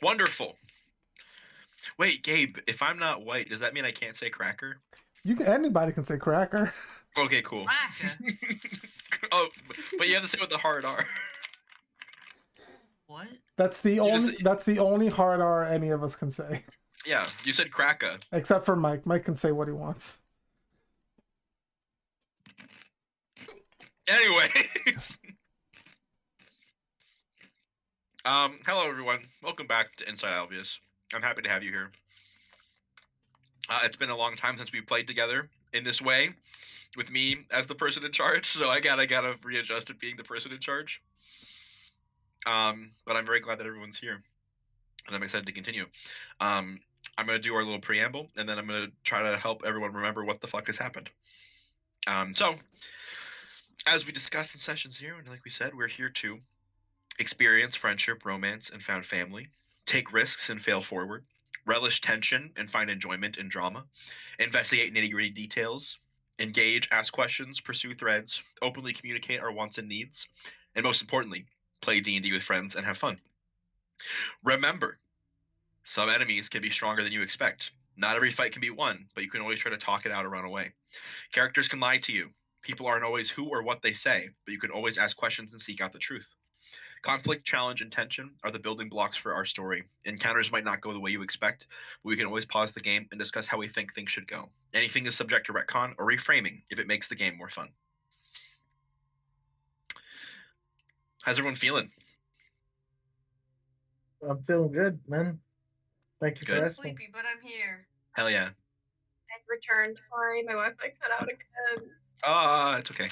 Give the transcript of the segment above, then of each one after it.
Wonderful. Wait, Gabe, if I'm not white, does that mean I can't say cracker? Anybody can say cracker. Okay, cool. Cracker. Oh, but you have to say it with the hard R. What? That's the only hard R any of us can say. Yeah, you said cracker. Except for Mike. Mike can say what he wants. Anyway. Hello everyone. Welcome back to Inside Alveus. I'm happy to have you here. It's been a long time since we played together in this way, with me as the person in charge, so I gotta readjust to being the person in charge. But I'm very glad that everyone's here, and I'm excited to continue. I'm gonna do our little preamble, and then I'm gonna try to help everyone remember what the fuck has happened. So, as we discussed in sessions here, and like we said, we're here to experience friendship, romance, and found family, take risks and fail forward, relish tension and find enjoyment in drama, investigate nitty-gritty details, engage, ask questions, pursue threads, openly communicate our wants and needs, and most importantly, play D&D with friends and have fun. Remember, some enemies can be stronger than you expect. Not every fight can be won, but you can always try to talk it out or run away. Characters can lie to you. People aren't always who or what they say, but you can always ask questions and seek out the truth. Conflict, challenge, and tension are the building blocks for our story. Encounters might not go the way you expect, but we can always pause the game and discuss how we think things should go. Anything is subject to retcon or reframing if it makes the game more fun. How's everyone feeling? I'm feeling good, man. Thank you Good. for asking. Sleepy, but I'm here. Hell yeah. I returned. Sorry, my Wi-Fi cut out again. It's okay.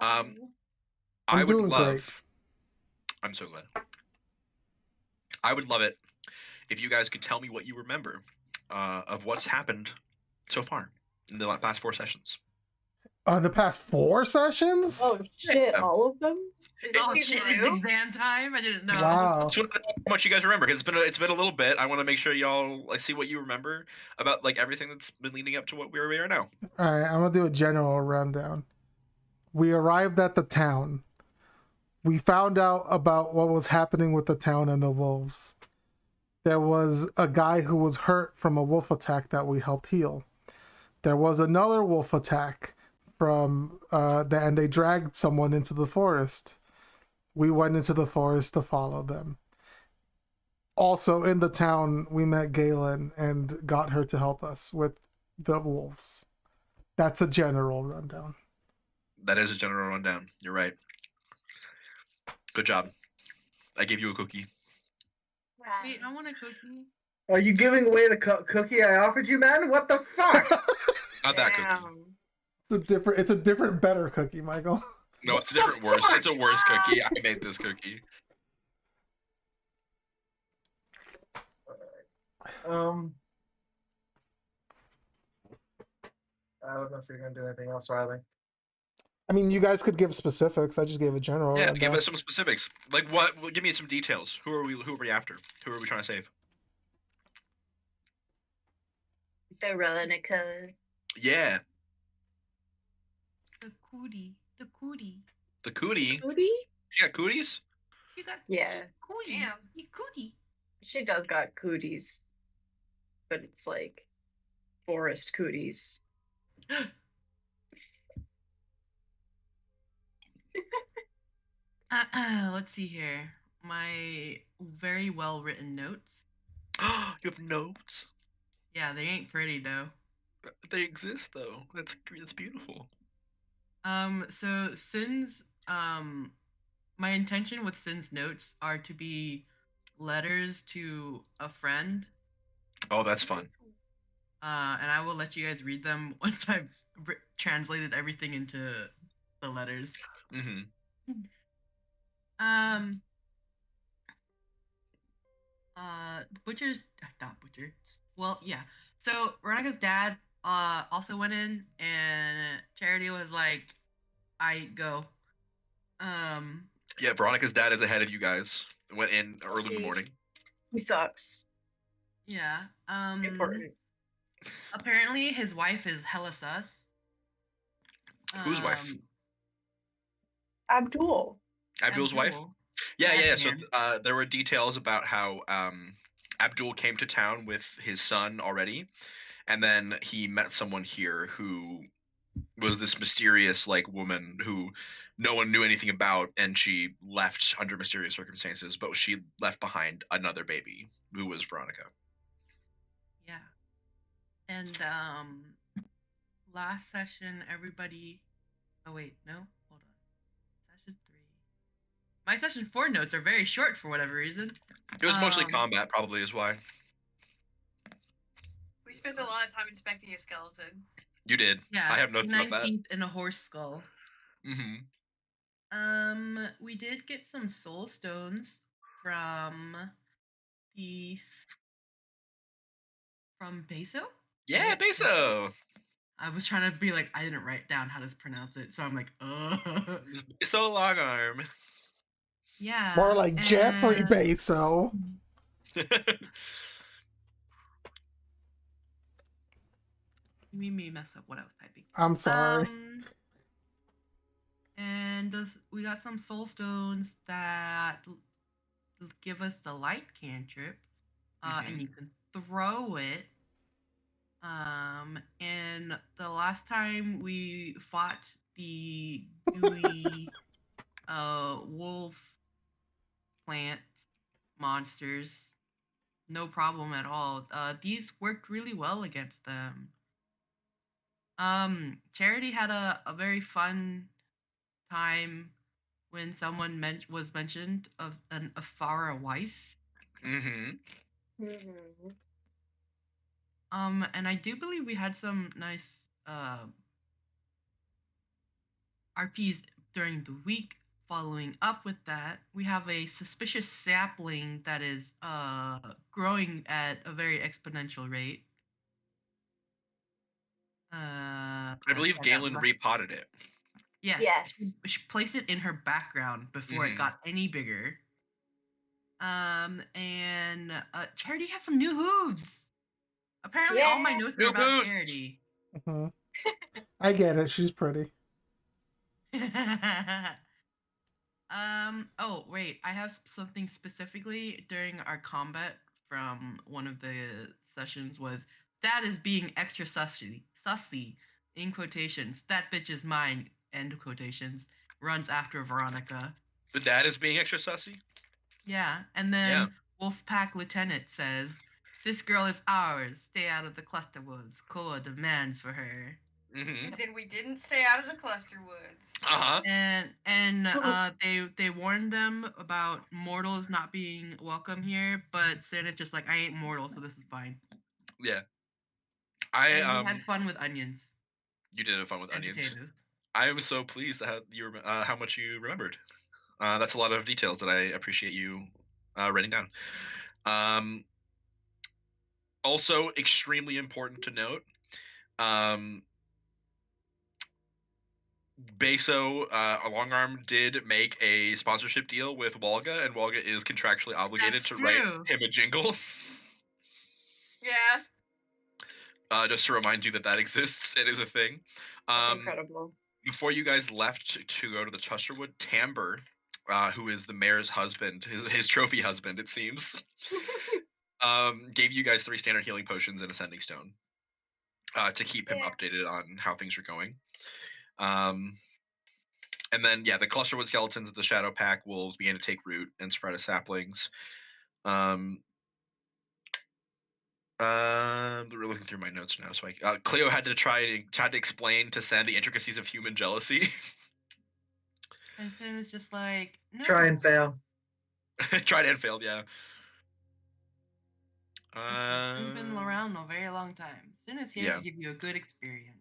Oh. I would doing love. great. I'm so glad. I would love it if you guys could tell me what you remember of what's happened so far in the past 4 sessions. The past 4 sessions? Oh shit! All of them? Oh shit! It's exam time. I didn't know. Wow. I just want to know how much you guys remember, because it's been a little bit. I want to make sure y'all see what you remember about like everything that's been leading up to where we are now. All right, I'm gonna do a general rundown. We arrived at the town. We found out about what was happening with the town and the wolves. There was a guy who was hurt from a wolf attack that we helped heal. There was another wolf attack from and they dragged someone into the forest. We went into the forest to follow them. Also in the town, we met Galen and got her to help us with the wolves. That's a general rundown. That is a general rundown. You're right. Good job. I gave you a cookie. Wait, I want a cookie. Are you giving away the cookie I offered you, man? What the fuck? Not that cookie. It's a different, better cookie, Michael. No, it's a different worse. It's a worse cookie. I made this cookie. I don't know if you're gonna do anything else, Riley. I mean, you guys could give specifics. I just gave a general. Yeah, rundown. give us some specifics. Like what? Well, give me some details. Who are we after? Who are we trying to save? Veronica. Yeah, The cootie. The cootie. the cootie. Cootie? She got cooties. You got Yeah. cootie. Damn. You cootie. She does got cooties. But it's like forest cooties. Let's see here. My very well written notes. You have notes. Yeah, they ain't pretty though. They exist though. That's beautiful. So Sin's my intention with Sin's notes are to be letters to a friend. Oh, that's fun. And I will let you guys read them once I've translated everything into the letters. Mm-hmm. Butcher's not Butcher. Well, yeah. So Veronica's dad also went in, and Charity was like, "I go." Yeah, Veronica's dad is ahead of you guys. Went in early in the morning. He sucks. Yeah. Important. Apparently, his wife is hella sus. Whose wife? Abdul. Abdul's wife? Yeah. So Madman. there were details about how Abdul came to town with his son already, and then he met someone here who was this mysterious like woman who no one knew anything about, and she left under mysterious circumstances, but she left behind another baby who was Veronica. Yeah. And last session everybody oh wait, no, hold on. Session 3. My session 4 notes are very short for whatever reason. It was mostly combat, probably is why. We spent a lot of time inspecting a skeleton. You did. Yeah. I have notes about that. 19th in a horse skull. Mm-hmm. We did get some soul stones from Beso? Yeah, Beso. I was trying to be like, I didn't write down how to pronounce it, so I'm like, So long arm. Yeah. More like Jeffrey Bezos. You made me mess up what I was typing. I'm sorry. And we got some soul stones that give us the light cantrip, and you can throw it. And the last time we fought the gooey wolf plants monsters, no problem at all. These worked really well against them. Charity had a very fun time when someone was mentioned of an Afara Weiss. Mm-hmm. And I do believe we had some nice RPs during the week following up with that. We have a suspicious sapling that is growing at a very exponential rate. I believe Galen repotted it. Yes. She placed it in her background before it got any bigger. And Charity has some new hooves. Apparently, all my notes are about Charity. Mm-hmm. I get it. She's pretty. Oh wait, I have something specifically during our combat from one of the sessions was that is being extra sussy in quotations. That bitch is mine, end quotations. Runs after Veronica. The dad is being extra sussy? Yeah, and then Wolfpack Lieutenant says, "This girl is ours. Stay out of the cluster woods. Koa demands for her." Mm-hmm. And then we didn't stay out of the cluster woods. Uh-huh. And they warned them about mortals not being welcome here, but Santa's just like, I ain't mortal, so this is fine. Yeah. We had fun with onions. You did have fun with onions. Potatoes. I am so pleased at how much you remembered. That's a lot of details that I appreciate you writing down. Also, extremely important to note, Beso, Longarm did make a sponsorship deal with Walga, and Walga is contractually obligated to write him a jingle. Yeah. Just to remind you that exists. It is a thing. Incredible. Before you guys left to go to the Chesterwood, Tamber, who is the mayor's husband, his trophy husband, it seems, gave you guys 3 standard healing potions and a sending stone to keep him updated on how things are going. And then, the Clusterwood skeletons of the Shadow Pack wolves began to take root and spread as saplings. We're looking through my notes now. So Cleo had to explain to Sen the intricacies of human jealousy. And Sen is just like, no. Try and fail. Tried and failed, yeah. You've been around a very long time. Sen is here to give you a good experience.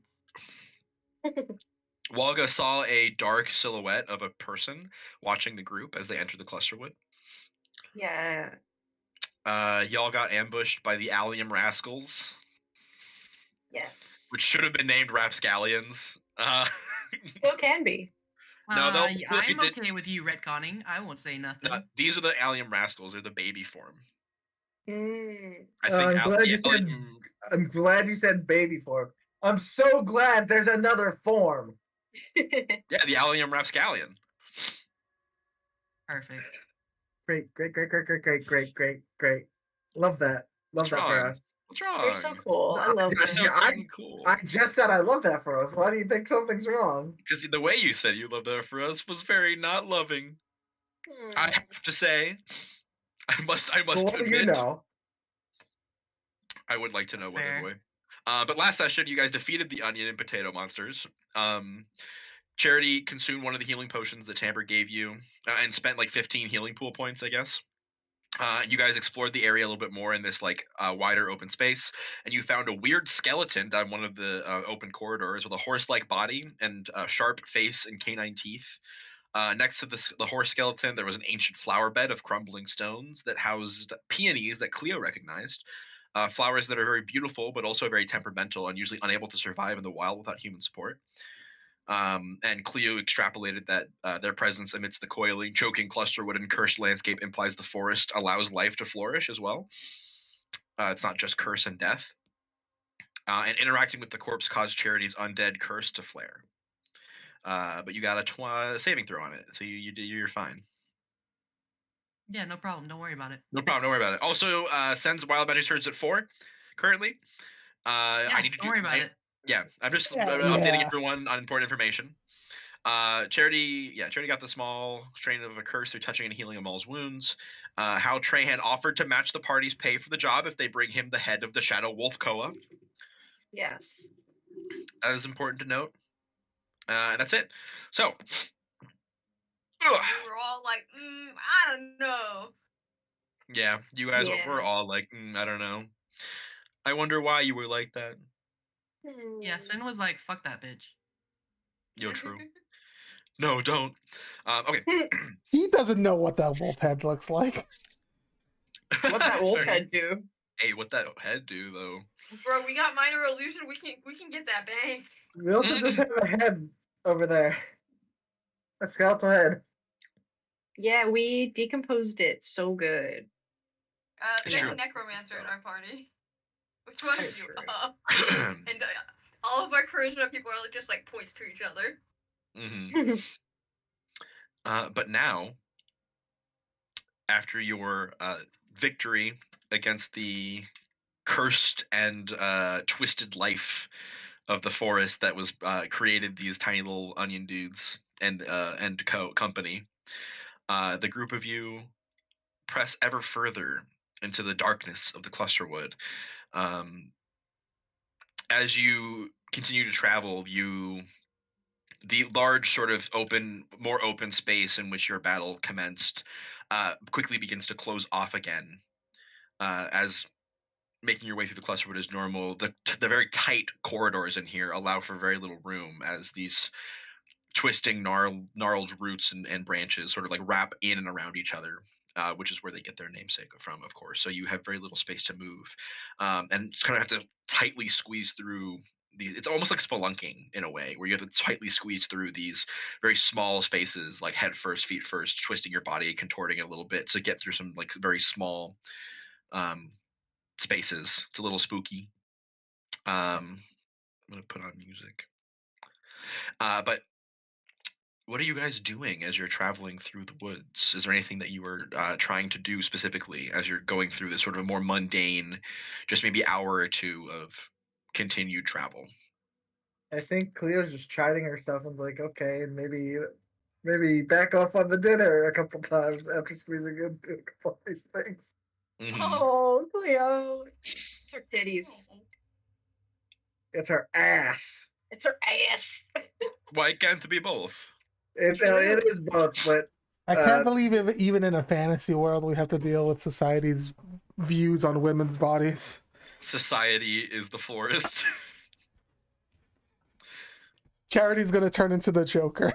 Walga saw a dark silhouette of a person watching the group as they entered the Clusterwood. Yeah. Y'all got ambushed by the Allium Rascals. Yes. Which should have been named Rapscallions. Still can be. No, I'm okay with you retconning. I won't say nothing. These are the Allium Rascals. They're the baby form. I think I'm glad you said baby form. I'm so glad there's another form. Yeah, the Allium Rapscallion. Perfect. Great, great, great, great, great, great, great, great, great. Love that. Love What's that for wrong? us. What's wrong? You're so cool. I love You're it. so cute and cool. I just said I love that for us. Why do you think something's wrong? Because the way you said you loved that for us was very not loving. I Hmm. have to say, I must Well, what do admit, you know? I would like to know, Weather Fair. Boy. But last session, you guys defeated the onion and potato monsters. Charity consumed one of the healing potions that Tamper gave you and spent like 15 healing pool points, I guess. You guys explored the area a little bit more in this like wider open space, and you found a weird skeleton down one of the open corridors with a horse-like body and sharp face and canine teeth. Next to the horse skeleton, there was an ancient flower bed of crumbling stones that housed peonies that Cleo recognized. Flowers that are very beautiful, but also very temperamental and usually unable to survive in the wild without human support. And Cleo extrapolated that their presence amidst the coiling, choking clusterwood and cursed landscape implies the forest allows life to flourish as well. It's not just curse and death. And interacting with the corpse caused Charity's undead curse to flare. But you got a saving throw on it, so you're fine. Yeah, no problem. Don't worry about it. No problem. Don't worry about it. Also, sends wild magic surge at 4 currently. Yeah, I need to don't worry about it. Yeah, I'm just Yeah. updating everyone on important information. Charity got the small strain of a curse through touching and healing a Maul's wounds. How Trahan offered to match the party's pay for the job if they bring him the head of the Shadow Wolf Koa. Yes. That is important to note. And that's it. So, We were all like, I don't know. yeah, you guys Yeah. were all like, I don't know. I wonder why you were like that. Yeah, Sin was like, fuck that bitch. Yo, true. No, don't. Okay. He doesn't know what that wolf head looks like. What that wolf Fair. head do? Hey, what that head do though? Bro, we got minor illusion. We can get that bank. We also just have a head over there. A skeletal head. Yeah, we decomposed it so good. It's There's true. a necromancer in our party. Which one Oh, of you? true. And all of our charisma people are just like points to each other. Mm-hmm. But now, after your victory against the cursed and twisted life of the forest that was created these tiny little onion dudes and company, the group of you press ever further into the darkness of the clusterwood. As you continue to travel, the large sort of more open space in which your battle commenced quickly begins to close off again. As making your way through the clusterwood is normal, the very tight corridors in here allow for very little room as these twisting gnarled roots and branches sort of like wrap in and around each other, which is where they get their namesake from, of course. So you have very little space to move, and kind of have to tightly squeeze through these. It's almost like spelunking in a way, where you have to tightly squeeze through these very small spaces, like head first, feet first, twisting your body, contorting it a little bit to get through some like very small spaces. It's a little spooky. I'm gonna put on music, but what are you guys doing as you're traveling through the woods? Is there anything that you were trying to do specifically as you're going through this sort of a more mundane, just maybe hour or two of continued travel? I think Cleo's just chiding herself and like, okay, and maybe back off on the dinner a couple times after squeezing into a couple of these things. Mhm. Oh, Cleo. It's her titties. It's her ass. It's her ass. Why can't it be both? It is both, but I can't believe even in a fantasy world we have to deal with society's views on women's bodies. Society is the forest. Charity's gonna turn into the Joker.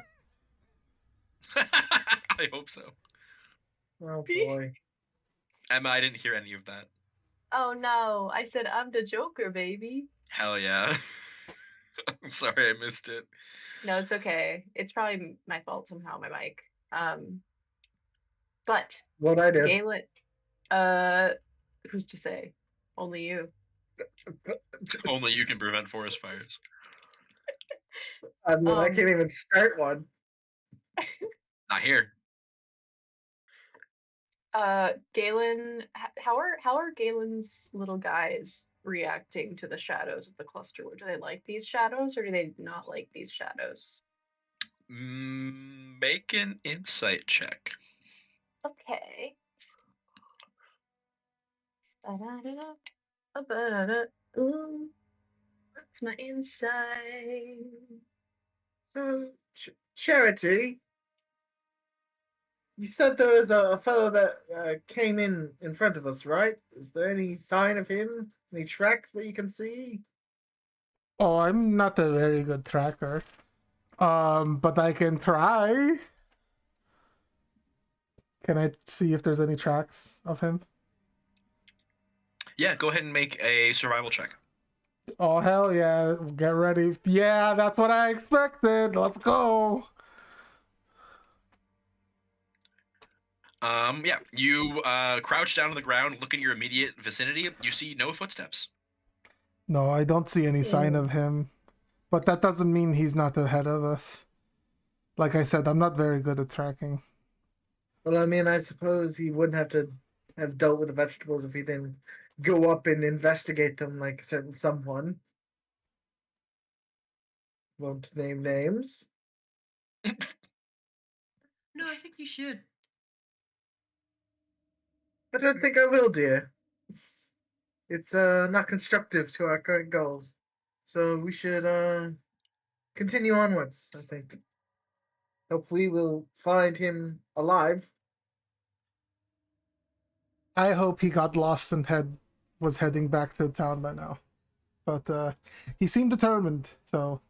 I hope so. oh boy. Emma, I didn't hear any of that. Oh no, I said I'm the Joker, baby. Hell yeah. I'm sorry I missed it. No, it's okay. It's probably my fault somehow, my mic. But What I did. Galen, who's to say? Only you. Only you can prevent forest fires. I mean, I can't even start one. Not here. Galen, how are Galen's little guys reacting to the shadows of the cluster? Do they like these shadows, or do they not like these shadows? Make an insight check. Okay. Ooh, what's my insight? So, Charity, you said there was a fellow that came in front of us, right? Is there any sign of him? Any tracks that you can see? Oh, I'm not a very good tracker. But I can try. Can I see if there's any tracks of him? Yeah, go ahead and make a survival check. Oh, hell yeah. Get ready. Yeah, that's what I expected. Let's go. Yeah, you crouch down on the ground, look in your immediate vicinity. You see no footsteps. No, I don't see any sign of him. But that doesn't mean he's not ahead of us. Like I said, I'm not very good at tracking. Well, I mean, I suppose he wouldn't have to have dealt with the vegetables if he didn't go up and investigate them like a certain someone. Won't name names. No, I think you should. I don't think I will, dear. It's not constructive to our current goals. So we should continue onwards, I think. Hopefully we'll find him alive. I hope he got lost and was heading back to town by now. But he seemed determined, so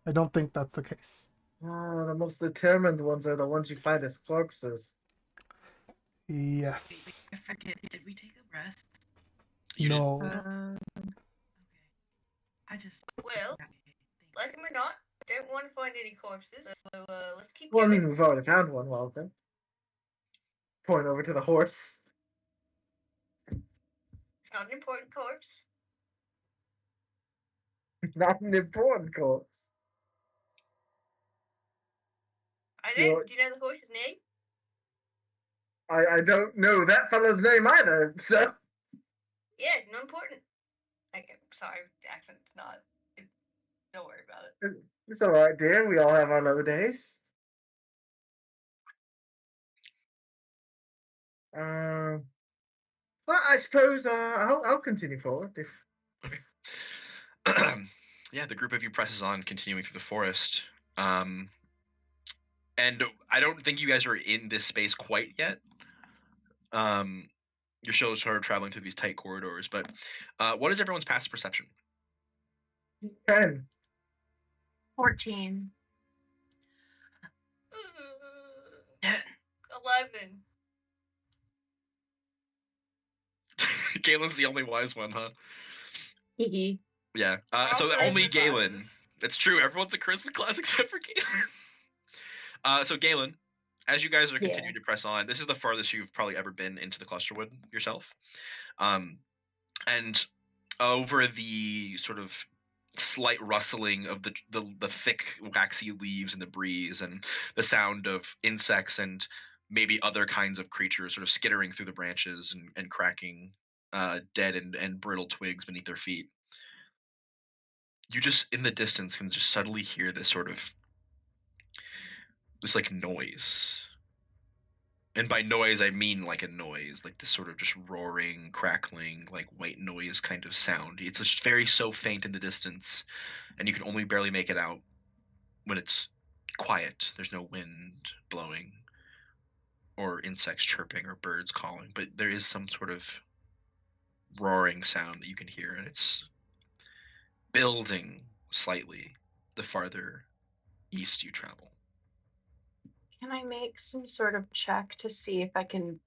I don't think that's the case. Oh, the most determined ones are the ones you find as corpses. Yes. I forget. Did we take a rest? No. Okay. I just. Well, like them or not, don't want to find any corpses. So let's keep Well, I going. mean, we've already found one, Welcome. Point over to the horse. It's not an important corpse. Not an important corpse. I don't. Do you know the horse's name? I don't know that fellow's name either, so. Yeah, not important. Sorry, the accent's not. Don't worry about it. It's alright, dear. We all have our low days. Well, I suppose I'll continue forward if. Yeah, the group of you presses on, continuing through the forest. And I don't think you guys are in this space quite yet. You're still sort of traveling through these tight corridors, but what is everyone's passive perception? 10. 14. 11. Galen's the only wise one, huh? Hee Yeah. All So charisma only Galen. classes. That's true. Everyone's a charisma class except for Galen. So Galen, as you guys are continuing to press on, this is the farthest you've probably ever been into the clusterwood yourself. And over the sort of slight rustling of the thick waxy leaves in the breeze and the sound of insects and maybe other kinds of creatures sort of skittering through the branches and cracking dead and brittle twigs beneath their feet, you just in the distance can just suddenly hear this sort of this like noise. And by noise I mean like a noise, like this sort of just roaring, crackling, like white noise kind of sound. It's just very so faint in the distance, and you can only barely make it out when it's quiet. There's no wind blowing or insects chirping or birds calling, but there is some sort of roaring sound that you can hear, and it's building slightly the farther east you travel. Can I make some sort of check to see if I can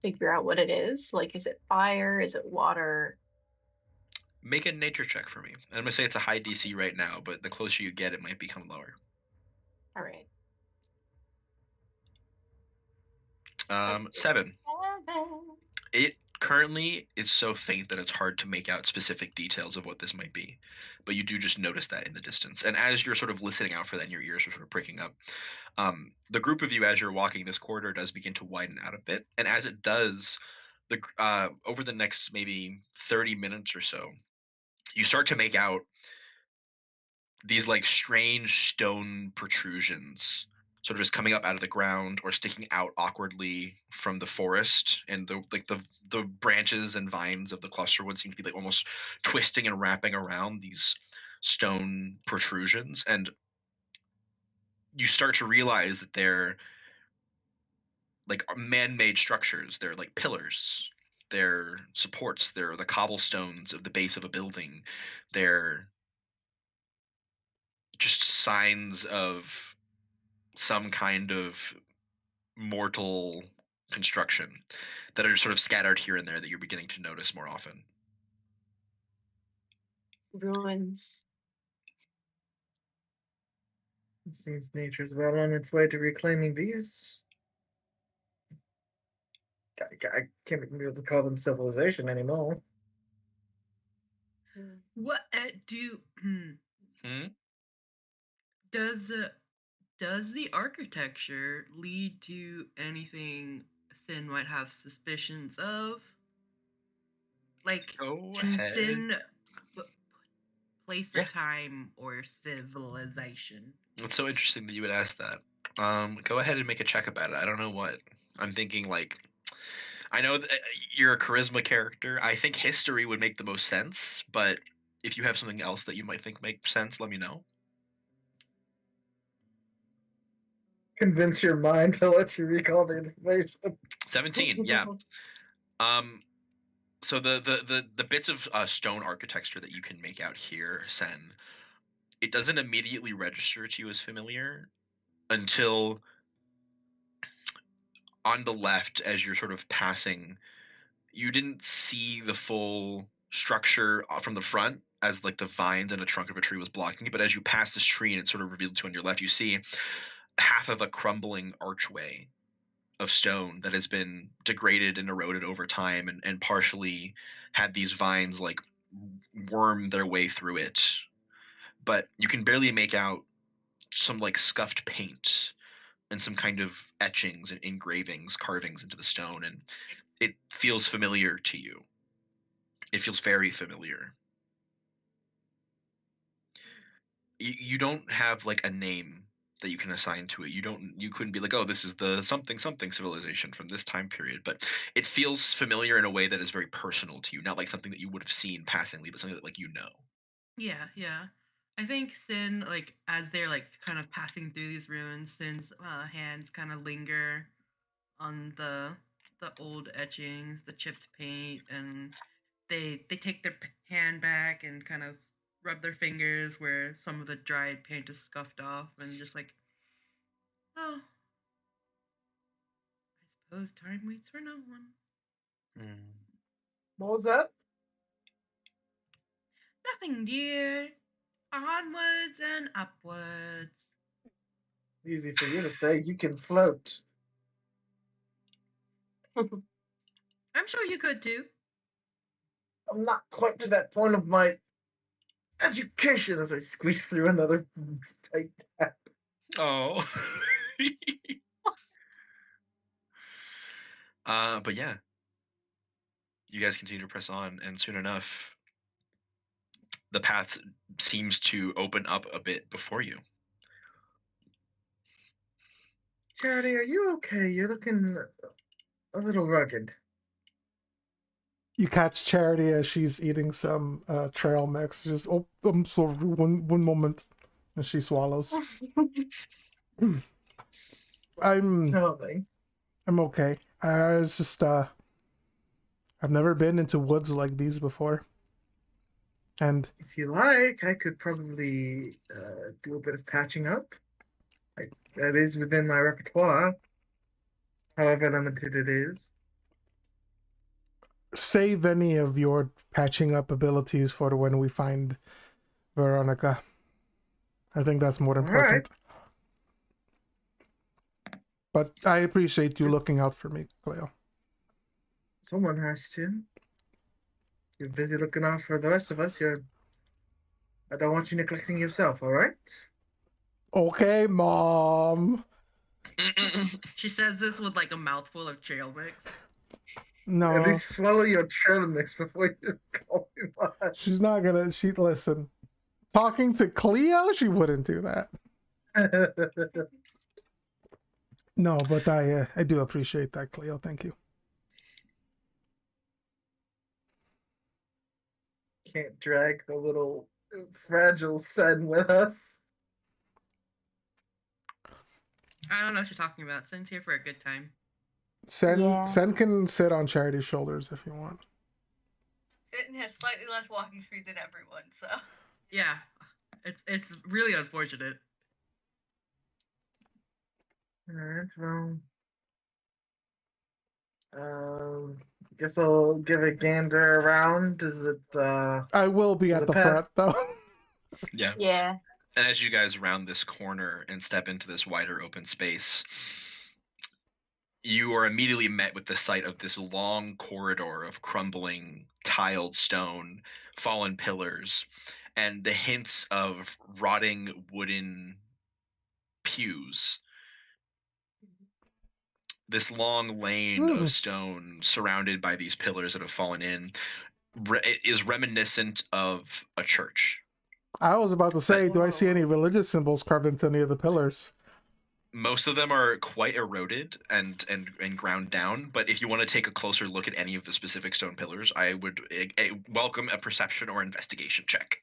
figure out what it is? Like, is it fire? Is it water? Make a nature check for me. And I'm gonna say it's a high DC right now, but the closer you get, it might become lower. All right. 7. It currently it's so faint that it's hard to make out specific details of what this might be, but you do just notice that in the distance. And as you're sort of listening out for that, and your ears are sort of pricking up, the group of you, as you're walking this corridor, does begin to widen out a bit. And as it does, over the next maybe 30 minutes or so, you start to make out these like strange stone protrusions sort of just coming up out of the ground or sticking out awkwardly from the forest, and the branches and vines of the clusterwood seem to be like almost twisting and wrapping around these stone protrusions. And you start to realize that they're like man-made structures. They're like pillars, they're supports, they're the cobblestones of the base of a building, they're just signs of some kind of mortal construction that are sort of scattered here and there that you're beginning to notice more often. Ruins. It seems nature's well on its way to reclaiming these. I can't even be able to call them civilization anymore. What do Hmm? does the architecture lead to anything Sin might have suspicions of? Like, Go can ahead. Sin place Yeah. a time or civilization? It's so interesting that you would ask that. Go ahead and make a check about it. I don't know what. I'm thinking like I know that you're a charisma character. I think history would make the most sense, but if you have something else that you might think makes sense, let me know. Convince your mind to let you recall the information. 17, yeah. So the bits of stone architecture that you can make out here, Sen, it doesn't immediately register to you as familiar until on the left, as you're sort of passing, you didn't see the full structure from the front as like the vines and the trunk of a tree was blocking it, but as you pass this tree and it's sort of revealed to on your left, you see half of a crumbling archway of stone that has been degraded and eroded over time, and partially had these vines like worm their way through it. But you can barely make out some like scuffed paint and some kind of etchings and engravings, carvings into the stone, and it feels familiar to you. It feels very familiar. You don't have like a name that you can assign to it. You couldn't be like, oh, this is the something something civilization from this time period, but it feels familiar in a way that is very personal to you, not like something that you would have seen passingly, but something that like you know. Yeah, yeah. I think Sin, like, as they're like kind of passing through these ruins, Sin's hands kind of linger on the old etchings, the chipped paint, and they take their hand back and kind of rub their fingers where some of the dried paint is scuffed off, and just like, oh, I suppose time waits for no one. What was that? Nothing, dear. Onwards and upwards. Easy for you to say. You can float. I'm sure you could too. I'm not quite to that point of my education as I squeeze through another tight tap. Oh. But yeah, you guys continue to press on, and soon enough, the path seems to open up a bit before you. Charity, are you okay? You're looking a little rugged. You catch Charity as she's eating some trail mix. Just, oh, I'm sorry, one moment. And she swallows. I'm Charming. okay. It's just I've never been into woods like these before. And If you like, I could probably do a bit of patching up. That is within my repertoire, however limited it is. save any of your patching up abilities for when we find Veronica. I think that's more important. But I appreciate you looking out for me, Cleo. Someone has to. You're busy looking out for the rest of us. I don't want you neglecting yourself, alright? Okay, Mom. She says this with like a mouthful of trail mix. At No, least swallow your trail mix before you call me mine. she's not gonna. Listen. Talking to Cleo, she wouldn't do that. No, but I do appreciate that, Cleo. Thank you. Can't drag the little fragile son with us. I don't know what you're talking about. Sin's here for a good time. Yeah. Sen can sit on Charity's shoulders if you want. Fitton has slightly less walking speed than everyone, so. Yeah, it's really unfortunate. Alright, guess I'll give a gander around. Does it, I will be Does at it the pass? front though. Yeah. Yeah. And as you guys round this corner and step into this wider open space, you are immediately met with the sight of this long corridor of crumbling tiled stone, fallen pillars, and the hints of rotting wooden pews. This long lane of stone surrounded by these pillars that have fallen in is reminiscent of a church. I was about to say, do I see any Whoa. religious symbols carved into any of the pillars? Most of them are quite eroded and ground down, but if you want to take a closer look at any of the specific stone pillars, I would welcome a perception or investigation check.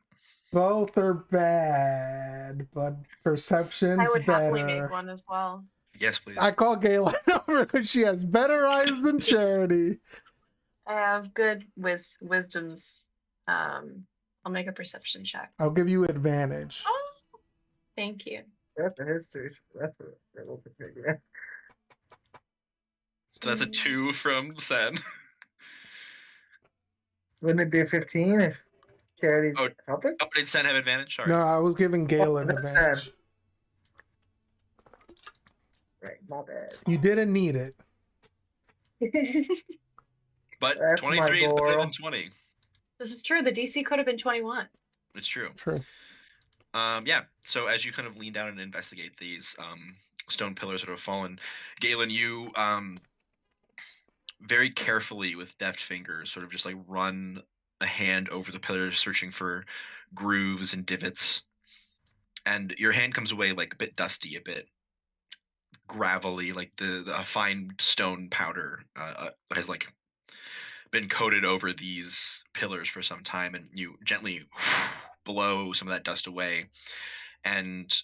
Both are bad, but perception's I would happily make better. one as well. Yes, please. I call Galen over because she has better eyes than Charity. I have good wisdoms. I'll make a perception check. I'll give you advantage. Oh, thank you. that's a history. That's a little bit bigger. So that's a 2 from Sen. Wouldn't it be a 15 if Charity's Oh. helping? Oh, did Sen have advantage? Sorry. No, I was giving Galen that's advantage. sad. Right, my bad. You didn't need it. But That's my 23 is better goal. than 20. This is true. The DC could have been 21. It's true. True. Yeah. So as you kind of lean down and investigate these stone pillars that have fallen, Galen, you very carefully with deft fingers sort of just like run a hand over the pillars, searching for grooves and divots. And your hand comes away like a bit dusty, a bit gravelly, like the fine stone powder has like been coated over these pillars for some time, and you gently blow some of that dust away, and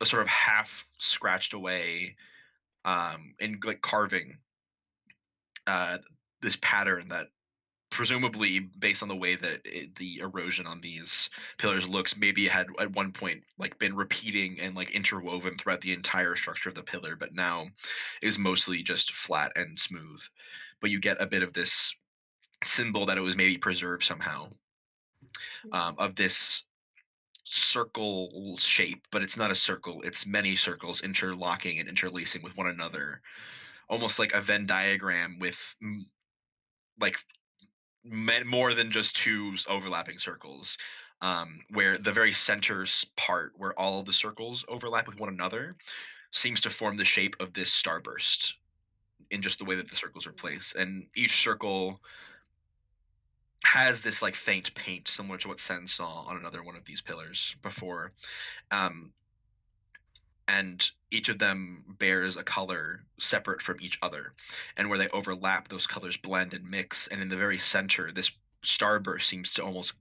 a sort of half scratched away in like carving this pattern that presumably based on the way that the erosion on these pillars looks, maybe had at one point like been repeating and like interwoven throughout the entire structure of the pillar, but now is mostly just flat and smooth. But you get a bit of this symbol that it was maybe preserved somehow, of this circle shape, but it's not a circle, it's many circles interlocking and interlacing with one another, almost like a Venn diagram with like more than just two overlapping circles, where the very center part where all of the circles overlap with one another seems to form the shape of this starburst in just the way that the circles are placed, and each circle has this like faint paint similar to what Sen saw on another one of these pillars before, and each of them bears a color separate from each other, and where they overlap those colors blend and mix, and in the very center this starburst seems to almost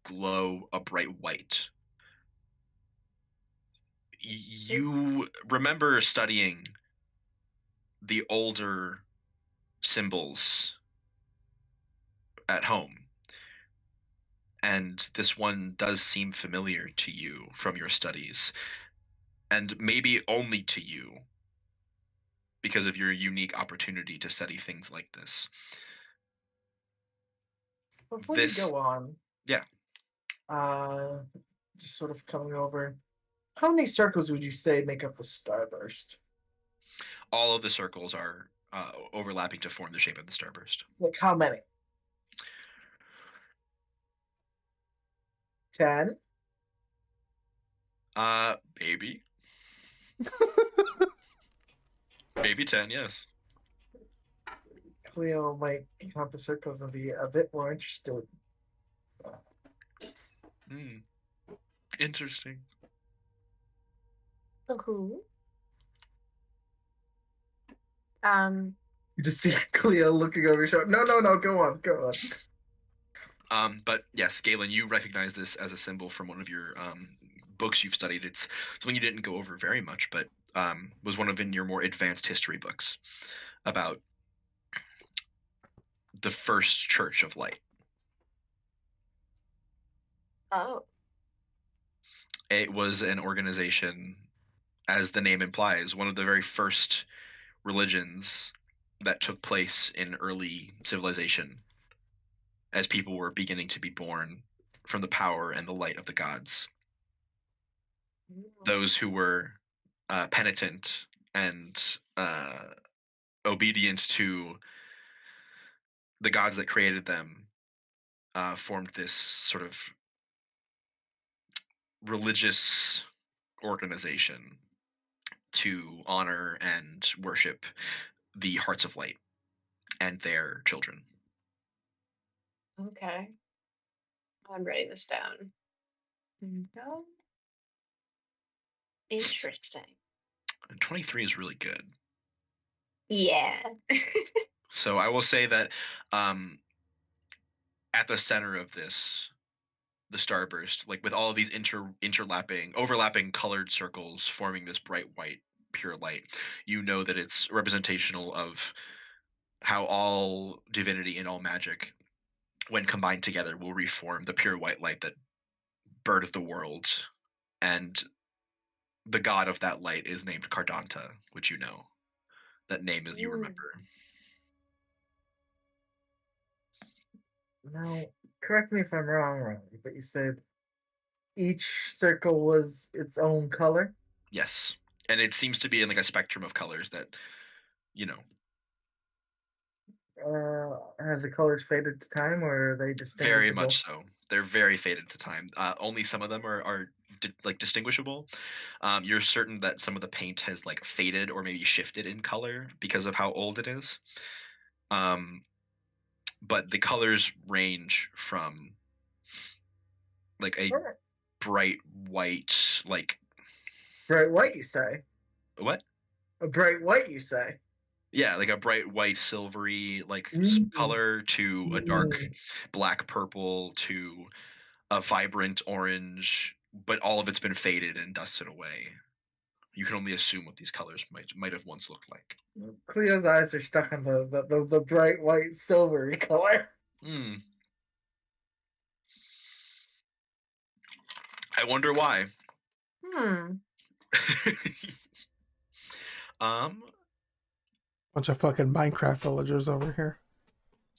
glow a bright white. You remember studying the older symbols at home, and this one does seem familiar to you from your studies, and maybe only to you because of your unique opportunity to study things like this. Before This- you go on, Yeah. Just sort of coming over. How many circles would you say make up the starburst? All of the circles are overlapping to form the shape of the starburst. Like how many? 10? Maybe. Maybe 10, yes. Cleo might count the circles and be a bit more interested. Interesting. Cool. You just see Cleo looking over your shoulder. No, go on. But yes, Galen, you recognize this as a symbol from one of your books you've studied. It's something you didn't go over very much, but was one of in your more advanced history books about the first Church of Light. Oh. It was an organization, as the name implies, one of the very first religions that took place in early civilization as people were beginning to be born from the power and the light of the gods. Those who were penitent and obedient to the gods that created them formed this sort of religious organization to honor and worship the Hearts of Light and their children. Okay. I'm writing this down. No. Interesting. And 23 is really good. Yeah. So I will say that at the center of this, the starburst, like with all of these overlapping colored circles forming this bright white pure light, you know that it's representational of how all divinity and all magic, when combined together, will reform the pure white light that birthed the world. And the god of that light is named Cardanta, which you know. That name is you remember. Now, correct me if I'm wrong, Riley, but you said each circle was its own color? Yes. And it seems to be in like a spectrum of colors that, you know. Have the colors faded to time, or are they distinguishable? Very much so. They're very faded to time. Only some of them are distinguishable. You're certain that some of the paint has like faded or maybe shifted in color because of how old it is. But the colors range from like a bright white, like bright white, you say? What? A bright white, you say? Yeah, like a bright white silvery like color to a dark black purple to a vibrant orange, but all of it's been faded and dusted away. You can only assume what these colors might have once looked like. Cleo's eyes are stuck on the bright white silvery color. I wonder why. Bunch of fucking Minecraft villagers over here.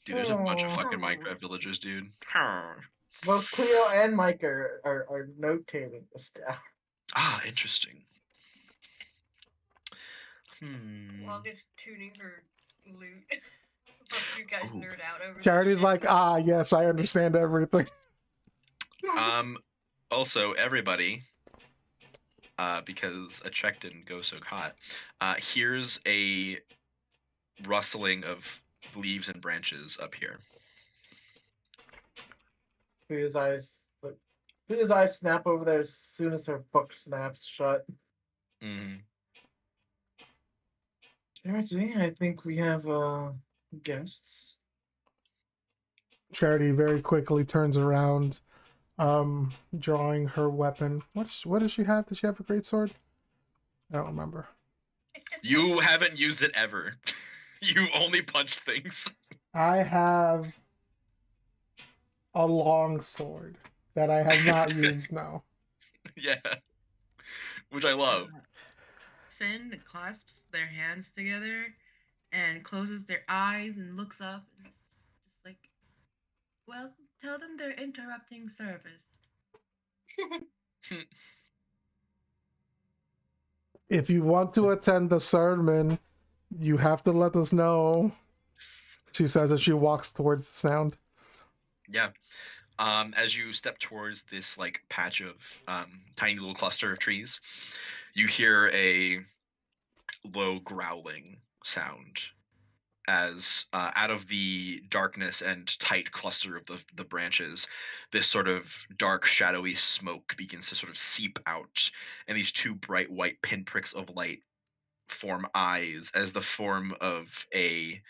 Dude, there's a bunch of fucking Minecraft villagers, dude. Both Cleo and Mike are notating this down. Ah, interesting. Longest tuning for loot. You guys nerd out over Charity's like, yes, I understand everything. Also, everybody, because a check didn't go so hot, here's a rustling of leaves and branches up here. Cleo's eyes snap over there as soon as her book snaps shut. Charity, I think we have guests. Charity very quickly turns around, drawing her weapon. What does she have? Does she have a greatsword? I don't remember. You haven't used it ever. You only punch things. I have a long sword that I have not used now. Yeah. Which I love. Sin clasps their hands together and closes their eyes and looks up and it's just like, well, tell them they're interrupting service. If you want to attend the sermon, You have to let us know, she says as she walks towards the sound. Yeah. As you step towards this like patch of tiny little cluster of trees, you hear a low growling sound as out of the darkness and tight cluster of the branches, this sort of dark, shadowy smoke begins to sort of seep out, and these two bright white pinpricks of light form eyes as the form of a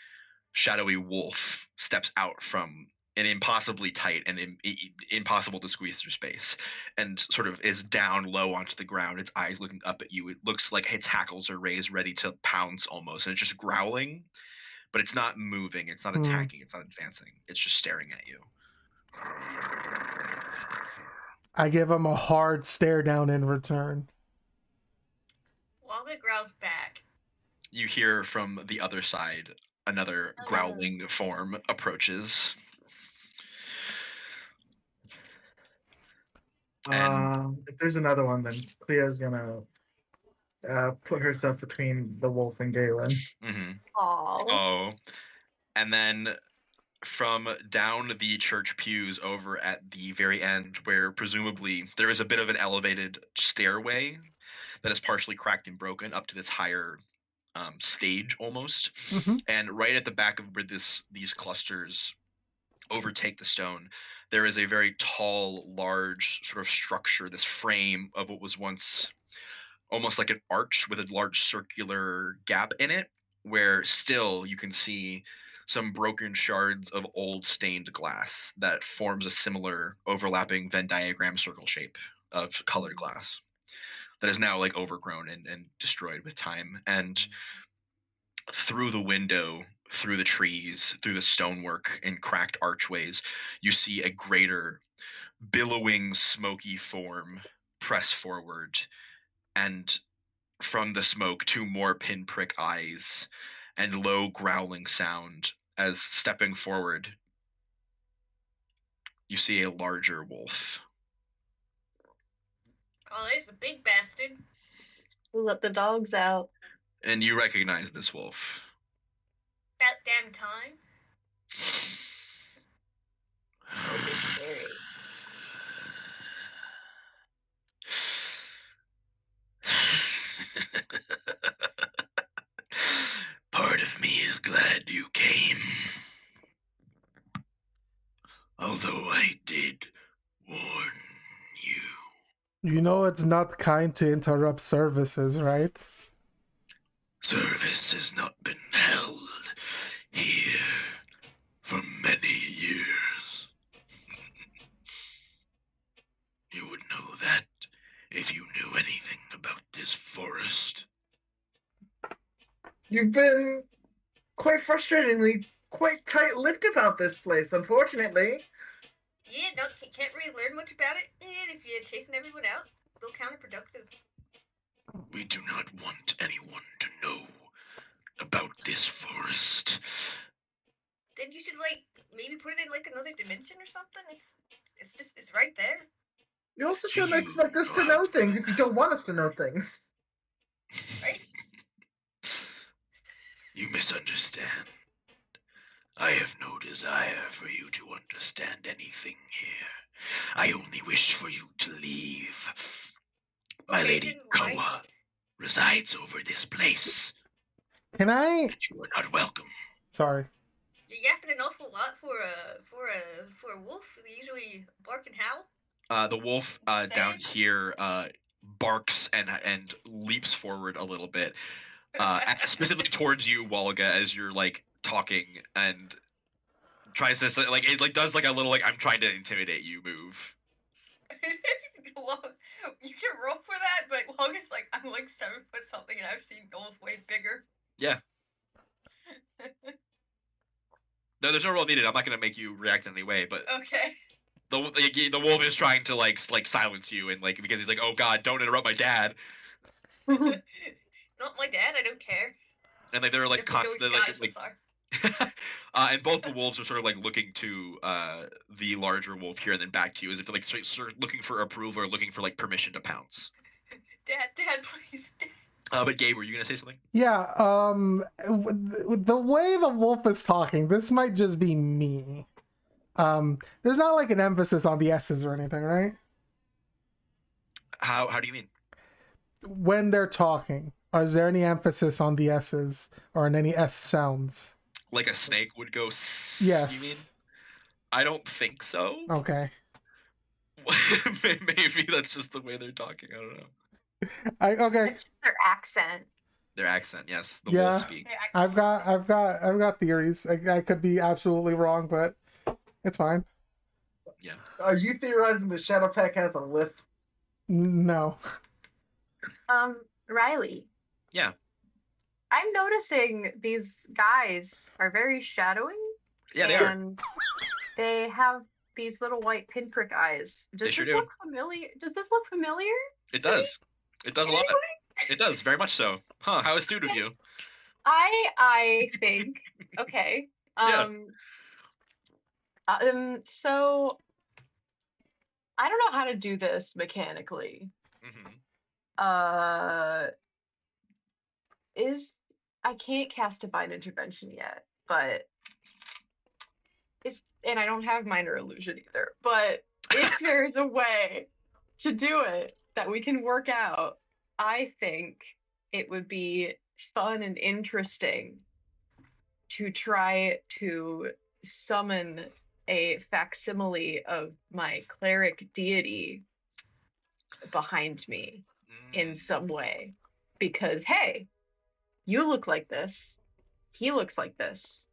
shadowy wolf steps out from an impossibly tight and impossible to squeeze through space, and sort of is down low onto the ground, its eyes looking up at you. It looks like its hackles are raised ready to pounce almost, and it's just growling, but it's not moving, it's not attacking, it's not advancing, it's just staring at you. I give him a hard stare down in return. Wonga growls back. You hear from the other side another growling form approaches. If there's another one, then Cleo's gonna put herself between the wolf and Galen. Mm-hmm. Aw. Oh. And then from down the church pews over at the very end, where presumably there is a bit of an elevated stairway that is partially cracked and broken up to this higher stage almost. Mm-hmm. And right at the back of where these clusters overtake the stone, there is a very tall, large sort of structure, this frame of what was once almost like an arch with a large circular gap in it, where still you can see some broken shards of old stained glass that forms a similar overlapping Venn diagram circle shape of colored glass that is now like overgrown and destroyed with time. And through the window, through the trees, through the stonework and cracked archways, you see a greater billowing smoky form press forward, and from the smoke two more pinprick eyes and low growling sound as stepping forward you see a larger wolf. Oh, there's a big bastard. We'll let the dogs out. And you recognize this wolf. About damn time. It'll be scary. Part of me is glad you came. Although I did warn you. You know it's not kind to interrupt services, right? Service has not been held here for many years. You would know that if you knew anything about this forest. You've been quite frustratingly quite tight-lipped about this place, unfortunately. Yeah, no, can't really learn much about it. And if you're chasing everyone out, a little counterproductive. We do not want anyone to know about this forest. Then you should like maybe put it in like another dimension or something. It's right there. You also shouldn't expect us to know things if you don't want us to know things. Right? You misunderstand. I have no desire for you to understand anything here. I only wish for you to leave. My Okay, lady then why- Koa resides over this place, Can I? and you are not welcome. Sorry. You're yapping an awful lot for a wolf. They usually bark and howl. The wolf down here barks and leaps forward a little bit, specifically towards you, Walga, as you're like talking, and tries to like it like does like a little like I'm trying to intimidate you move. Well, you can roll for that, but Logan's like, I'm like 7 foot something, and I've seen goals way bigger. Yeah. No, there's no roll needed. I'm not gonna make you react in any way, but Okay. the wolf is trying to like silence you, and like because he's like, oh god, don't interrupt my dad, Not my dad. I don't care. and like they're like If we go constantly guys, like I'm sorry. and both the wolves are sort of like looking to the larger wolf here and then back to you as if like sort of looking for approval or looking for like permission to pounce. Dad, please. Dad. But Gabe, were you gonna say something? Yeah, the way the wolf is talking, this might just be me. There's not like an emphasis on the S's or anything, right? How do you mean? When they're talking, is there any emphasis on the S's or on any S sounds? Like a snake would go. Yes. You mean? I don't think so. Okay. Maybe that's just the way they're talking. I don't know. Okay. It's just their accent. Their accent, yes. The Yeah. wolf speak. I've got theories. I could be absolutely wrong, but it's fine. Yeah. Are you theorizing the Shadow Pack has a lift? No. Riley. Yeah. I'm noticing these guys are very shadowy. Yeah, they are. And they have these little white pinprick eyes. Does They sure this do. look familiar? Does this look familiar? It does. It does a lot. It does, very much so. Huh, how astute of you. I think. Okay. Yeah. So I don't know how to do this mechanically. Mm-hmm. I can't cast Divine Intervention yet, but and I don't have Minor Illusion either. But if there's a way to do it that we can work out, I think it would be fun and interesting to try to summon a facsimile of my cleric deity behind me in some way. Because, hey, you look like this. He looks like this.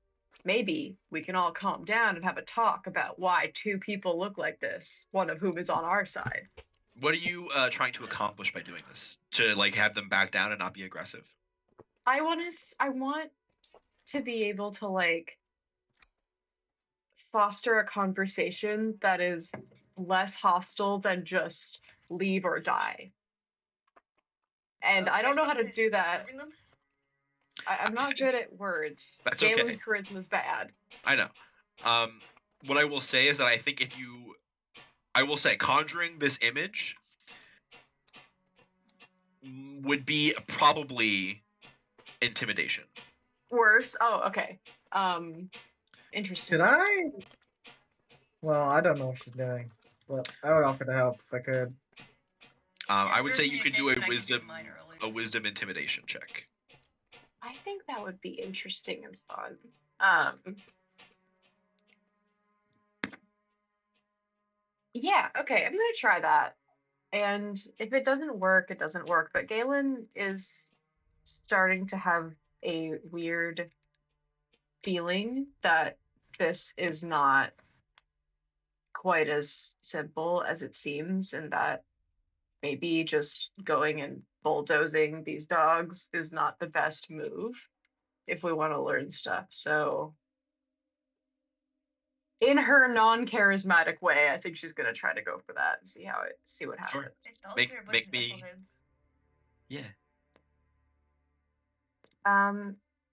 Maybe we can all calm down and have a talk about why two people look like this, one of whom is on our side. What are you trying to accomplish by doing this? To like have them back down and not be aggressive? I want to be able to like foster a conversation that is less hostile than just leave or die. And I don't know how to do that. I'm not good at words. That's Galen okay. charisma's bad. I know. What I will say is that I think I will say conjuring this image would be probably intimidation. Worse. Oh, okay. Interesting. Should I? Well, I don't know what she's doing, but I would offer to help if I could. I would say you could do a wisdom intimidation check. I think that would be interesting and fun. Yeah, okay, I'm gonna try that. And if it doesn't work, it doesn't work. But Galen is starting to have a weird feeling that this is not quite as simple as it seems, and that maybe just going and bulldozing these dogs is not the best move if we want to learn stuff. So in her non-charismatic way, I think she's gonna try to go for that and see what happens. Sure. Make me. Yeah.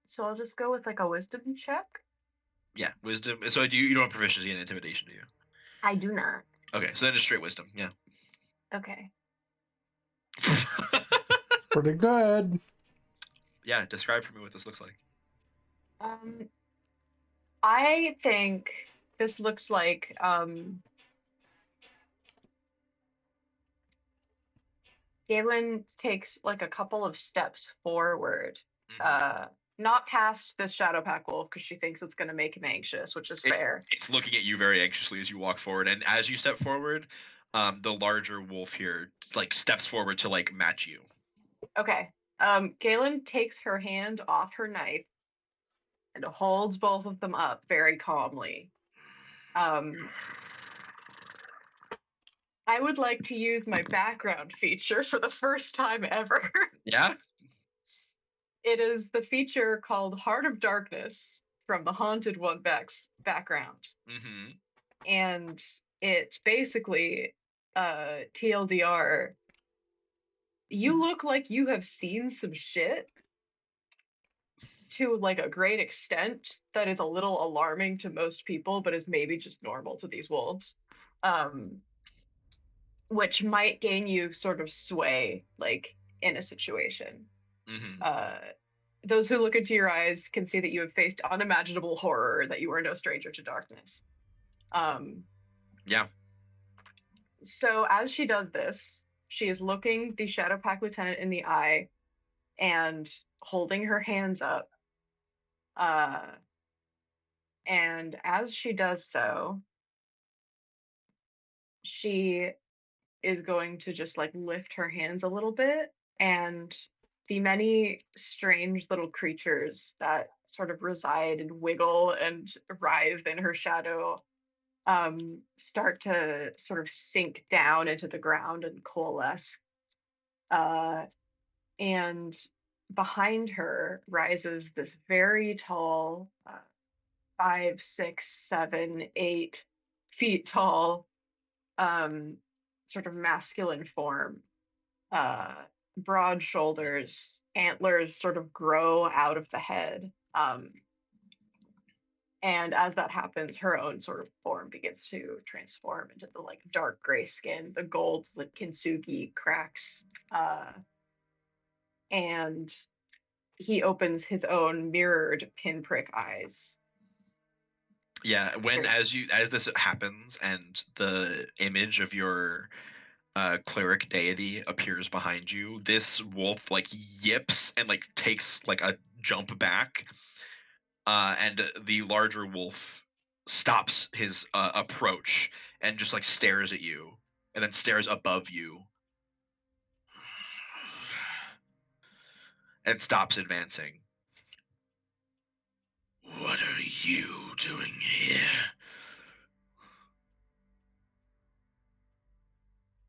So I'll just go with like a wisdom check. Yeah, wisdom. So you don't have proficiency in intimidation, do you? I do not. Okay, so then just straight wisdom. Yeah. Okay. Pretty good. Yeah, describe for me what this looks like. I think this looks like Galen takes like a couple of steps forward, not past this Shadow Pack wolf because she thinks it's going to make him anxious, which is fair. It's looking at you very anxiously as you walk forward, and as you step forward, the larger wolf here like steps forward to like match you. Okay. Galen takes her hand off her knife and holds both of them up very calmly. I would like to use my background feature for the first time ever. Yeah? It is the feature called Heart of Darkness from the Haunted One background. Mm-hmm. And it basically, TLDR, you look like you have seen some shit to like a great extent that is a little alarming to most people, but is maybe just normal to these wolves. Which might gain you sort of sway, like, in a situation. Mm-hmm. Those who look into your eyes can see that you have faced unimaginable horror, that you are no stranger to darkness. Yeah. So as she does this, she is looking the Shadow Pack lieutenant in the eye and holding her hands up. And as she does so, she is going to just like lift her hands a little bit, and the many strange little creatures that sort of reside and wiggle and writhe in her shadow start to sort of sink down into the ground and coalesce. And behind her rises this very tall, 5, 6, 7, 8 feet tall, sort of masculine form. Uh, Broad shoulders, antlers sort of grow out of the head. And as that happens, her own sort of form begins to transform into the like dark gray skin, the gold, the kintsugi cracks, and he opens his own mirrored pinprick eyes. Yeah, as this happens and the image of your cleric deity appears behind you, this wolf like yips and like takes like a jump back, and the larger wolf stops his approach and just like stares at you and then stares above you and stops advancing. What are you doing here?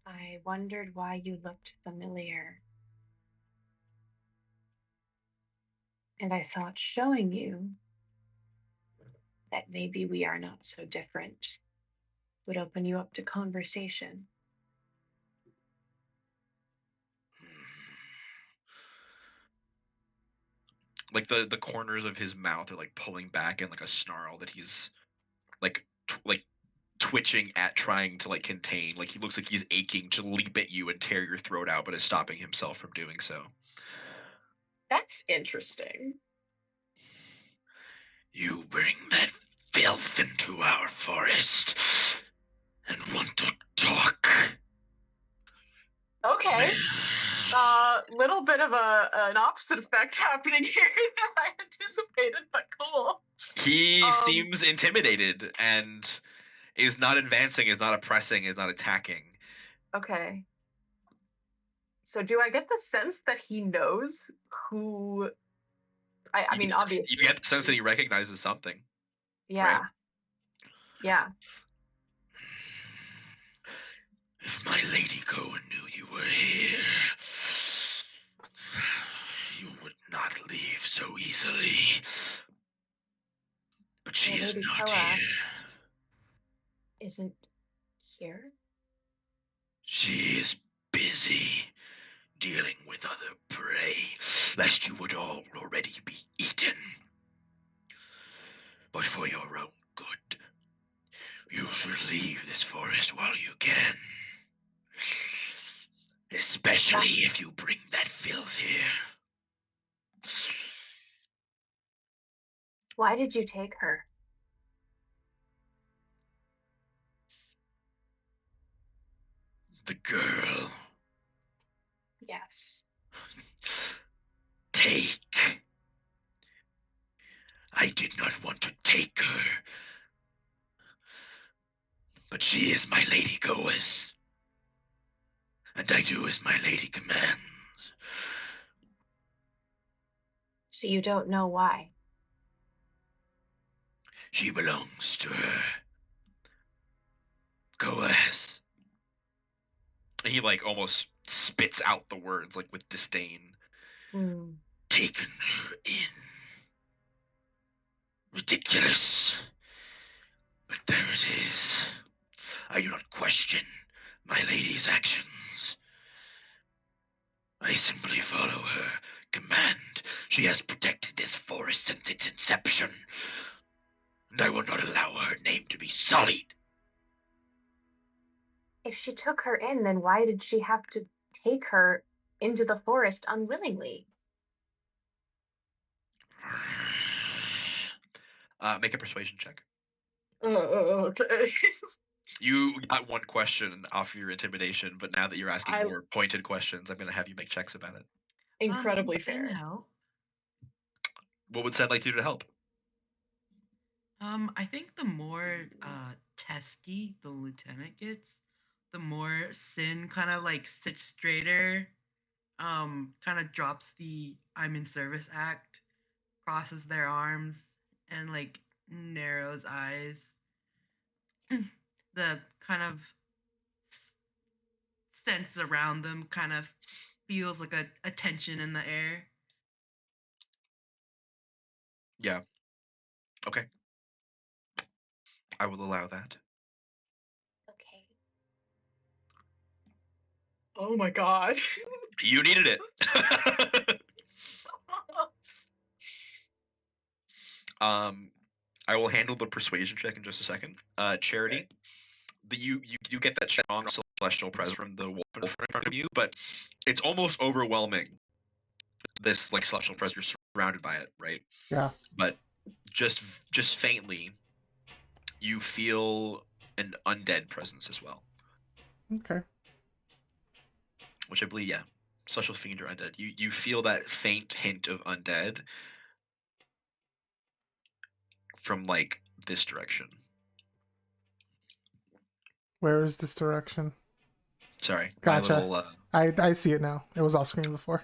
I wondered why you looked familiar. And I thought showing you that maybe we are not so different would open you up to conversation. Like the corners of his mouth are like pulling back in like a snarl that he's like like twitching at, trying to like contain. Like he looks like he's aching to leap at you and tear your throat out, but is stopping himself from doing so. That's interesting. You bring that filth into our forest and want to talk. Okay. Little bit of an opposite effect happening here than I anticipated, but cool. He seems intimidated and is not advancing, is not oppressing, is not attacking. Okay. So do I get the sense that he knows who? I mean, obviously. You get the sense that he recognizes something. Yeah. Right? Yeah. If my Lady Cohen knew you were here, you would not leave so easily. But she is Lady not Kella here. isn't here? She is busy dealing with other prey, lest you would all already be eaten. But for your own good, you should leave this forest while you can. Especially if you bring that filth here. Why did you take her? The girl. Yes. Take. I did not want to take her. But she is my lady Goes. And I do as my lady commands. So you don't know why? She belongs to her. Goes. He like almost spits out the words like with disdain. Taken her in. Ridiculous. But there it is. I do not question my lady's actions. I simply follow her command. She has protected this forest since its inception, and I will not allow her name to be sullied. If she took her in, then why did she have to take her into the forest unwillingly? Make a persuasion check. Okay. You got one question off your intimidation, but now that you're asking I- more pointed questions, I'm going to have you make checks about it. Incredibly Can fair. help. What would Sen like to do to help? I think the more testy the lieutenant gets, the more Sin kind of like sits straighter, kind of drops the I'm in service act, crosses their arms, and like narrows eyes. The kind of sense around them kind of feels like a tension in the air. Yeah. Okay. I will allow that. Okay. Oh my god. You needed it. I will handle the persuasion check in just a second. Charity, you get that strong celestial presence from the wolf in front of you, but it's almost overwhelming. This like celestial presence, you're surrounded by it, right? Yeah. But just faintly, you feel an undead presence as well, Okay. which I believe, yeah, celestial fiend or undead. You feel that faint hint of undead from like this direction. Where is this direction? Sorry, Gotcha. my little. I see it now. It was off screen before.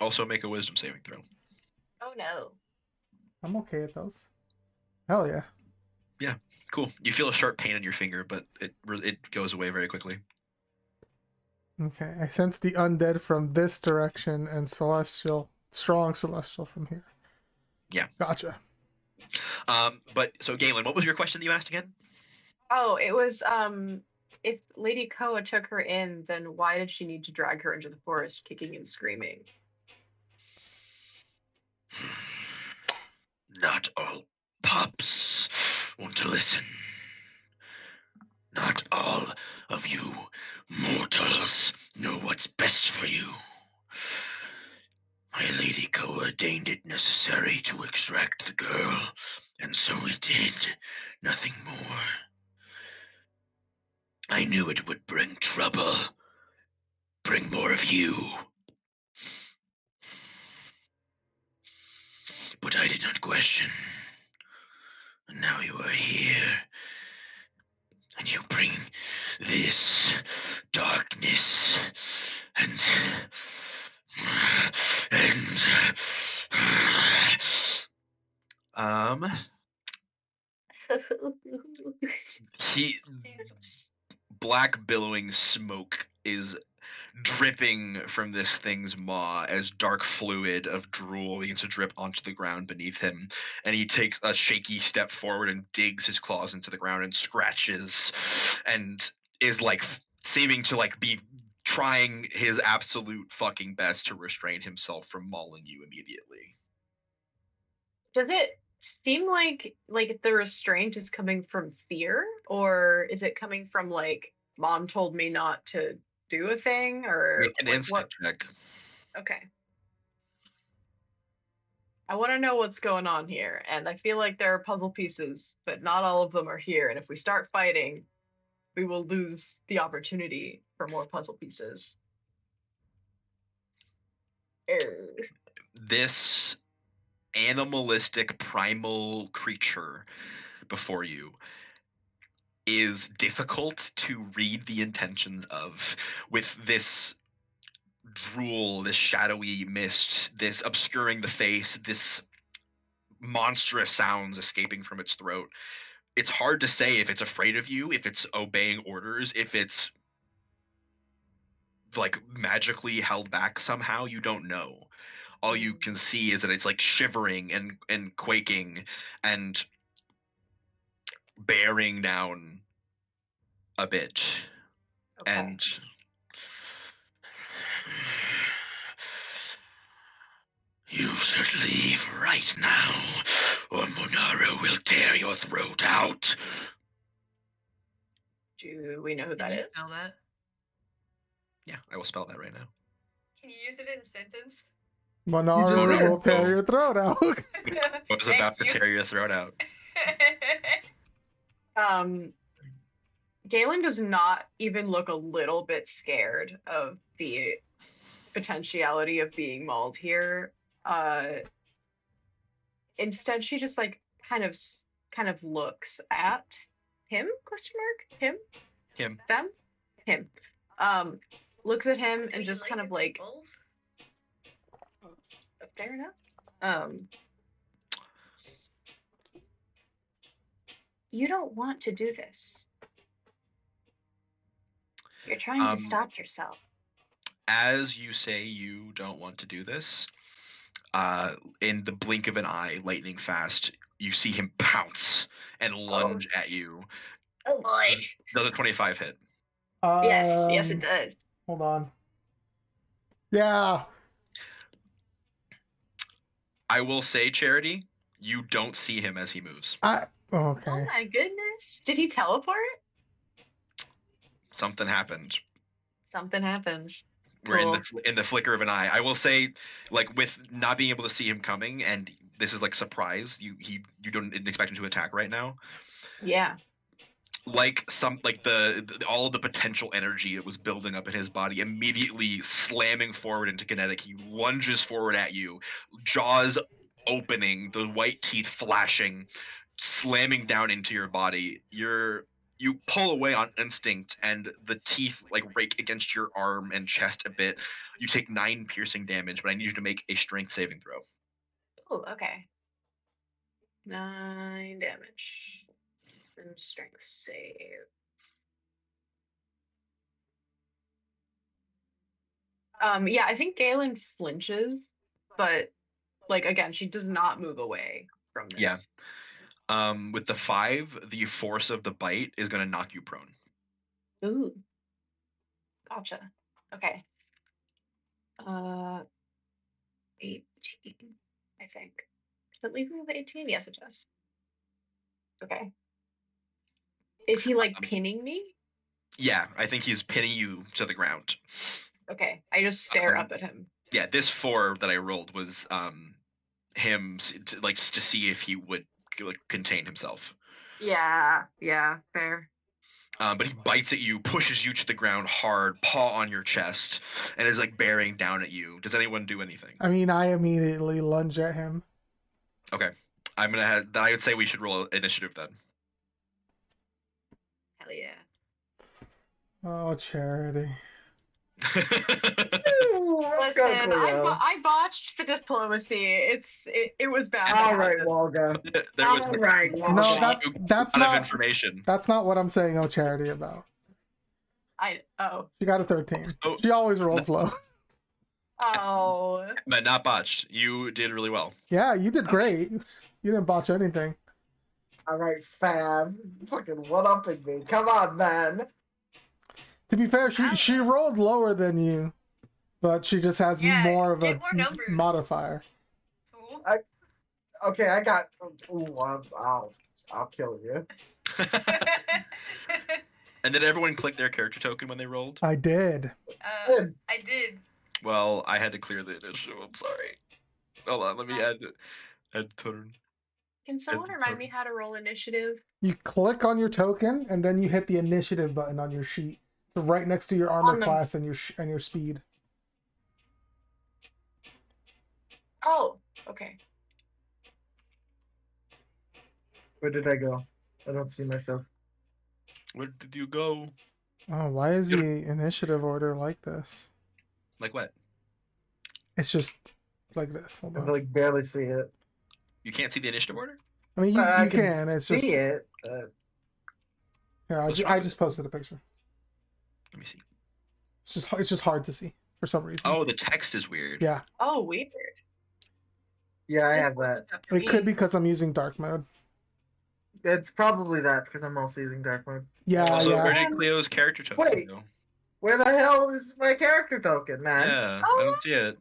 Also, make a wisdom saving throw. Oh no. I'm okay at those. Hell yeah. Cool. You feel a sharp pain in your finger, but it goes away very quickly. Okay. I sense the undead from this direction and strong celestial from here. Yeah. Gotcha. But so Galen, what was your question that you asked again? Oh, it was if Lady Koa took her in, then why did she need to drag her into the forest kicking and screaming? Not all pups want to listen. Not all of you mortals know what's best for you. My Lady Koa deemed it necessary to extract the girl, and so we did. Nothing more. I knew it would bring trouble. Bring more of you. But I did not question. And now you are here. And you bring this darkness and he black billowing smoke is dripping from this thing's maw as dark fluid of drool begins to drip onto the ground beneath him, and he takes a shaky step forward and digs his claws into the ground and scratches and is like seeming to like be trying his absolute fucking best to restrain himself from mauling you immediately. Does it seem like the restraint is coming from fear, or is it coming from like mom told me not to do a thing, or Make an like insight what? check. Okay. I want to know what's going on here, and I feel like there are puzzle pieces, but not all of them are here. And if we start fighting, we will lose the opportunity for more puzzle pieces. This animalistic primal creature before you is difficult to read the intentions of, with this drool, this shadowy mist, this obscuring the face, this monstrous sounds escaping from its throat. It's hard to say if it's afraid of you, if it's obeying orders, if it's like magically held back somehow. You don't know. All you can see is that it's like shivering and quaking and bearing down a bit. Okay. And you should leave right now, or Monaro will tear your throat out. Do we know who Can that you is? spell that? Yeah, I will spell that right now. Can you use it in a sentence? Monara did. will tear your throat out. Was Thank about to you. tear your throat out. Galen does not even look a little bit scared of the potentiality of being mauled here. Instead, she just like kind of looks at him? Question mark? Him? Him. Them? Him. Looks at him Do and you just kind it of with like, both? fair enough. You don't want to do this. You're trying to stop yourself. As you say you don't want to do this, in the blink of an eye, lightning fast, you see him pounce and lunge at you. Oh boy. Does a 25 hit? Yes, it does. Hold on. Yeah. I will say, Charity, you don't see him as he moves. Okay. Oh my goodness. Did he teleport? Something happened. Something happens. We're Cool. in the flicker of an eye. I will say, like, with not being able to see him coming, and this is like surprise. You didn't expect him to attack right now. Yeah. Like all of the potential energy that was building up in his body immediately slamming forward into kinetic. He lunges forward at you, jaws opening, the white teeth flashing, slamming down into your body. You pull away on instinct, and the teeth like rake against your arm and chest a bit. You take 9 piercing damage, but I need you to make a strength saving throw. Oh, okay. 9 damage. And strength save. Yeah, I think Galen flinches, but like again, she does not move away from this. Yeah. With the 5, the force of the bite is going to knock you prone. Ooh. Gotcha. Okay. 18, I think. Does it leave me with 18? Yes, it does. Okay. Is he like pinning me? Yeah, I think he's pinning you to the ground. Okay. I just stare up at him. Yeah, this 4 that I rolled was him to see if he would contain himself. Yeah, fair. But he bites at you, pushes you to the ground hard, paw on your chest, and is like bearing down at you. Does anyone do anything? I mean, I immediately lunge at him. Okay, I would say we should roll initiative then. Hell yeah. Oh, Charity. Let's go, Listen, Cleo. I botched the diplomacy. It was bad. All right, Walga. There was All right, No, Walga. that's a lot of not information. That's not what I'm saying. Oh, Charity about. She got a 13. Oh. She always rolls low. Oh. But not botched. You did really well. Yeah, you did great. You didn't botch anything. All right, Fab. Fucking one-upping me. Come on, man. To be fair, she rolled lower than you, but she just has more of a get more numbers. modifier. Cool. Okay, I got. Ooh, I'll kill you. And did everyone click their character token when they rolled? I did. Good. I did. Well, I had to clear the initiative. I'm sorry. Hold on, let me add turn. Can someone remind me how to roll initiative? You click on your token, and then you hit the initiative button on your sheet. So right next to your armor class and your speed. Oh, okay. Where did I go? I don't see myself. Where did you go? Oh, why is the initiative order like this? Like what? It's just like this. Hold I on. like barely see it. You can't see the initiative order? I mean, you I can. It's see just it. here. What's wrong I with just posted a picture. Let me see. It's just hard to see for some reason. Oh, the text is weird. Yeah, Oh, weird. Yeah, I have that. it could be because I'm using dark mode. It's probably that because I'm also using dark mode. Yeah, Also, yeah. where did Cleo's character token Wait. go? Where the hell is my character token, man? Yeah, I don't see it.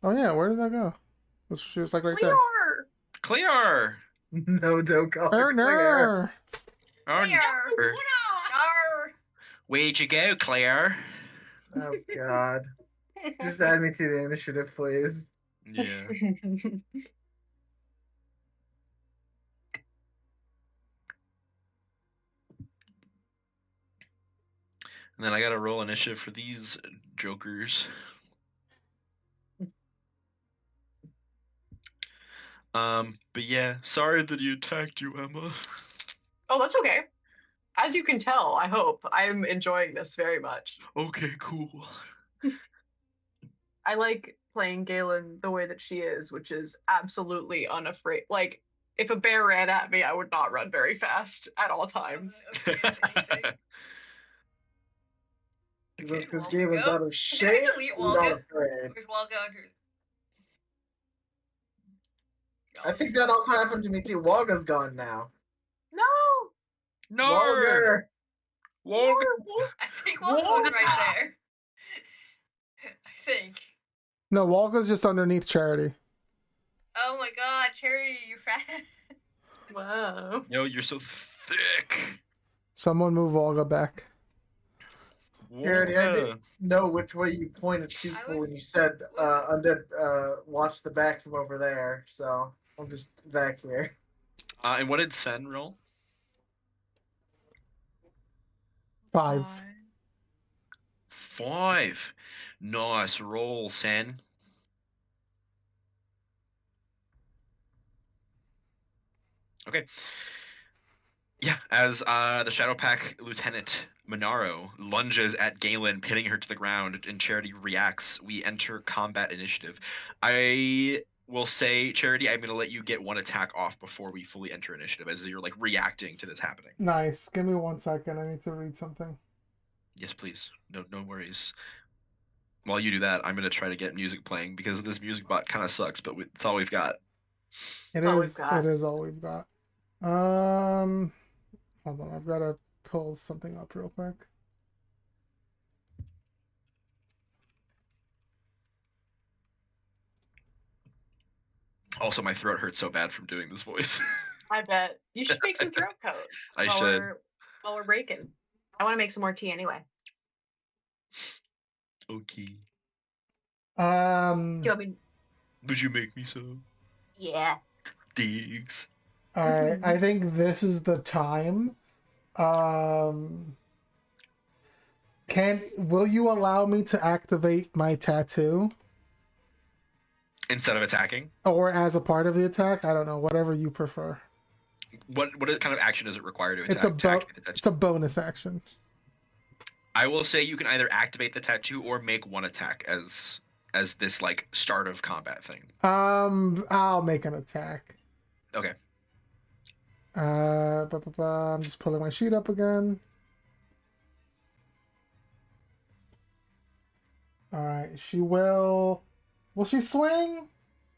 Oh yeah, where did that go? She was like right there. Clear. Clear! No, don't call Er, it clear. no. Oh, Clear. no. Arr. Where'd you go, Claire? Oh god. Just add me to the initiative, please. Yeah. And then I gotta roll initiative for these jokers. But yeah, sorry that he attacked you, Emma. Oh, that's okay. As you can tell, I hope I'm enjoying this very much. Okay, cool. I like playing Galen the way that she is, which is absolutely unafraid. Like, if a bear ran at me, I would not run very fast at all times. I was gonna say the same thing. Okay. Because Walga Galen's go. out of Did I shape, delete we're not Walga? afraid. Where's Walga under? I think that also happened to me too. Waga's gone now. No! No! Walger! Wog- I think Walga was right Walga! there. I think. No, Walker's just underneath Charity. Oh my god, Cherry, you're fat. Wow. Yo, you're so thick. Someone move Walker back. Charity, I Wogga. didn't know which way you pointed to I was- when you said undead watch the back from over there, so I'm just back here. And what did Sen roll? 5. 5. Nice roll, Sen. Okay. Yeah, as the Shadow Pack Lieutenant Monaro lunges at Galen, pinning her to the ground, and Charity reacts, we enter combat initiative. I will say, Charity, I'm going to let you get one attack off before we fully enter initiative, as you're like reacting to this happening. Nice. Give me 1 second. I need to read something. Yes, please. No worries. While you do that, I'm going to try to get music playing, because this music bot kind of sucks, but it's all we've got. It all we've is. got. It is all we've got. Hold on. I've got to pull something up real quick. Also, my throat hurts so bad from doing this voice. I bet. You should make some throat coat. I while should. while we're breaking. I want to make some more tea anyway. Okay. Do you want me? Would you make me so? Yeah. Diggs. All right. I think this is the time. Will you allow me to activate my tattoo? Instead of attacking? Or as a part of the attack? I don't know. Whatever you prefer. What kind of action does it require to It's a activate the tattoo? It's a bonus action. I will say you can either activate the tattoo or make one attack as this like start of combat thing. I'll make an attack. Okay. I'm just pulling my sheet up again. All right, will she swing?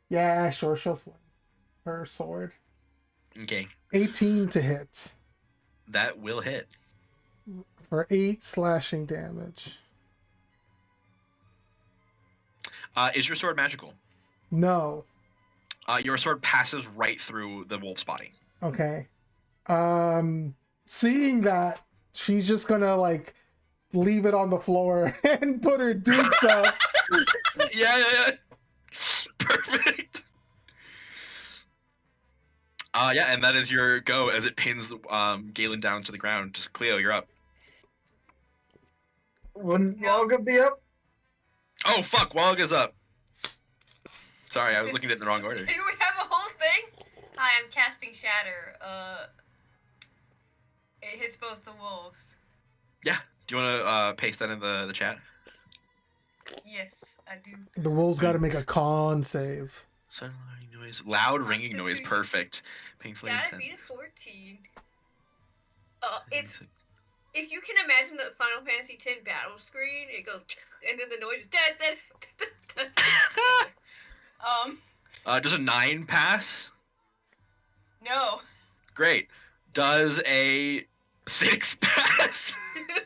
Yeah, sure, she'll swing. Her sword. Okay. 18 to hit. That will hit. For 8 slashing damage. Is your sword magical? No. Your sword passes right through the wolf's body. Okay. Seeing that, she's just gonna like leave it on the floor and put her dukes up. Yeah. Perfect. Yeah, and that is your go as it pins Galen down to the ground. Just Cleo, you're up. Wouldn't Walga be up? Oh fuck, Walga's up. Sorry, I was looking at the wrong order. Did we have a whole thing? Hi, I'm casting Shatter. It hits both the wolves. Yeah. Do you want to paste that in the chat? Yes, I do. The wolves got to make a con save. Sudden noise, loud ringing noise, perfect. Painfully Gotta intense. beat a 14. It's if you can imagine the Final Fantasy X battle screen, it goes and then the noise is dead. Does a 9 pass? No. Great. Does a 6 pass?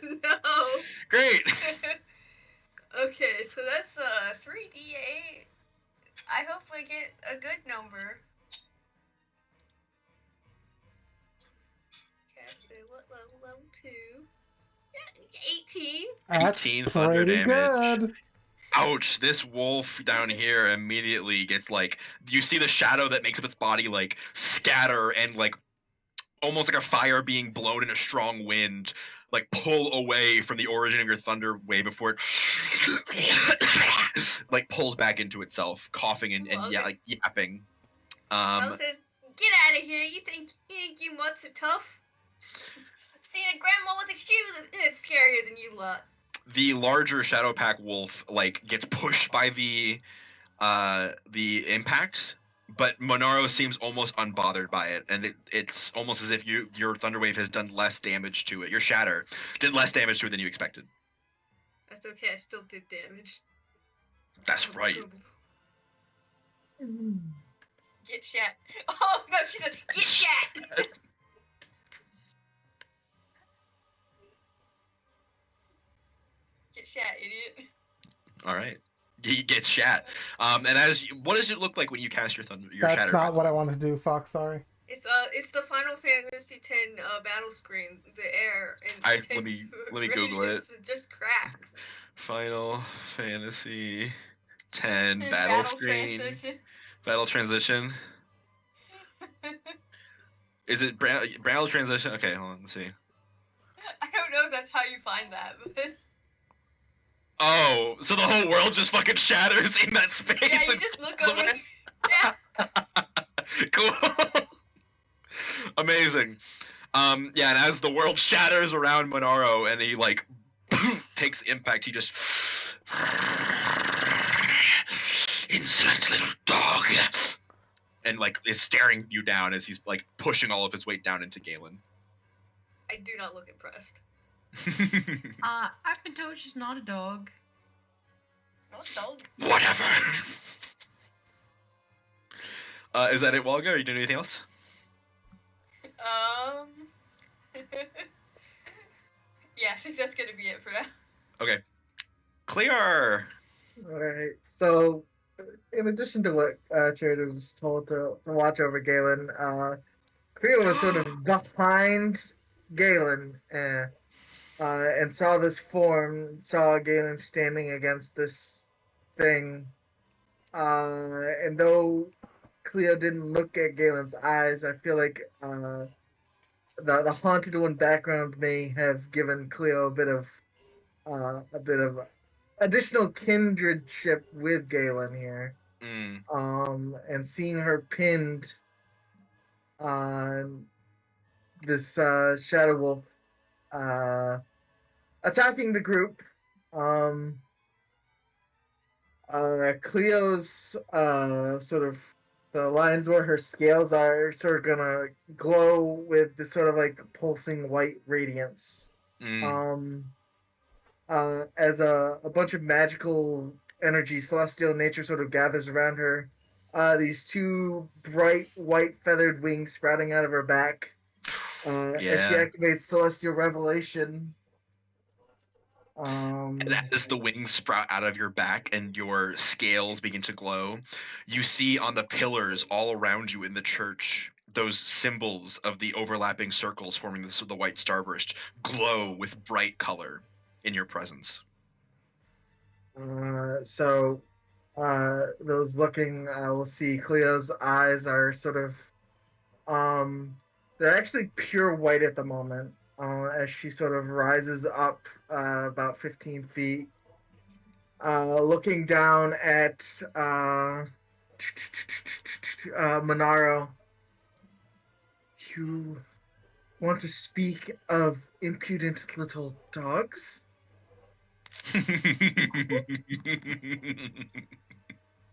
No. Great. Okay, so that's 3d8. I hope I get a good number. Okay, what level? Level 2. Yeah, 18. That's 18 thunder pretty damage. good. ouch, this wolf down here immediately gets like, you see the shadow that makes up its body like scatter and like almost like a fire being blown in a strong wind, like pull away from the origin of your thunder way before it like pulls back into itself, coughing and yeah, like yapping. Belle says, "Get out of here! You think you mutts are tough? I've seen a grandma with a shoe that's scarier than you lot." The larger shadow pack wolf like gets pushed by the impact, but Monaro seems almost unbothered by it, and it's almost as if your thunder wave has done less damage to it. Your shatter did less damage to it than you expected. That's okay. I still did damage. That's right. Get shat. Oh no, she said, "Get shat." Get shat, idiot. All right. He gets shat. And what does it look like when you cast your thunder? Your That's shatter not pack? what I want to do, Fox. Sorry. It's the Final Fantasy X battle screen, the air, and let me Google it. It just cracks. Final Fantasy X battle screen. Transition. Battle transition. Is it battle transition? Okay, hold on. Let's see. I don't know if that's how you find that, but Oh, so the whole world just fucking shatters in that space. yeah, you and just look falls over. away? Yeah. Cool. Amazing. Yeah, and as the world shatters around Monaro and he like takes the impact, he just insolent little dog, and like is staring you down as he's like pushing all of his weight down into Galen. I do not look impressed. I've been told she's not a dog. Not dog. Whatever. Is that it, Walga? Are you doing anything else? Yeah, I think that's gonna be it for now. Okay. Clear. Alright, so in addition to what Charity was told to watch over Galen, Cleo was sort of behind Galen and saw this form, saw Galen standing against this thing. And though Cleo didn't look at Galen's eyes, I feel like the haunted one background may have given Cleo a bit of additional kindredship with Galen here. And seeing her pinned on this shadow wolf attacking the group. Cleo's sort of the lines where her scales are sort of gonna glow with this sort of like pulsing white radiance. As a bunch of magical energy, celestial nature sort of gathers around her. These two bright white feathered wings sprouting out of her back. As she activates celestial revelation. And as the wings sprout out of your back and your scales begin to glow, you see on the pillars all around you in the church those symbols of the overlapping circles forming the white starburst glow with bright color in your presence. So those looking will see Cleo's eyes are sort of they're actually pure white at the moment. As she sort of rises up about 15 feet, looking down at Monaro. You want to speak of impudent little dogs?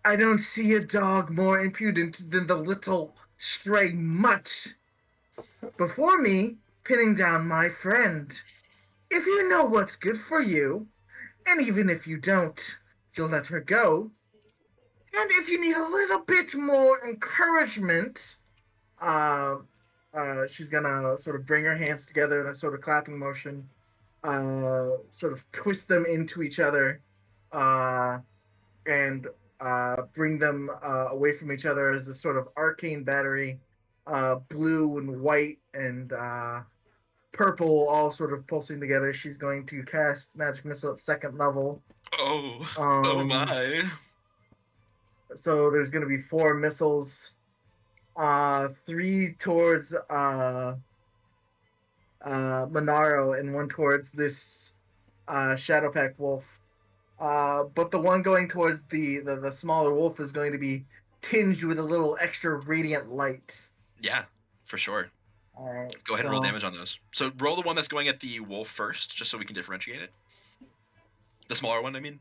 I don't see a dog more impudent than the little stray mutt before me, pinning down my friend. If you know what's good for you, and even if you don't, you'll let her go. And if you need a little bit more encouragement, she's gonna sort of bring her hands together in a sort of clapping motion, sort of twist them into each other, and bring them away from each other as a sort of arcane battery, blue and white and purple all sort of pulsing together. She's going to cast Magic Missile at 2nd level Oh, oh my. So there's going to be 4 missiles. 3 towards Monaro and 1 towards this Shadowpack wolf. But the one going towards the smaller wolf is going to be tinged with a little extra radiant light. Yeah, for sure. All right. Go ahead and roll damage on those. So roll the one that's going at the wolf first, just so we can differentiate it. The smaller one, I mean.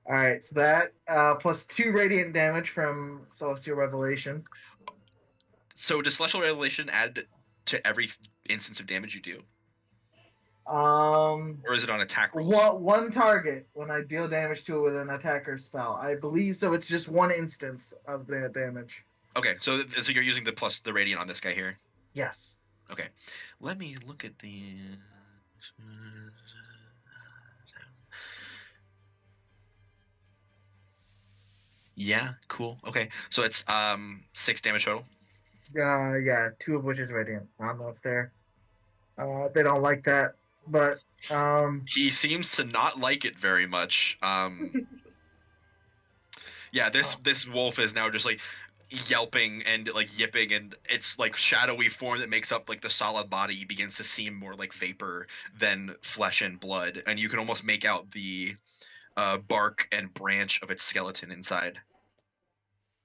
All right. So that plus 2 radiant damage from Celestial Revelation. So does Celestial Revelation add to every instance of damage you do? Or is it on attack rolls? One target when I deal damage to it with an attacker spell. I believe so. It's just 1 instance of the damage. Okay, so you're using the radiant on this guy here. Yes. Okay, let me look at the. Yeah, cool. Okay, so it's 6 damage total. Yeah, 2 of which is radiant. I don't know if they don't like that, but he seems to not like it very much. Yeah, this wolf is now just like yelping and like yipping, and it's like shadowy form that makes up like the solid body begins to seem more like vapor than flesh and blood, and you can almost make out the bark and branch of its skeleton inside.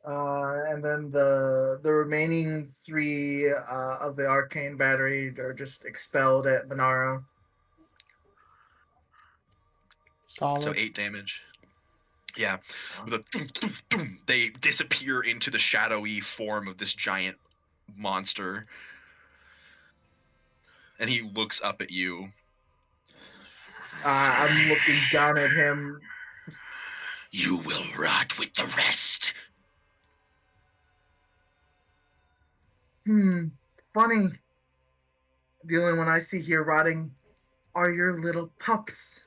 And then the remaining 3 of the arcane battery are just expelled at Monaro. Solid. So 8 damage. Yeah, with a thum, thum, thum, they disappear into the shadowy form of this giant monster, and he looks up at you. I'm looking down at him. You will rot with the rest. Funny. The only one I see here rotting are your little pups.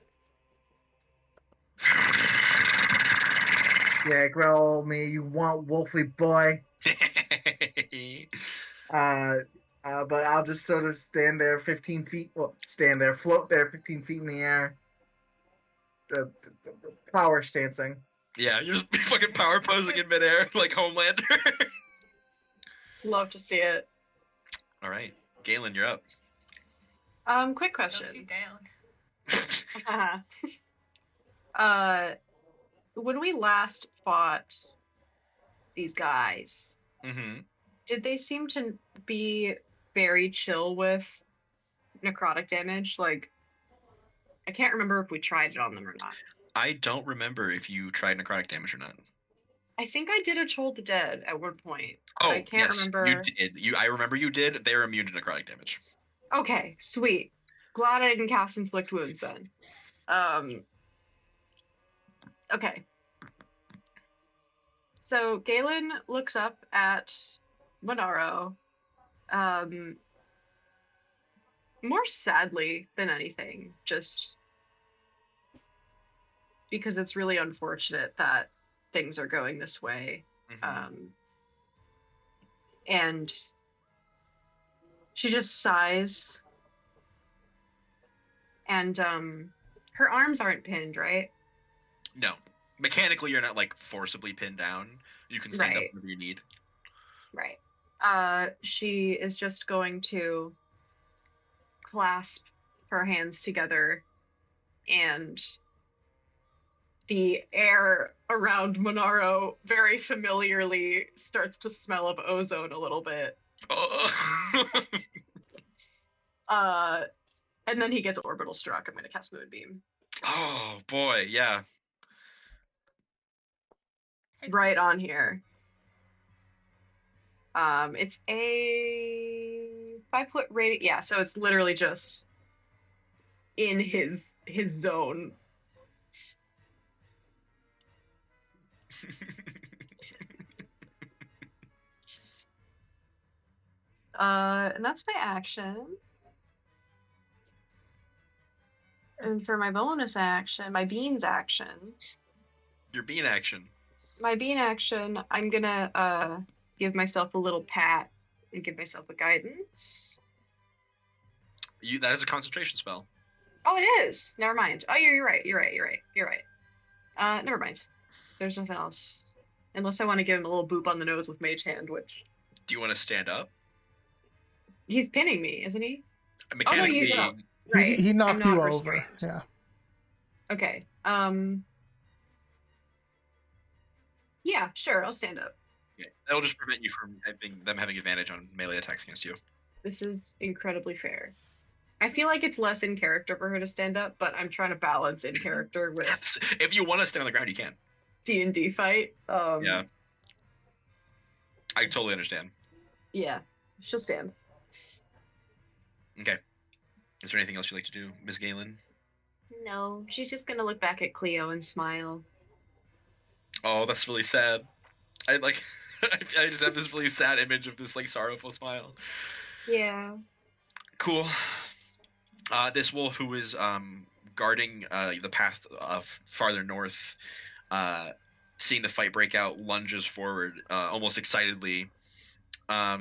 Yeah, growl me, you want wolfy boy. But I'll just sort of stand there 15 feet. Well, float there 15 feet in the air. The power stancing. Yeah, you're just fucking power posing in midair like Homelander. Love to see it. All right, Galen, you're up. Quick Don't question. shoot down. When we last fought these guys, Mm-hmm. did they seem to be very chill with necrotic damage? Like, I can't remember if we tried it on them or not. I don't remember if you tried necrotic damage or not. I think I did a Toll the Dead at one point. Oh, I can't yes, remember. you did. I remember you did. They're immune to necrotic damage. Okay, sweet. Glad I didn't cast Inflict Wounds then. Okay. So Galen looks up at Monaro, more sadly than anything, just because it's really unfortunate that things are going this way. Mm-hmm. And she just sighs, and her arms aren't pinned, right? No, mechanically you're not like forcibly pinned down. You can stand up Right. whenever you need. Right. She is just going to clasp her hands together, and the air around Monaro very familiarly starts to smell of ozone a little bit. And then he gets orbital struck. I'm going to cast Moonbeam. Oh boy, yeah. Right on here. It's a 5-foot radius. Yeah, so it's literally just in his zone. And that's my action. And for my bonus action, my beans action. Your bean action. My bean action, I'm gonna give myself a little pat and give myself a guidance. That is a concentration spell. Oh, it is. Never mind. Oh, you're right. You're right. Never mind. There's nothing else. Unless I want to give him a little boop on the nose with Mage Hand, which Do you want to stand up? he's pinning me, isn't he? Mechanically, he's up. Right. He I'm knocked not you over. restrained. Yeah. Okay. Yeah, sure. I'll stand up. yeah, that'll just prevent you from having advantage on melee attacks against you. This is incredibly fair. I feel like it's less in character for her to stand up, but I'm trying to balance in character with If you want to stay on the ground, you can. D&D fight. Yeah. I totally understand. Yeah, she'll stand. Okay. Is there anything else you'd like to do, Miss Galen? No, she's just gonna look back at Cleo and smile. Oh, that's really sad. I like. I just have this really sad image of this like sorrowful smile. Yeah. Cool. This wolf who is guarding the path farther north, seeing the fight break out, lunges forward almost excitedly,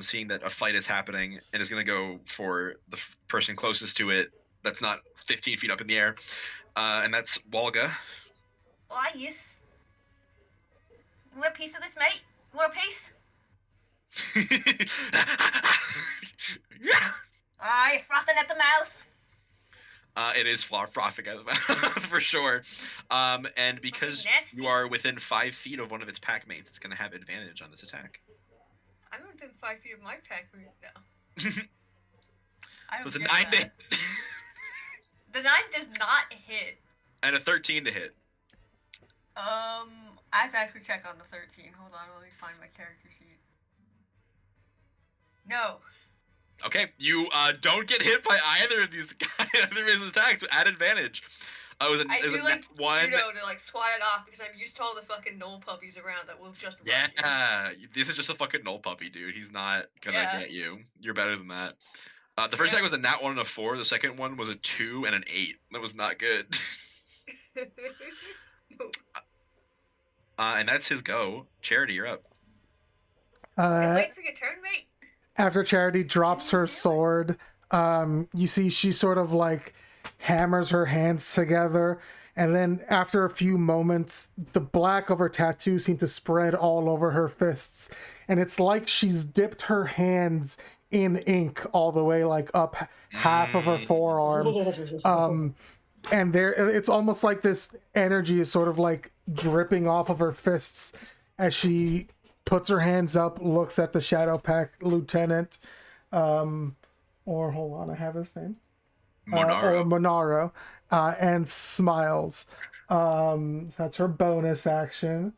seeing that a fight is happening, and is going to go for the person closest to it that's not 15 feet up in the air, and that's Walga. Why, yes. You want a piece of this, mate? You want a piece? You're frothing at the mouth. It is frothing at the mouth for sure. And because Nasty. you are within 5 feet of one of its pack mates, it's going to have advantage on this attack. I'm within 5 feet of my pack right now. So it's a 9 to hit. The 9 does not hit. And a 13 to hit. I have to actually check on the 13. Hold on, let me find my character sheet. No. Okay, you don't get hit by either of these attacks at advantage. It was a like one. To like swat it off because I'm used to all the fucking knoll puppies around that will just rush Yeah, this is just a fucking knoll puppy, dude. He's not gonna get you. You're better than that. The first attack was a nat 1 and a 4. The second one was a 2 and an 8. That was not good. No. And that's his go. Charity, you're up. Wait for your turn, mate. After Charity drops her sword, you see she sort of like hammers her hands together, and then after a few moments, the black of her tattoo seemed to spread all over her fists, and it's like she's dipped her hands in ink all the way like up half of her forearm. And it's almost like this energy is sort of like dripping off of her fists as she puts her hands up, looks at the Shadow Pack lieutenant, or hold on, I have his name, Monaro, and smiles. That's her bonus action,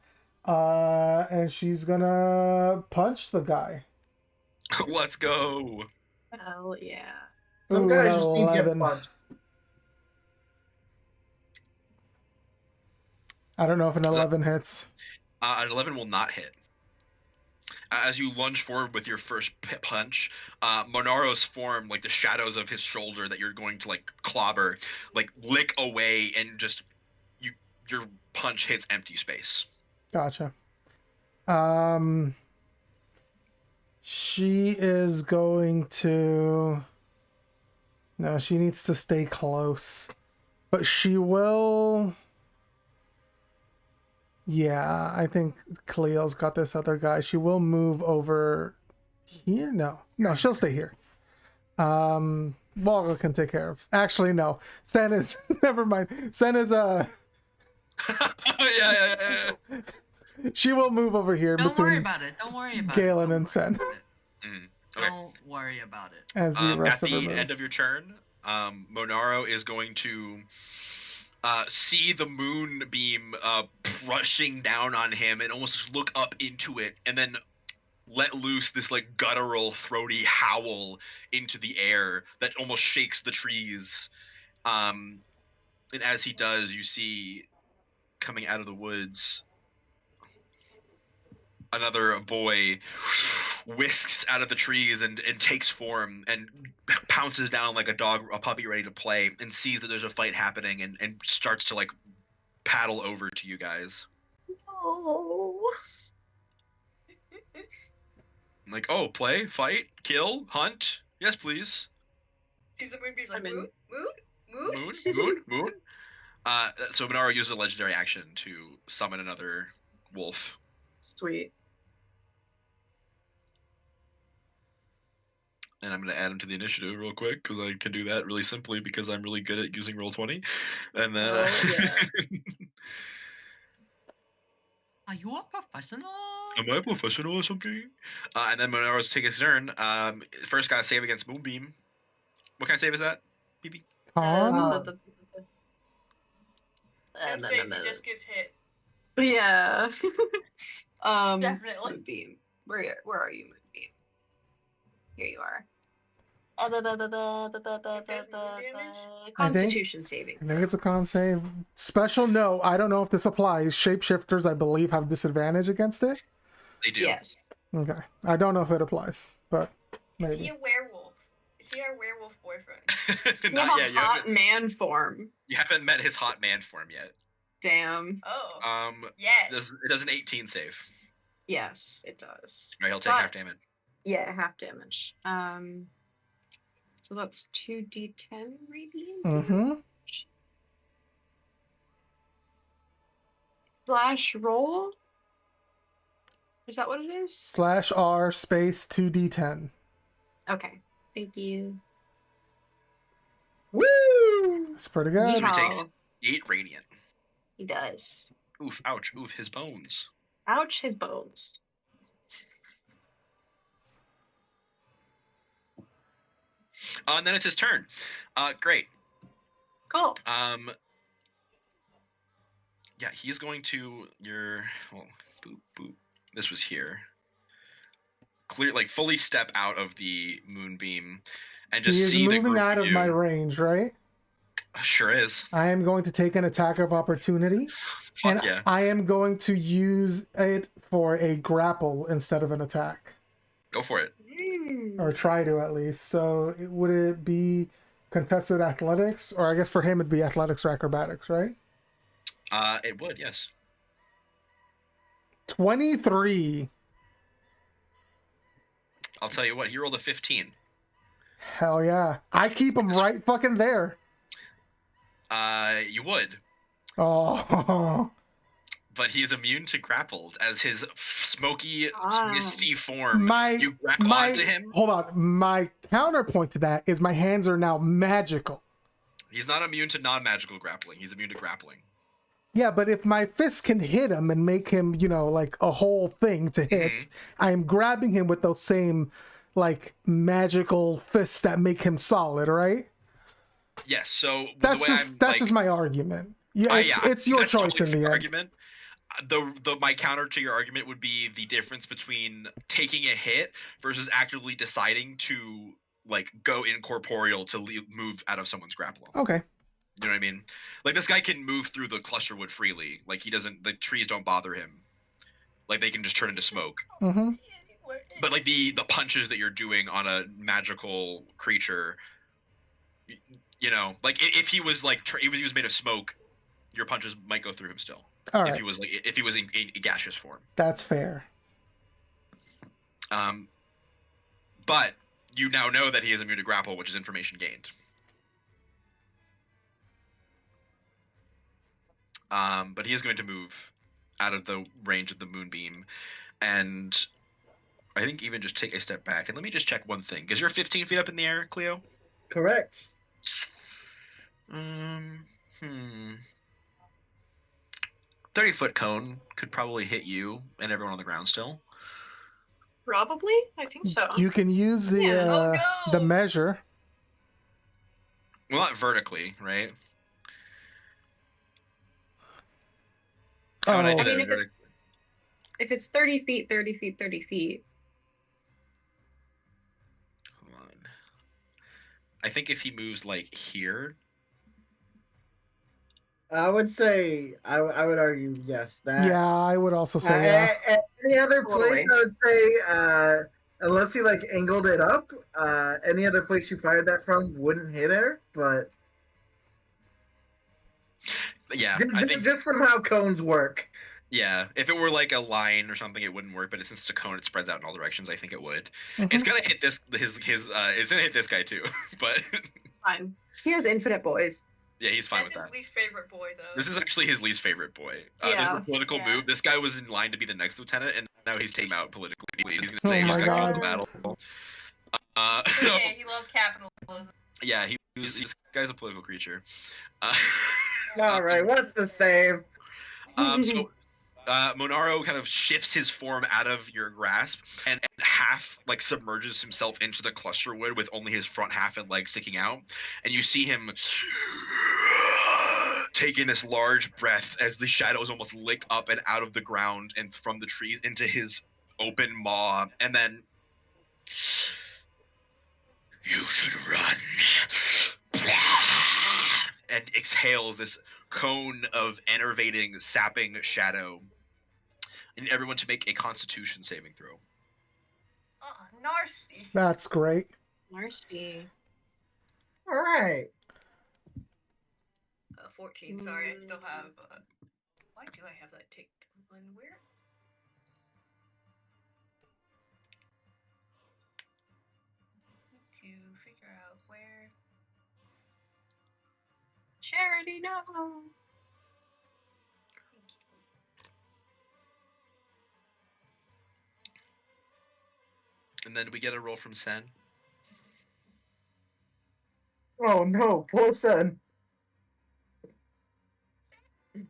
and she's gonna punch the guy. Let's go. Hell yeah. Some guys just need to get 11. punched. I don't know if an 11 hits. An 11 will not hit. As you lunge forward with your first punch, Monaro's form, like the shadows of his shoulder that you're going to like clobber, like lick away, and just your punch hits empty space. Gotcha. She is going to... No, she needs to stay close. But she will... Yeah, I think Cleo's got this other guy. She will move over here. No, she'll stay here. Walga can take care of. Actually, no. Sen is. Never mind. Sen is yeah. She will move over here Don't between worry about it. Don't worry about Galen it. and Sen. Okay. Don't worry about it. As the rest at of the her end moves. of your turn, Monaro is going to see the moonbeam brushing down on him and almost look up into it, and then let loose this like guttural, throaty howl into the air that almost shakes the trees. And as he does, you see coming out of the woods another boy whisks out of the trees and takes form and pounces down like a puppy ready to play, and sees that there's a fight happening and starts to like paddle over to you guys. Oh. Like, oh, play, fight, kill, hunt. Yes, please. She's the movie's like, I'm in. moon? Moon. So Monaro uses a legendary action to summon another wolf. Sweet. And I'm going to add him to the initiative real quick because I can do that really simply because I'm really good at using Roll20. And then Oh, yeah. Are you a professional? Am I a professional or something? And then Monaro's take his turn. First got to save against Moonbeam. What kind of save is that? BB? Con? I'm saying he just gets hit. Yeah. Definitely. Moonbeam. Where are you, Moonbeam? Here you are. Constitution saving. I think it's a con save. Special note, I don't know if this applies. Shapeshifters, I believe, have disadvantage against it. They do. Yes. Okay. I don't know if it applies, but Is maybe. he a werewolf? Is he our werewolf boyfriend? You have a hot man form. You haven't met his hot man form yet. Damn. Oh. Yes. It does an 18 save. Yes, it does. Right, he'll take half damage. Yeah, half damage. So that's 2d10 radiant. Mm-hmm. Slash roll. Is that what it is? /R space 2d10. Okay. Thank you. Woo! That's pretty good. So he takes 8 radiant. He does. Oof, ouch, oof, his bones. Ouch, his bones. And then it's his turn. Great. Cool. Yeah, he's going to boop boop. This was here. Fully step out of the moonbeam, and just He is see the moving group out of my range, right? Sure is. I am going to take an attack of opportunity. Fuck And yeah. I am going to use it for a grapple instead of an attack. Go for it. Or try to, at least. So would it be contested athletics? Or I guess for him it'd be athletics or acrobatics, right? It would, yes. 23. I'll tell you what, he rolled a 15. Hell yeah. I keep him right fucking there. You would. Oh. But he's immune to grappled as his smoky, misty form. You grab onto him. Hold on. My counterpoint to that is my hands are now magical. He's not immune to non-magical grappling. He's immune to grappling. Yeah, but if my fist can hit him and make him, like a whole thing to hit, I'm grabbing him with those same, magical fists that make him solid, right? Yes. So that's just my argument. Yeah, it's your choice in the end. Argument. My counter to your argument would be the difference between taking a hit versus actively deciding to go incorporeal to move out of someone's grapple. Okay. You know what I mean? This guy can move through the clusterwood freely. The trees don't bother him. They can just turn into smoke. Mm-hmm. But the punches that you're doing on a magical creature, if he was he was made of smoke, your punches might go through him still. All right. If he was in gaseous form. That's fair. But you now know that he is immune to grapple, which is information gained. But he is going to move out of the range of the moonbeam, and I think even just take a step back. And let me just check one thing, because you're 15 feet up in the air, Cleo. Correct. 30-foot cone could probably hit you and everyone on the ground still. Probably, I think so. You can use the measure. Well, not vertically, right? Oh, I mean, if it's 30 feet, 30 feet, 30 feet. Hold on. I think if he moves here. I would say, I would argue yes. Yeah, I would also say yeah. At any other place, I would say, unless he angled it up, any other place you fired that from wouldn't hit her. But yeah, I think just from how cones work. Yeah, if it were a line or something, it wouldn't work. But since it's a cone, it spreads out in all directions. I think it would. Mm-hmm. It's gonna hit it's gonna hit this guy too. But fine. He has infinite boys. Yeah, he's fine That's with his that. least favorite boy, though. This is actually his least favorite boy. This is Yeah. a political Yeah. move. This guy was in line to be the next lieutenant, and now he's taken out politically. He's gonna Oh say he's my gonna go to God. the battle. But So yeah, he loved capitalism. yeah, this guy's a political creature. All right, what's the save? So Monaro kind of shifts his form out of your grasp and half like submerges himself into the cluster wood with only his front half and legs sticking out, and you see him taking this large breath as the shadows almost lick up and out of the ground and from the trees into his open maw, and then you should run, and exhales this cone of enervating, sapping shadow. I need everyone to make a Constitution saving throw. Oh, nasty. That's great. Mercy. All right. 14. Sorry, I still have. Why do I have that ticked on where? Need to figure out where. Charity, no. Thank you. And then do we get a roll from Sen? Oh no, poor son. Yeah.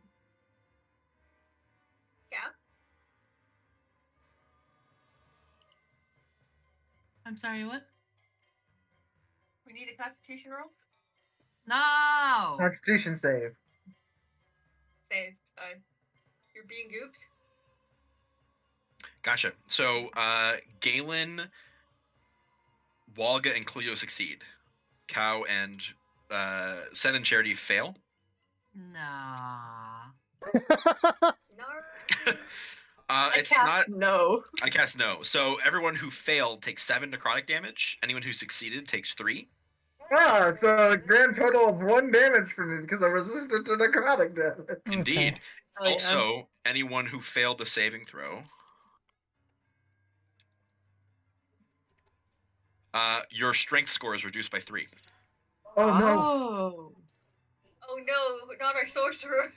I'm sorry, what? We need a Constitution roll. No! Constitution save. Save. You're being gooped. Gotcha. So Galen, Walga, and Cleo succeed. Cow and Sen and Charity fail. Nah. No. I It's cast not. no. I cast no. So everyone who failed takes 7 necrotic damage. Anyone who succeeded takes 3. Ah, so a grand total of 1 damage for me because I resisted to necrotic damage. Indeed. Okay. Oh, yeah. Also, anyone who failed the saving throw, your strength score is reduced by 3. Oh no. Oh. Oh no, not our sorcerer.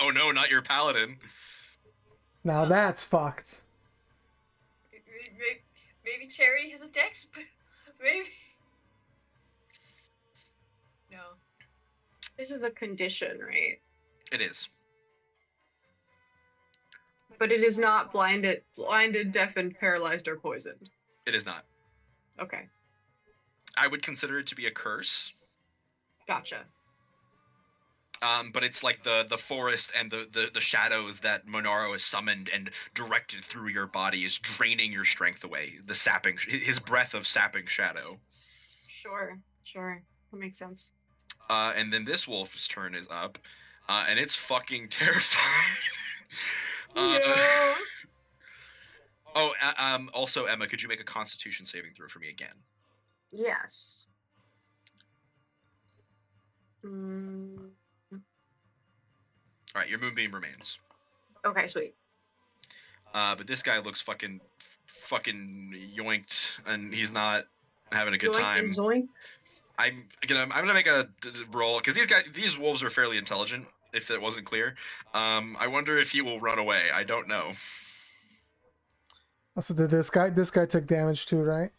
Oh no, not your paladin. Now that's fucked. Maybe Cherry has a dex, but maybe. No. This is a condition, right? It is. But it is not blinded, deafened, paralyzed, or poisoned. It is not. Okay, I would consider it to be a curse. gotcha. But it's like the forest and the shadows that Monaro has summoned and directed through your body is draining your strength away. The sapping, his breath of sapping shadow. Sure. That makes sense. And then this wolf's turn is up, and it's fucking terrified. Yeah. Oh, also Emma, could you make a Constitution saving throw for me again? Yes. Mm, All right, your moonbeam remains. okay, sweet. But this guy looks fucking yoinked, and he's not having a good Zoink time. and zoink. I'm gonna make a roll because these wolves are fairly intelligent. If it wasn't clear, I wonder if he will run away. I don't know. So did this guy took damage too, right?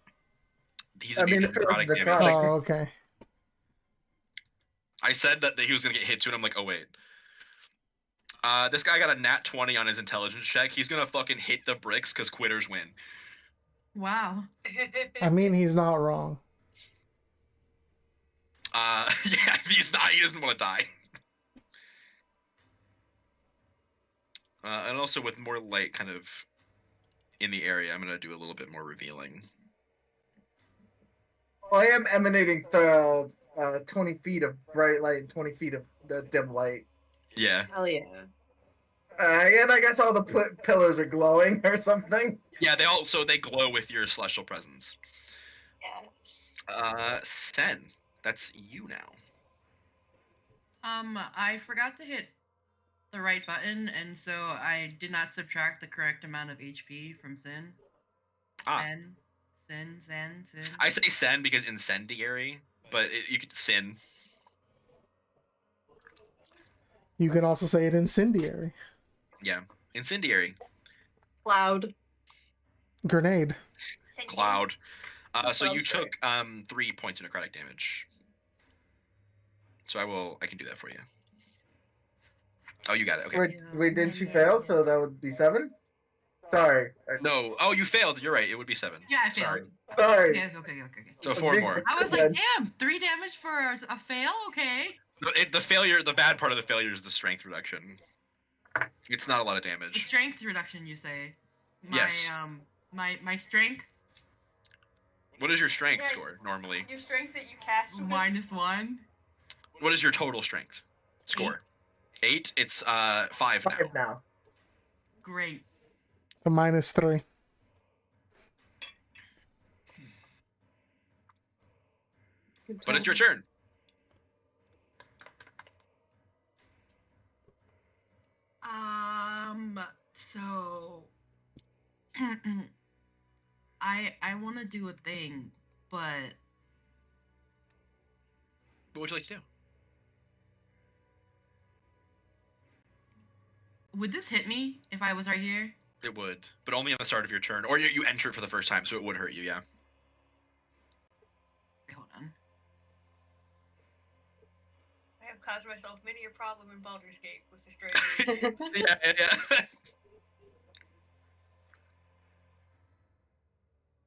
He's I mean, immune if to it was necrotic damage. necrotic. Oh, okay. I said that he was gonna get hit too, and I'm like, oh wait. This guy got a nat 20 on his intelligence check. He's gonna fucking hit the bricks because quitters win. Wow. I mean, he's not wrong. Yeah, he's not. He doesn't want to die. And also with more light kind of in the area, I'm gonna do a little bit more revealing. Well, I am emanating the 20 feet of bright light and 20 feet of the dim light. Yeah. Hell yeah. And I guess all the pillars are glowing or something. Yeah, they glow with your celestial presence. Yes. Sen, that's you now. I forgot to hit the right button, and so I did not subtract the correct amount of HP from Sin. Ah. Sin. I say Sen because incendiary, but you could sin. You can also say it incendiary. Yeah. Incendiary. Cloud. Grenade. Cloud. So you Cloud's took 3 points of necrotic damage. So I can do that for you. Oh, you got it. Okay. Wait, didn't she fail? So that would be 7? Sorry. No. Oh, you failed. You're right. It would be 7. Yeah, I failed. Sorry. Sorry. Okay. So 4 more. I was like, damn, 3 damage for a fail? Okay. The bad part of the failure is the strength reduction. It's not a lot of The damage. strength reduction, you say? Yes. My strength What is your strength Yeah, score normally? Your strength that you cast. with- -1. What is your total strength score? 8? It's 5 now. 5 now. Great. A -3. But it's your turn. So I want to do a thing, but What would you like to do? would this hit me if I was right here? It would, but only at the start of your turn, or you enter it for the first time, so it would hurt you. Yeah. Wait, hold on. I have caused myself many a problem in Baldur's Gate with the strength. Yeah.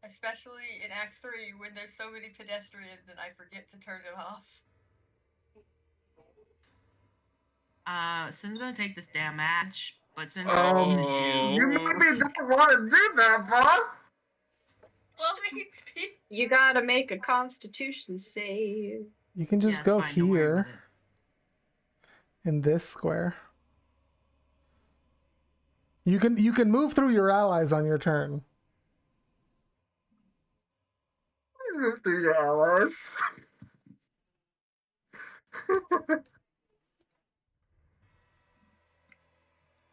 Especially in Act 3 when there's so many pedestrians and I forget to turn them off. Sin's gonna take this damn match, but since You maybe don't want to do that, boss. Well, HP. You gotta make a Constitution save. You can just Yeah, go fine, don't worry about here in this square. You can move through your allies on your turn. Please move through your allies.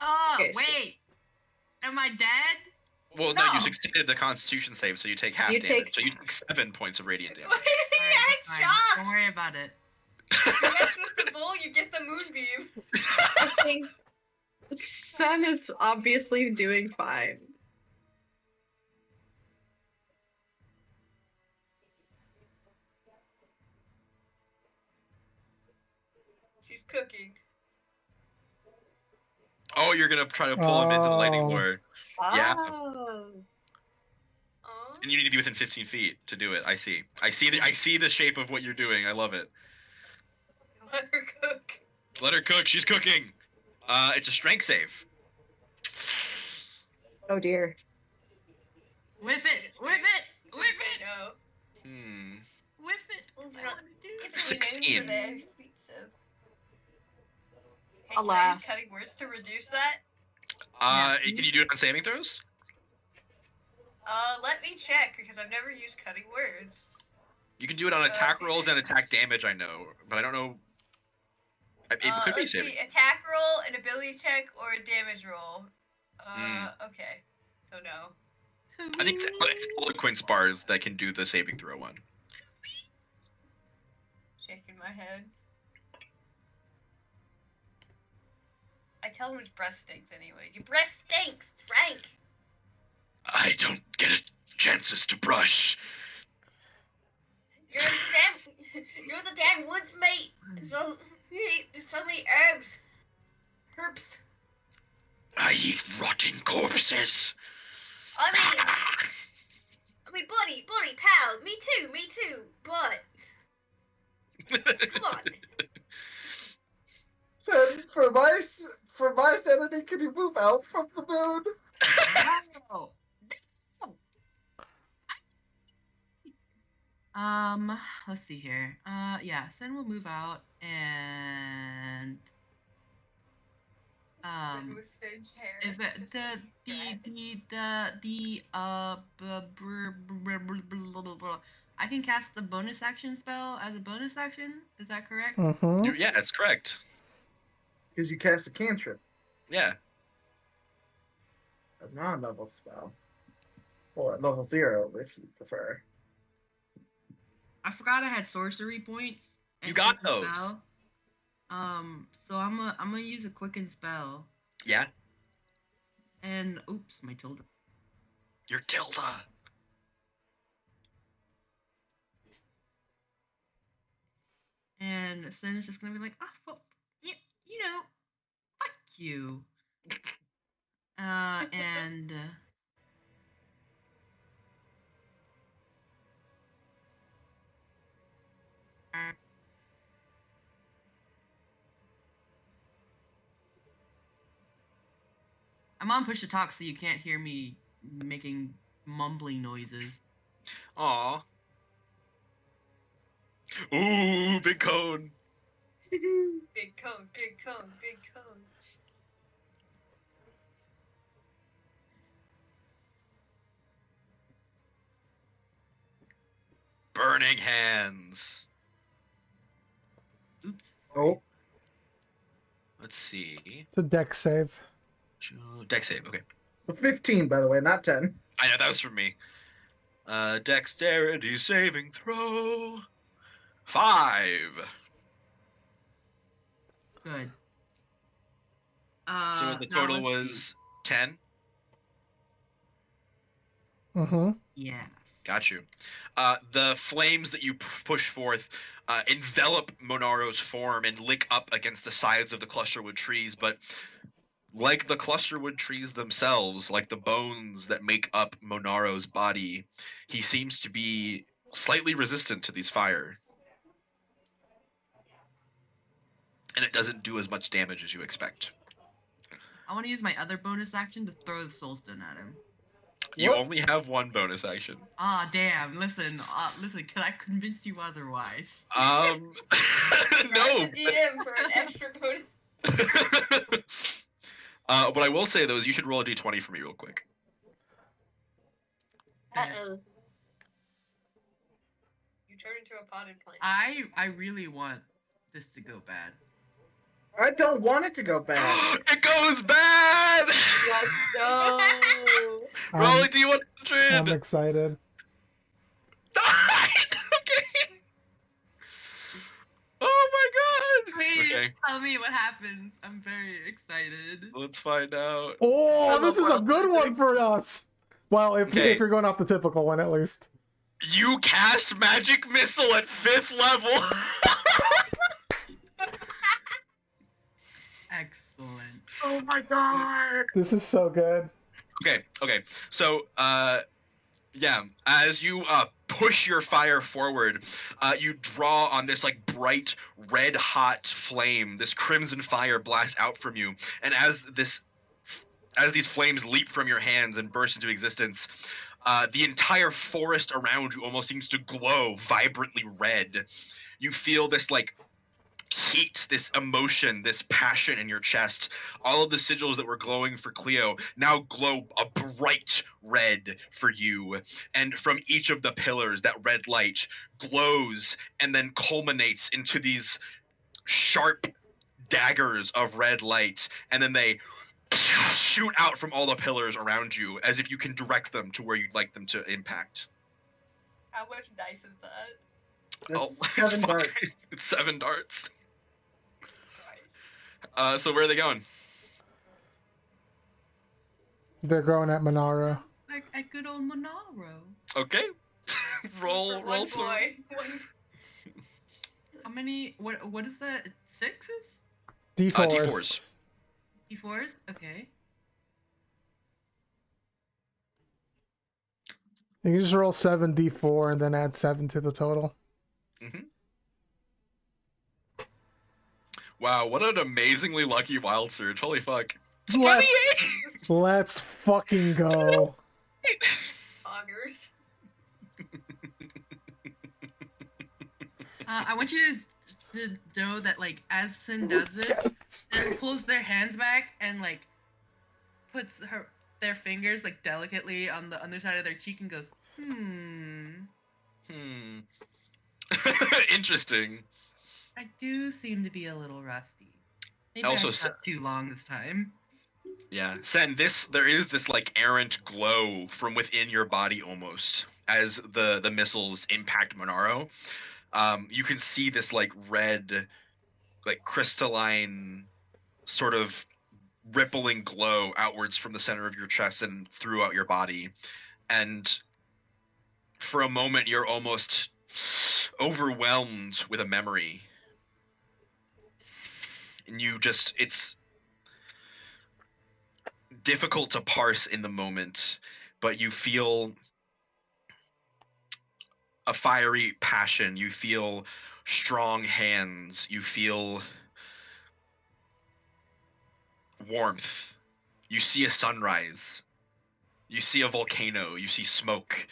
Oh, Okay, so- wait. Am I dead? Well, no, you No. succeeded the Constitution save, so you take half You damage. take- So you take 7 points of radiant damage. Alright, yeah, that's fine. shocked. Don't worry about it. You mess with the bull, you get the moonbeam. I think Sen is obviously doing fine. She's cooking. Oh, you're gonna try to pull him into the lightning Oh. ward, Yeah. Oh. Oh. and you need to be within 15 feet to do it. I see. I see the shape of what you're doing. I love it. Let her cook. Let her cook. She's cooking. It's a strength save. Oh dear. Whiff it! Whiff it! Whiff it! No. Whiff it! Well, I no. wanna do It's it. 16. For their pizza. Hey, Alas. can I use cutting words to reduce that? Can you do it on saving throws? Let me check because I've never used cutting words. You can do it on attack Okay. rolls and attack damage. I know, but I don't know. It could be Let's saving. see, attack roll, an ability check, or a damage roll. Mm. Okay. So no. I think it's eloquence bars that can do the saving throw one. Shaking my head. I tell him his breath stinks anyways. Your breath stinks, Frank! I don't get chances to brush. You're the damn woods mate! So, you eat so many herbs. Herbs. I eat rotting corpses. I mean, buddy, pal, me too, but, come on. So for my sanity, can you move out from the moon? Oh. Let's see here. Yeah, Sen will move out and With singed hair. if it, I can cast the bonus action spell as a bonus action. Is that correct? Mm-hmm. Yeah, that's correct. Because you cast a cantrip, Yeah. a non-level spell, or level 0 if you prefer. I forgot I had sorcery points. You got took the those. spell. So I'm gonna use a quicken spell. Yeah, And oops, my tilde. you're Tilda. And Sin is just gonna be like, oh well, you know, fuck you. And I'm on push to talk, so you can't hear me making mumbling noises. Aw. Ooh, big cone. Big cone, big cone, big cone. Burning hands. Oops. Oh, Let's see. It's a deck save. Dex save. Okay. 15, by the way, not 10. I know that was from me. Dexterity saving throw. 5. Good. So the now total let's see. was 10. Mm-hmm. Yes. Got you. The flames that you push forth envelop Monaro's form and lick up against the sides of the clusterwood trees, but like the clusterwood trees themselves, like the bones that make up Monaro's body, he seems to be slightly resistant to these fire. And it doesn't do as much damage as you expect. I want to use my other bonus action to throw the soulstone at him. You What? only have one bonus action. Ah, damn. Listen, can I convince you otherwise? No. Ask the DM for an extra bonus. What I will say though is you should roll a d20 for me real quick. Uh-oh. You turn into a potted plant. I really want this to go bad. I don't want it to go bad. It goes bad. Let's go. Roll a I'm d100. excited. Okay. Oh my god. Please Okay, tell me what happens. I'm very excited. let's find out. Oh, I'm this is a above good one for us. Well, if Okay. you're going off the typical one, at least. You cast magic missile at 5th level. Excellent. Oh my god. This is so good. Okay. So, yeah, as you push your fire forward, you draw on this like bright red hot flame. This crimson fire blasts out from you, and as these flames leap from your hands and burst into existence, the entire forest around you almost seems to glow vibrantly red. You feel this like heat, this emotion, this passion in your chest. All of the sigils that were glowing for Cleo now glow a bright red for you. And from each of the pillars, that red light glows and then culminates into these sharp daggers of red light. And then they shoot out from all the pillars around you as if you can direct them to where you'd like them to impact. How much dice is that? That's 7 fine. darts. It's 7 darts. So where are they going? They're growing at Monaro. Like a good old Monaro. Okay. roll For one some. boy. One... How many? What is that? 6s? D4s. D4s. D4s? Okay. You can just roll 7 D4 and then add 7 to the total. Wow, what an amazingly lucky wild surge. Holy fuck. Let's fucking go. Augers. I want you to know that, like, as Sin does this, Yes. Sin pulls their hands back and, like, puts their fingers, like, delicately on the underside of their cheek and goes, Interesting. I do seem to be a little rusty. Maybe Also I slept too long this time. Yeah. Sen, there is this like errant glow from within your body almost as the missiles impact Monaro. You can see this like red like crystalline sort of rippling glow outwards from the center of your chest and throughout your body. And for a moment, you're almost overwhelmed with a memory. And it's difficult to parse in the moment, but you feel a fiery passion. You feel strong hands. You feel warmth. You see a sunrise. You see a volcano. You see smoke.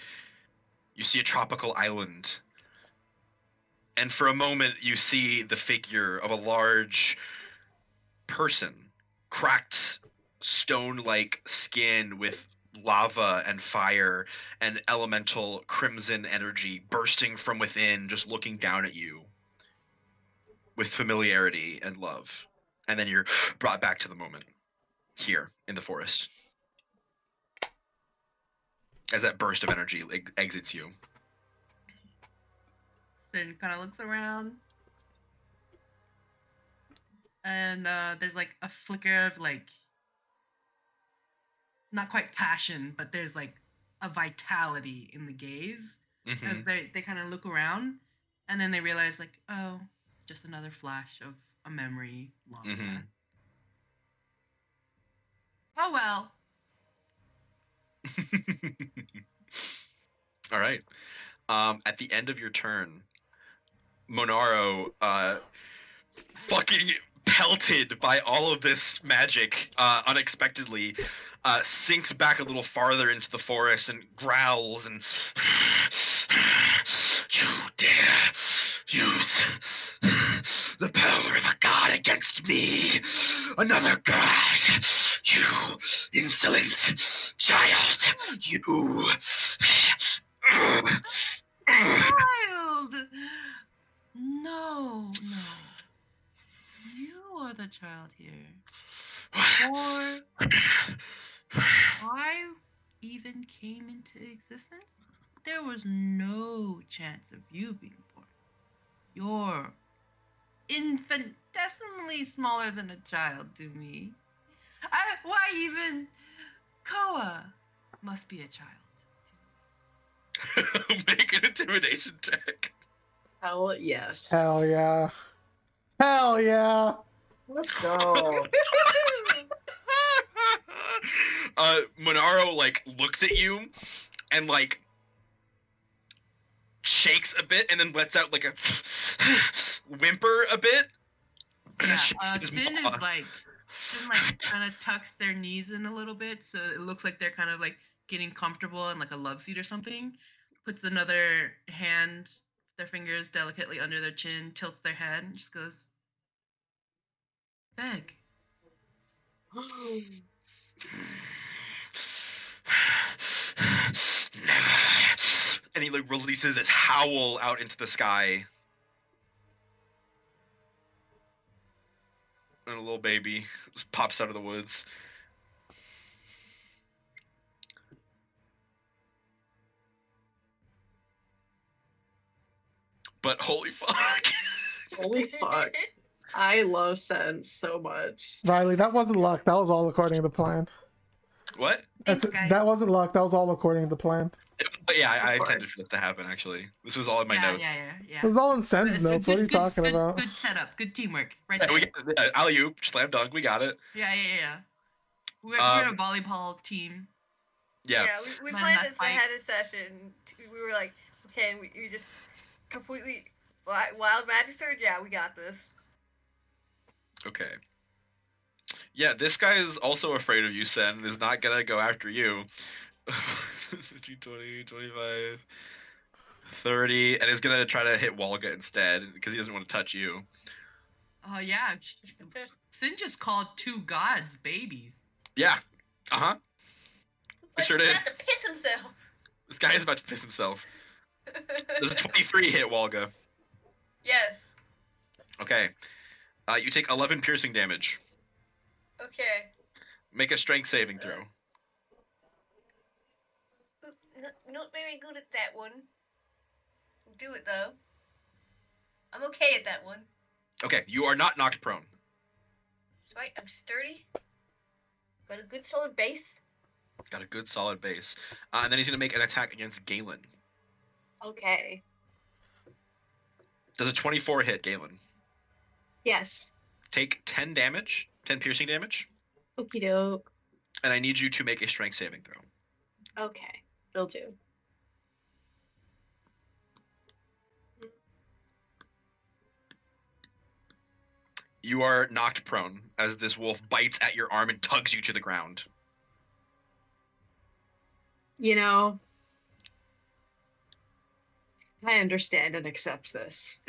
You see a tropical island. And for a moment, you see the figure of a large person, cracked stone-like skin with lava and fire and elemental crimson energy bursting from within, just looking down at you with familiarity and love. And then you're brought back to the moment here in the forest as that burst of energy exits you. Sin kind of looks around, and there's like a flicker of like, not quite passion, but there's like a vitality in the gaze as they kind of look around, and then they realize like, oh, just another flash of a memory long past. Oh well. All right. At the end of your turn, Monaro, fucking pelted by all of this magic, unexpectedly, sinks back a little farther into the forest and growls and you dare use the power of a god against me, another god, you insolent child, you. Child! No. You are the child here. Before I even came into existence, there was no chance of you being born. You're infinitesimally smaller than a child to me. Why even Koa must be a child. Make an intimidation check. Hell yes. Hell yeah. Hell yeah. Let's go. Monaro like looks at you and like shakes a bit and then lets out like a whimper a bit. Yeah, Shakes his Sin maw. is like kind of tucks their knees in a little bit, so it looks like they're kind of like getting comfortable in like a love seat or something. Puts another hand, their fingers delicately under their chin, tilts their head, and just goes, "Beg." And he like releases this howl out into the sky. And a little baby just pops out of the woods. But holy fuck. Holy fuck. I love Sen so much. Riley, that wasn't luck. That was all according to the plan. What? Thanks, guys. That wasn't luck. That was all according to the plan. Yeah, I Of intended course. for this to happen, actually. This was all in my Yeah. notes. It was all in Sen's notes. What are you talking about? Good setup, good teamwork, right Yeah, there. we got alley-oop, slam dunk, we got it. Yeah. We're a volleyball team. Yeah. we Man, planned that this fight. ahead of session. We were like, okay, and we just completely wild magic surge. Yeah, we got this. Okay. Yeah, this guy is also afraid of you, Sen, and is not gonna go after you. 20, 25, 30, and is gonna try to hit Walga instead, because he doesn't want to touch you. Oh yeah. Sin just called two gods babies. Yeah. Uh-huh. Like, Sure he's did. about to piss himself. This guy is about to piss himself. There's a 23 hit, Walga. Yes. Okay. You take 11 piercing damage. Okay. Make a strength saving throw. Not very good at that one. We'll do it though. I'm okay at that one. Okay, you are not knocked prone. Right, I'm sturdy. Got a good solid base. Got a good solid base. And then he's going to make an attack against Galen. Okay. Does a 24 hit, Galen? Yes. Take 10 damage, 10 piercing damage, Okie doke. and I need you to make a strength saving throw. Okay. Will do. You are knocked prone as this wolf bites at your arm and tugs you to the ground. You know, I understand and accept this.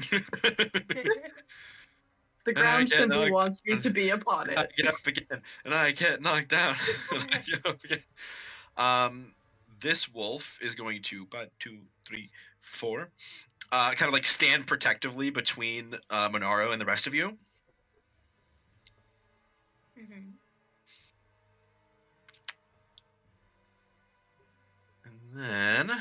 The ground get simply knocked- wants me to be upon I it. get up again, and I get knocked down. And I get up again. This wolf is going to 1, 2, 3, 4. Kind of like stand protectively between Monaro and the rest of you. Mm-hmm. And then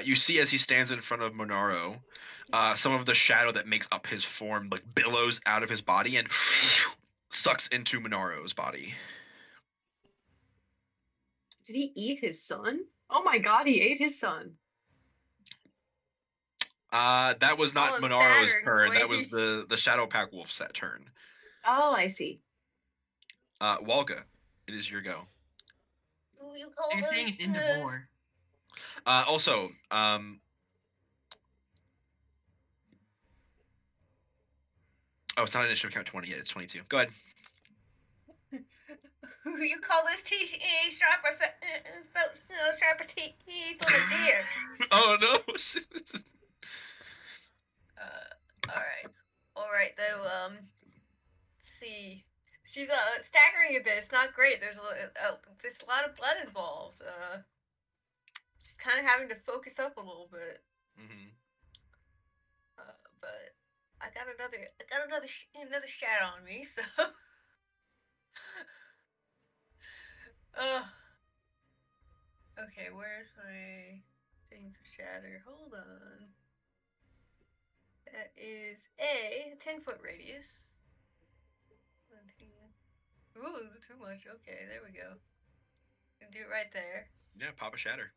you see as he stands in front of Monaro, some of the shadow that makes up his form like billows out of his body and sucks into Monaro's body. Did he eat his son? Oh my god, he ate his son. That was not Oh, Monaro's Saturn, turn. boy. That was the Shadow Pack Wolf's turn. Oh, I see. Walga, it is your go. You call You're saying it's in this, Devore. Also, it's not initiative count 20 yet. It's 22. Go ahead. You call this sharper sharper teeth on a deer. Oh no. All right though. Let's see. She's staggering a bit. It's not great. There's a lot of blood involved. She's kind of having to focus up a little bit. Mm-hmm. But I got another shot on me, so. Okay, where's my thing for shatter? Hold on. That is a 10-foot radius. Ooh, too much. Okay, there we go. Gonna do it right there. Yeah, pop a shatter.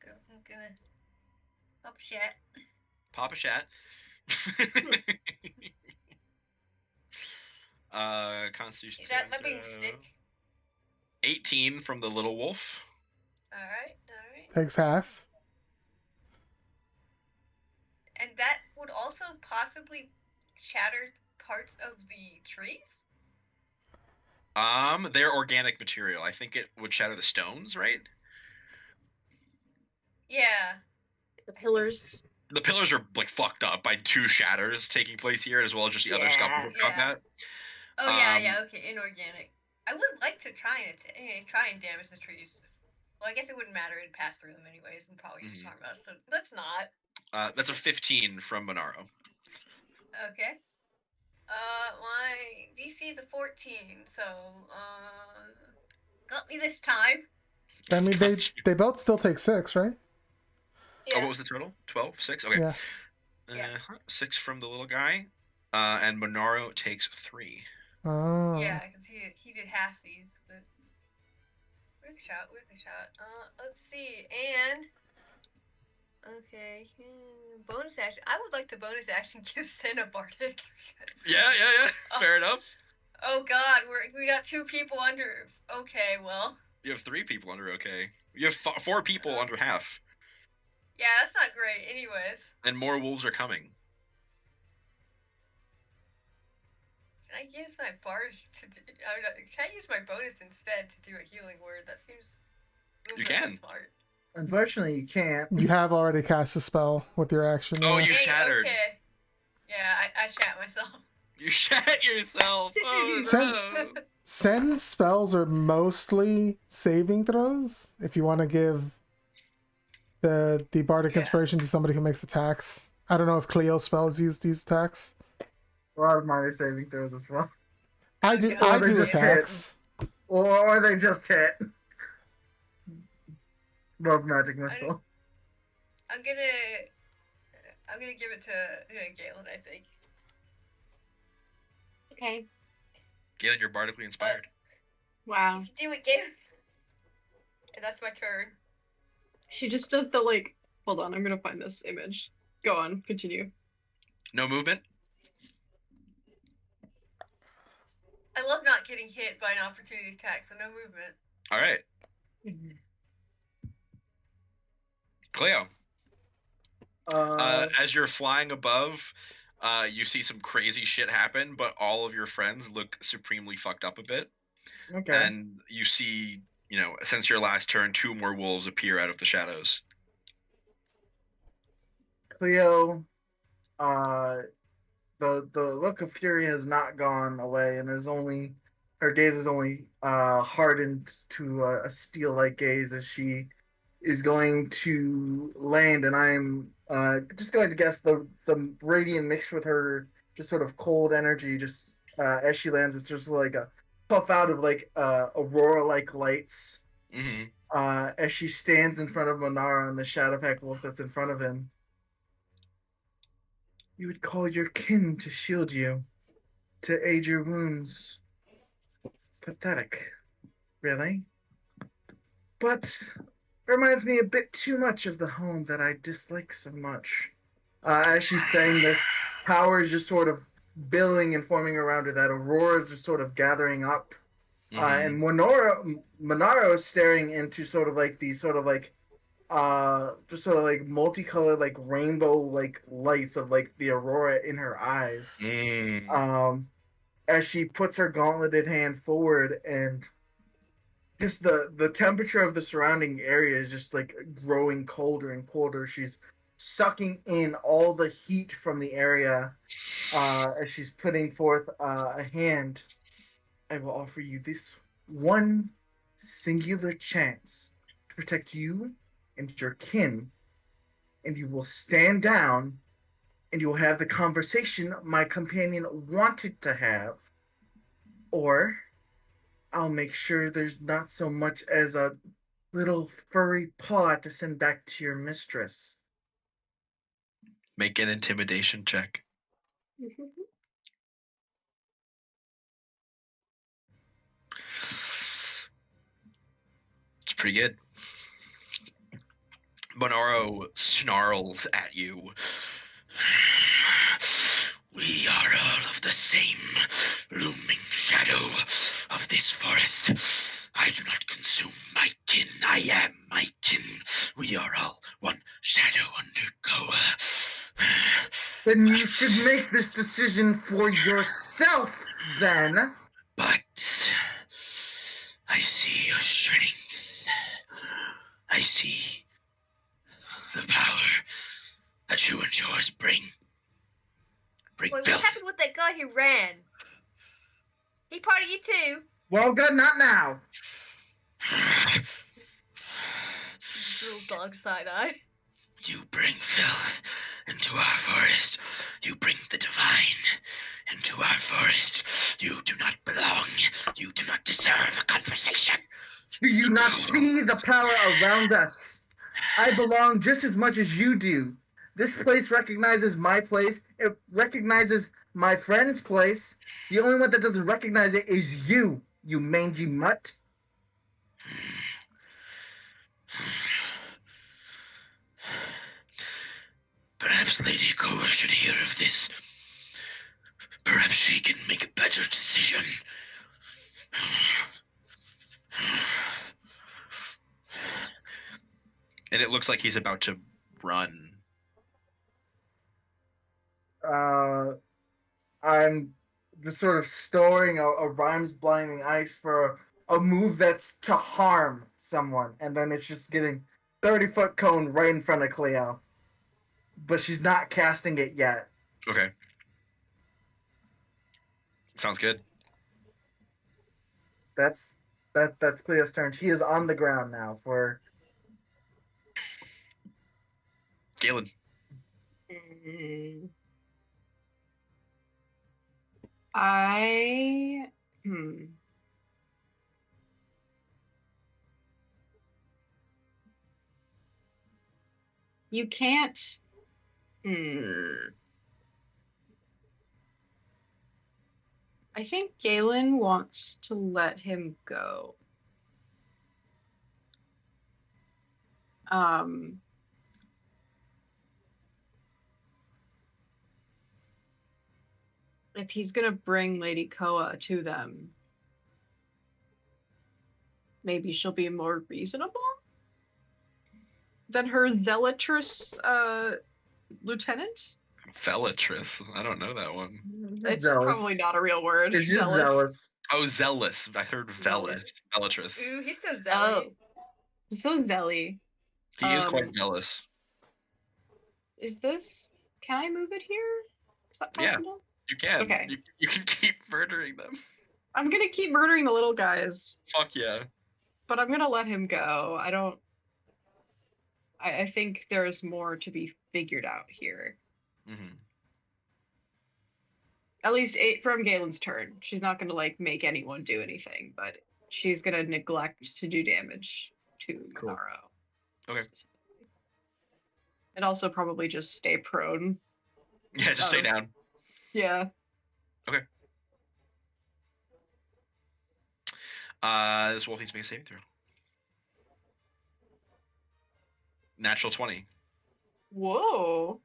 I'm gonna pop a shat. Pop a shat. Constitution. Is that my boomstick? 18 from the little wolf. Alright. Takes half. And that would also possibly shatter parts of the trees? They're organic material. I think it would shatter the stones, right? Yeah. The pillars. The pillars are like fucked up by 2 shatters taking place here, as well as just the other stuff Yeah. we talked about. Oh yeah, okay, inorganic. I would like to try and damage the trees. Well, I guess it wouldn't matter. It'd pass through them anyways and probably just harm us. So let's not. That's a 15 from Monaro. Okay. My DC is a 14, so got me this time. I mean, they both still take 6, right? Yeah. Oh, what was the total? 12? 6? Okay. Yeah. Yeah. 6 from the little guy. And Monaro takes 3. Oh. Yeah, because he did half these, but with a shot. Let's see, and okay, bonus action. I would like to bonus action give Sin a bardic. Yeah. Fair enough. Oh God, we got 2 people under. Okay, well. You have 3 people under okay. You have 4 people under half. Yeah, that's not great. Anyways. And more wolves are coming. Can I use my bard to? Can I use my bonus instead to do a healing word? That seems. You can. Smart. Unfortunately, you can't. You have already cast a spell with your action. Oh, yeah. you shattered. Okay. Yeah, I shat myself. You shat yourself. Oh Sen- no. Sen's spells are mostly saving throws. If you want to give the bardic inspiration to somebody who makes attacks. I don't know if Cleo's spells use these attacks. A lot of Mario saving throws as well. I do. Okay. I Or they do just hit. attacks. Or they just hit. Love magic missile. I'm gonna give it to Galen, I think. Okay. Galen, you're bardically inspired. Wow. You can do it, Galen. And that's my turn. She just does the like. Hold on, I'm gonna find this image. Go on, continue. No movement. I love not getting hit by an opportunity attack, so no movement. All right, Cleo. As you're flying above, you see some crazy shit happen, but all of your friends look supremely fucked up a bit. Okay. And you see, since your last turn, 2 more wolves appear out of the shadows. Cleo, the look of fury has not gone away, and her gaze is only hardened to a steel-like gaze as she is going to land, and I'm just going to guess the radiant mixed with her just sort of cold energy, just as she lands, it's just like a puff out of like aurora-like lights Mm-hmm. as she stands in front of Monara and the shadow pack wolf that's in front of him. You would call your kin to shield you, to aid your wounds. Pathetic, really. But it reminds me a bit too much of the home that I dislike so much. As she's saying this, power is just sort of billowing and forming around her. That aurora is just sort of gathering up. And Monaro is staring into sort of like these sort of like just sort of like multicolored like rainbow like lights of like the aurora in her eyes. As she puts her gauntleted hand forward, and just the temperature of the surrounding area is just like growing colder and colder. She's sucking in all the heat from the area as she's putting forth a hand. I will offer you this one singular chance to protect you and your kin, and you will stand down and you will have the conversation my companion wanted to have, or I'll make sure there's not so much as a little furry paw to send back to your mistress. Make an intimidation check. It's pretty good. Monaro snarls at you. We are all of the same looming shadow of this forest. I do not consume my kin. I am my kin. We are all one shadow under Goa. Then you should make this decision for yourself, then. But I see your strength. I see the power that you and yours bring. Wait, what filth. happened with that guy who ran? He part of you too? Well, good, not now. Little dog side eye. You bring filth into our forest. You bring the divine into our forest. You do not belong. You do not deserve a conversation. Do you not see the power around us? I belong just as much as you do. This place recognizes my place. It recognizes my friend's place. The only one that doesn't recognize it is you, you mangy mutt. Perhaps Lady Koa should hear of this. Perhaps she can make a better decision. And it looks like he's about to run. I'm just sort of storing a rhymes blinding ice for a move that's to harm someone, and then it's just getting 30-foot cone right in front of Cleo. But she's not casting it yet. Okay. Sounds good. That's Cleo's turn. She is on the ground now for Galen. I You can't. I think Galen wants to let him go. If he's gonna bring Lady Koa to them, maybe she'll be more reasonable than her zealotrous lieutenant. Fellatress. I don't know that one. It's Zealous. probably not a real word. It's just zealous. Oh, zealous. I heard velis. Fellatress. Ooh, he's so zealous. Oh, so zelly. He is quite zealous. Is this? Can I move it here? Is that Yeah. possible? You can. Okay. You can keep murdering them. I'm gonna keep murdering the little guys, Fuck yeah. but I'm gonna let him go. I think there's more to be figured out here. Mm-hmm. At least from Galen's turn. She's not gonna like make anyone do anything, but she's gonna neglect to do damage to Cool. Monaro. Okay. And also probably just stay prone. Yeah, just stay down. Yeah. Okay. This wolf needs to make a saving throw. Natural 20. Whoa.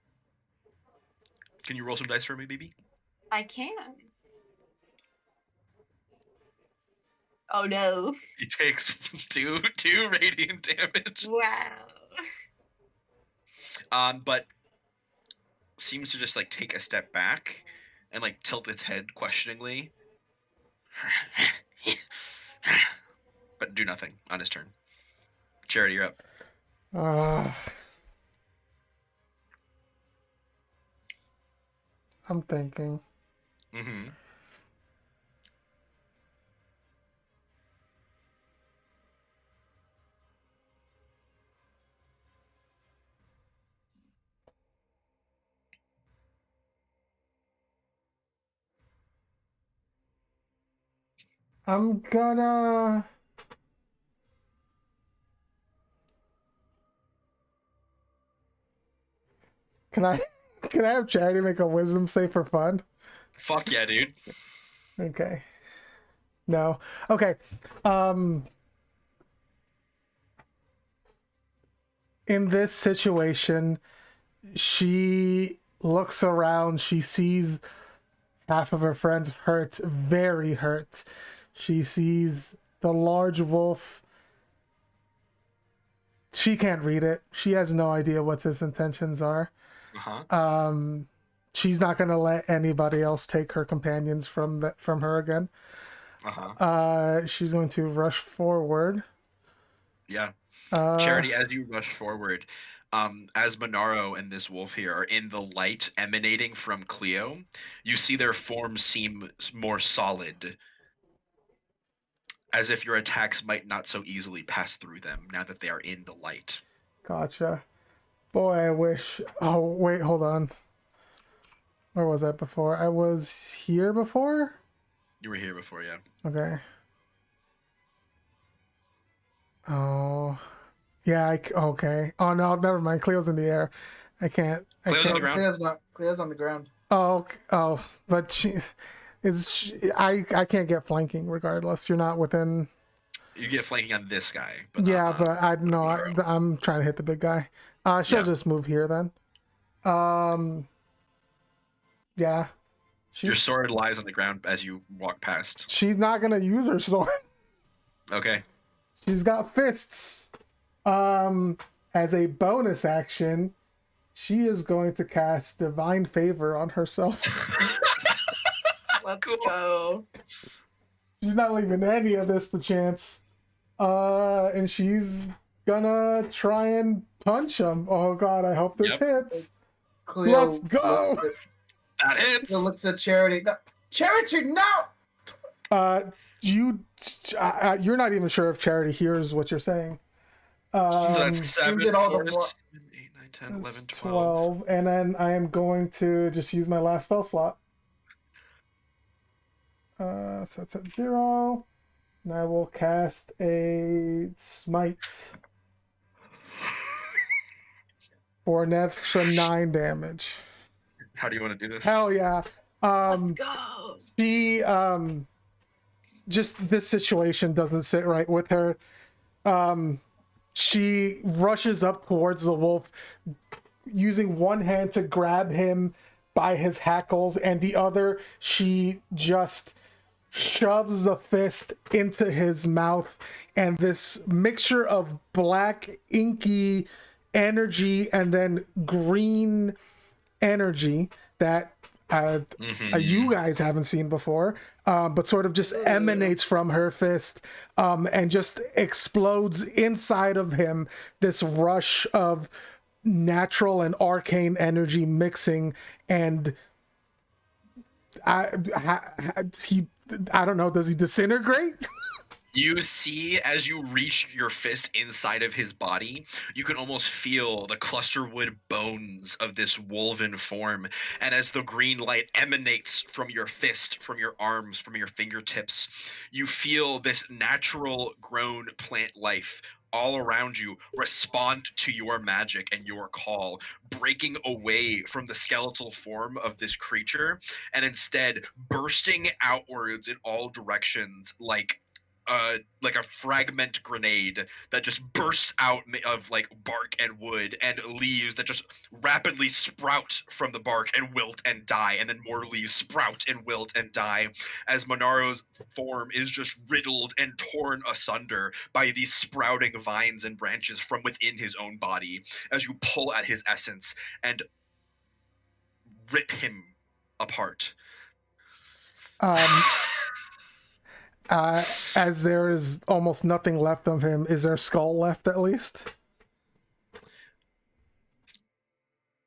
Can you roll some dice for me, baby? I can. Oh no. He takes two radiant damage. Wow. But seems to just like take a step back and like tilt its head questioningly. But do nothing on his turn. Charity, you're up. I'm thinking. Mm-hmm. I'm gonna. Can I have Charity make a wisdom save for fun? Fuck yeah, dude. Okay. No. Okay. In this situation, she looks around, she sees half of her friends hurt, very hurt. She sees the large wolf. She can't read it. She has no idea what his intentions are. Uh-huh. She's not going to let anybody else take her companions from her again. Uh-huh. She's going to rush forward. Yeah. Charity, as you rush forward, as Monaro and this wolf here are in the light emanating from Cleo, you see their forms seem more solid, as if your attacks might not so easily pass through them now that they are in the light. Gotcha. Boy, I wish. Oh, wait, hold on. Where was I before? I was here before? You were here before, yeah. Okay. Oh. Yeah, okay. Oh, no, never mind. Cleo's in the air. I can't. Cleo's on the ground. Cleo's on the ground. Oh, but I can't get flanking regardless. You're not within. You get flanking on this guy. But Yeah, not, but I'm trying to hit the big guy. She'll just move here then. Yeah. Your sword lies on the ground as you walk past. She's not gonna use her sword. Okay. She's got fists. As a bonus action, she is going to cast Divine Favor on herself. Let's go. She's not leaving any of this to chance. And she's gonna try and punch him. Oh god, I hope this hits. Cleo Let's go. That hits. Cleo looks at Charity. No. Charity, no! You're not even sure if Charity hears what you're saying. So that's 7, did all the 4, more- 7, 8, 9, 10, 11, 12. 12. And then I am going to just use my last spell slot. So that's at 0. And I will cast a smite for an extra 9 damage. How do you want to do this? Hell yeah. Let's go. She just this situation doesn't sit right with her. She rushes up towards the wolf, using one hand to grab him by his hackles, and the other she just shoves the fist into his mouth, and this mixture of black inky energy and then green energy that you guys haven't seen before, but sort of just emanates from her fist, and just explodes inside of him, this rush of natural and arcane energy mixing. And I don't know, does he disintegrate? You see, as you reach your fist inside of his body, you can almost feel the clusterwood bones of this wolven form. And as the green light emanates from your fist, from your arms, from your fingertips, you feel this natural grown plant life all around you respond to your magic and your call, breaking away from the skeletal form of this creature and instead bursting outwards in all directions like a fragment grenade that just bursts out of like bark and wood and leaves that just rapidly sprout from the bark and wilt and die, and then more leaves sprout and wilt and die as Monaro's form is just riddled and torn asunder by these sprouting vines and branches from within his own body as you pull at his essence and rip him apart. As there is almost nothing left of him, is there skull left at least?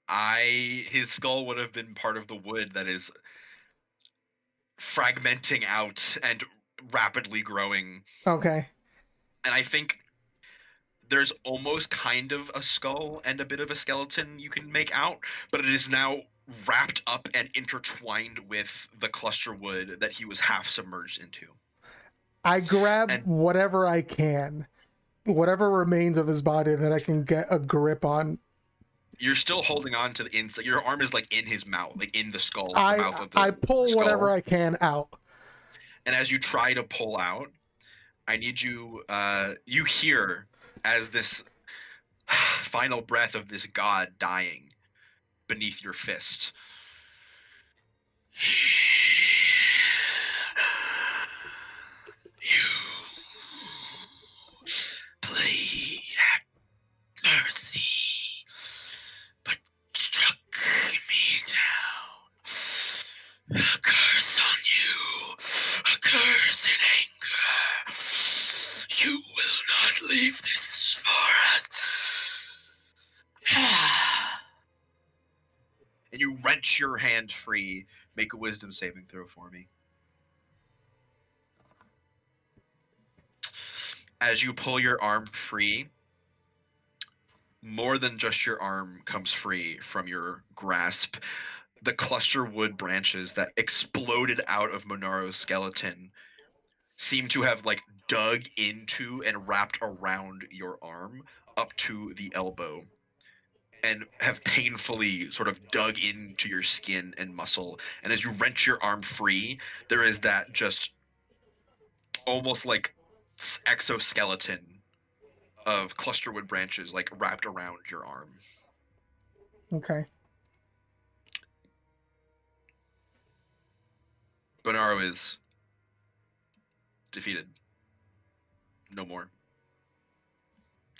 His skull would have been part of the wood that is fragmenting out and rapidly growing. Okay. And I think there's almost kind of a skull and a bit of a skeleton you can make out, but it is now wrapped up and intertwined with the cluster wood that he was half submerged into. I grab whatever I can, whatever remains of his body that I can get a grip on. You're still holding on to the inside. Your arm is like in his mouth, like in the skull. I mouth of the I pull skull. whatever I can out. And as you try to pull out, I need you. You hear as this final breath of this god dying beneath your fist. You plead mercy, but struck me down. A curse on you, a curse in anger. You will not leave this forest. And you wrench your hand free. Make a wisdom saving throw for me. As you pull your arm free, more than just your arm comes free from your grasp. The cluster wood branches that exploded out of Monaro's skeleton seem to have like dug into and wrapped around your arm up to the elbow and have painfully sort of dug into your skin and muscle. And as you wrench your arm free, there is that just almost like exoskeleton of clusterwood branches like wrapped around your arm. Okay. Bonaro is defeated. No more.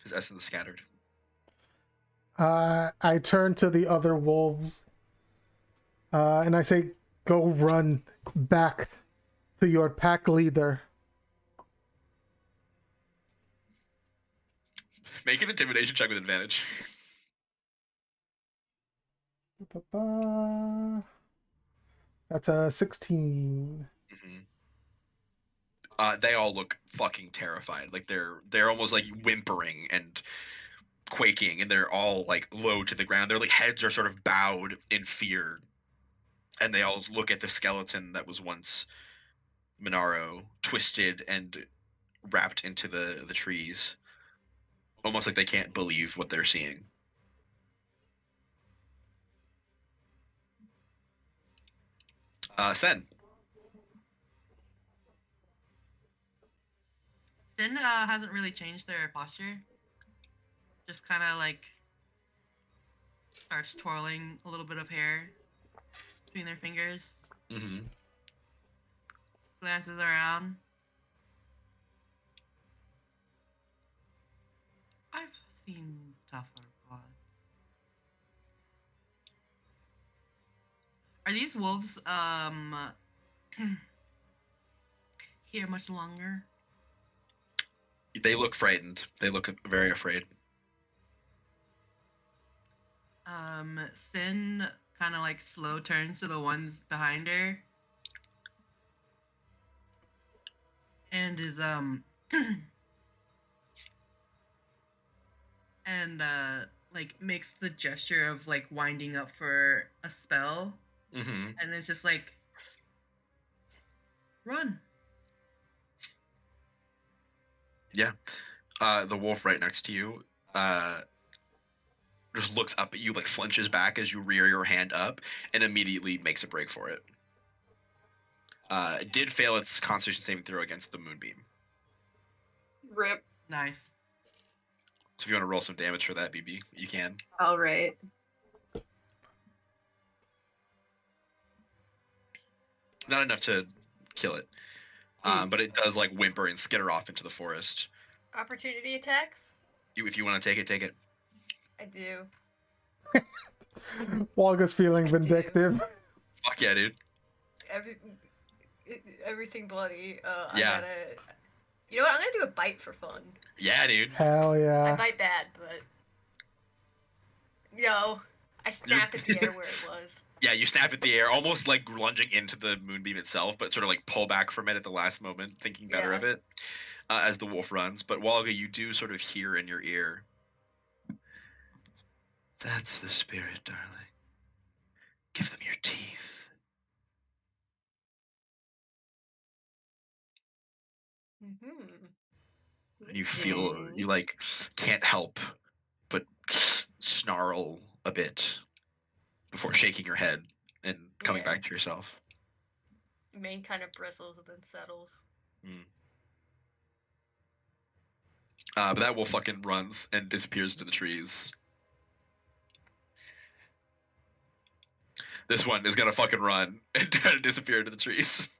His essence is scattered. I turn to the other wolves, and I say, "Go run back to your pack leader." Make an intimidation check with advantage. That's a 16. Mm-hmm. They all look fucking terrified. Like they're almost like whimpering and quaking, and they're all like low to the ground. Their like heads are sort of bowed in fear, and they all look at the skeleton that was once Monaro twisted and wrapped into the trees, almost like they can't believe what they're seeing. Sen. Sin hasn't really changed their posture. Just kind of like starts twirling a little bit of hair between their fingers. Mm-hmm. Glances around. I've seen tougher gods. Are these wolves here much longer? They look frightened. They look very afraid. Sin kind of like slow turns to the ones behind her and is and like makes the gesture of like winding up for a spell, Mm-hmm. and it's just like run. Yeah. The wolf right next to you just looks up at you, like flinches back as you rear your hand up, and immediately makes a break for it. It did fail its Constitution saving throw against the moonbeam. Rip. Nice. So if you want to roll some damage for that, BB, you can. All right. Not enough to kill it, but it does like whimper and skitter off into the forest. Opportunity attacks? If you want to take it. I do. Walga's feeling vindictive. Fuck yeah, dude. Everything bloody. Yeah. You know what? I'm gonna do a bite for fun. Yeah, dude. Hell I yeah. bite bad, but I snap at the air where it was. Yeah, you snap at the air, almost like lunging into the moonbeam itself, but sort of like pull back from it at the last moment, thinking better of it as the wolf runs. But Walga, you do sort of hear in your ear, "That's the spirit, darling. Give them your teeth." Mm-hmm. And you feel, you like can't help but snarl a bit before shaking your head and coming back to yourself. Mane kind of bristles and then settles. But that wolf fucking runs and disappears into the trees. This one is gonna fucking run and try to disappear into the trees.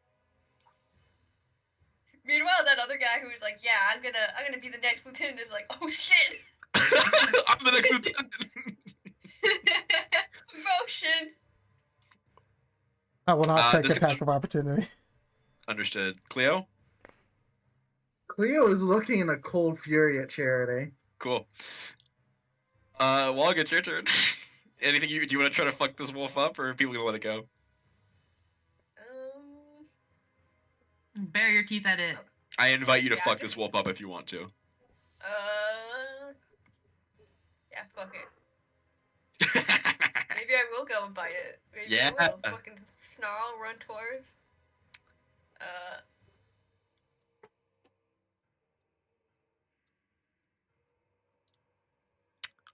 Meanwhile, that other guy who was like, "Yeah, I'm gonna be the next lieutenant," is like, "Oh shit, I'm the next lieutenant. promotion." I will not take this attack of opportunity. Understood. Cleo? Cleo is looking in a cold fury at Charity. Cool. Walga, it's your turn. Anything do you want to try to fuck this wolf up, or are people gonna let it go? Bare your teeth at it. I invite you to Yeah, fuck this wolf up if you want to. Yeah, fuck it. Maybe I will go and bite it. Maybe I will fucking snarl, run towards.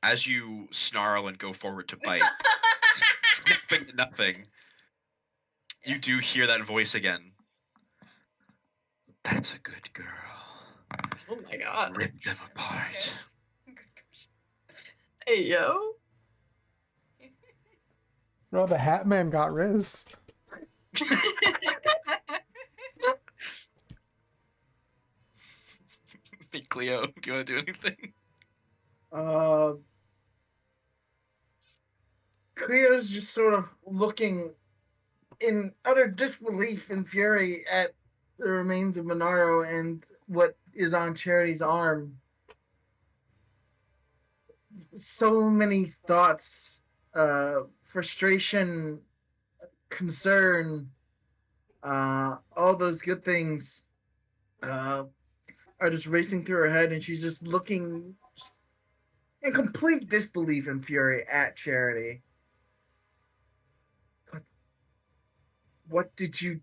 As you snarl and go forward to bite, snipping at nothing, you do hear that voice again. That's a good girl. Oh my god. Rip them apart. Hey, yo. Bro, the Hat Man got Riz. Hey, Cleo, do you want to do anything? Cleo's just sort of looking in utter disbelief and fury at the remains of Monaro and what is on Charity's arm. So many thoughts, frustration, concern, all those good things are just racing through her head, and she's just looking in complete disbelief and fury at Charity. What did you